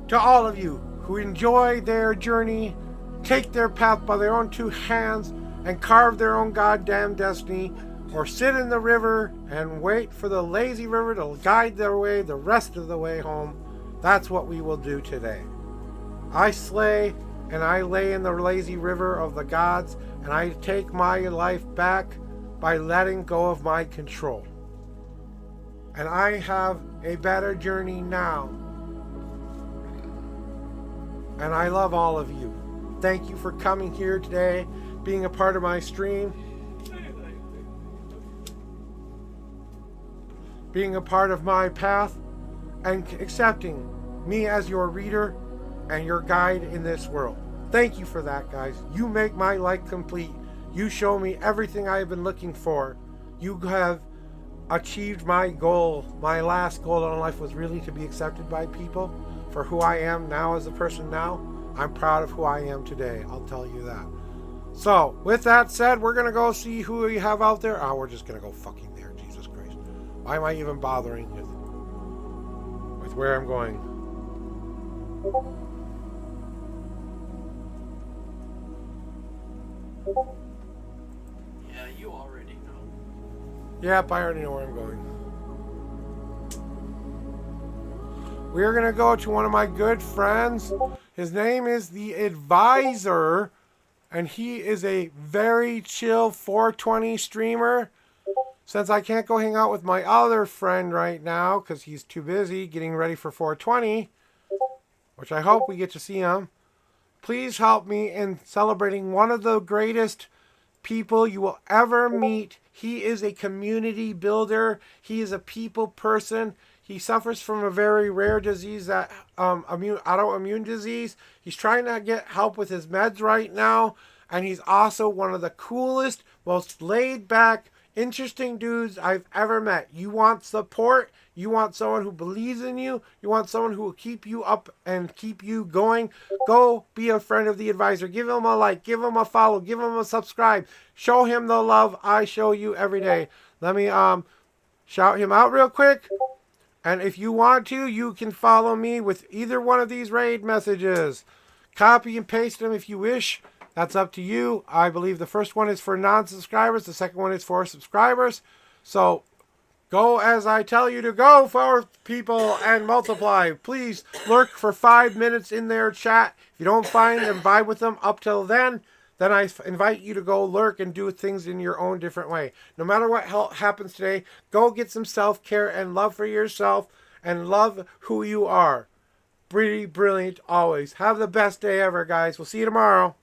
to all of you who enjoy their journey, take their path by their own two hands, and carve their own goddamn destiny, or sit in the river and wait for the lazy river to guide their way the rest of the way home, that's what we will do today. I slay and I lay in the lazy river of the gods, and I take my life back by letting go of my control. And I have a better journey now. And I love all of you. Thank you for coming here today, being a part of my stream, being a part of my path, and accepting me as your reader and your guide in this world. Thank you for that, guys. You make my life complete. You show me everything I have been looking for. You have achieved my goal. My last goal in life was really to be accepted by people for who I am now as a person now. I'm proud of who I am today. I'll tell you that. So, with that said, we're going to go see who we have out there. Oh, we're just going to go fucking there. Jesus Christ. Why am I even bothering with where I'm going? Yeah, you already know. Yep, I already know where I'm going. We're going to go to one of my good friends. His name is The Advisor, and he is a very chill 420 streamer. Since I can't go hang out with my other friend right now because he's too busy getting ready for 420, which I hope we get to see him, please help me in celebrating one of the greatest people you will ever meet. He is a community builder. He is a people person. He suffers from a very rare disease, that autoimmune disease. He's trying to get help with his meds right now, and he's also one of the coolest, most laid back, interesting dudes I've ever met. You want support? You want someone who believes in you? You want someone who will keep you up and keep you going? Go be a friend of the advisor. Give him a like, give him a follow, give him a subscribe. Show him the love I show you every day. Let me shout him out real quick. And if you want to, you can follow me with either one of these raid messages. Copy and paste them if you wish. That's up to you. I believe the first one is for non-subscribers. The second one is for subscribers. So go as I tell you to go, for people, and multiply. Please lurk for 5 minutes in their chat. If you don't find and vibe with them up till then I invite you to go lurk and do things in your own different way. No matter what happens today, go get some self-care and love for yourself and love who you are. Pretty brilliant always. Have the best day ever, guys. We'll see you tomorrow.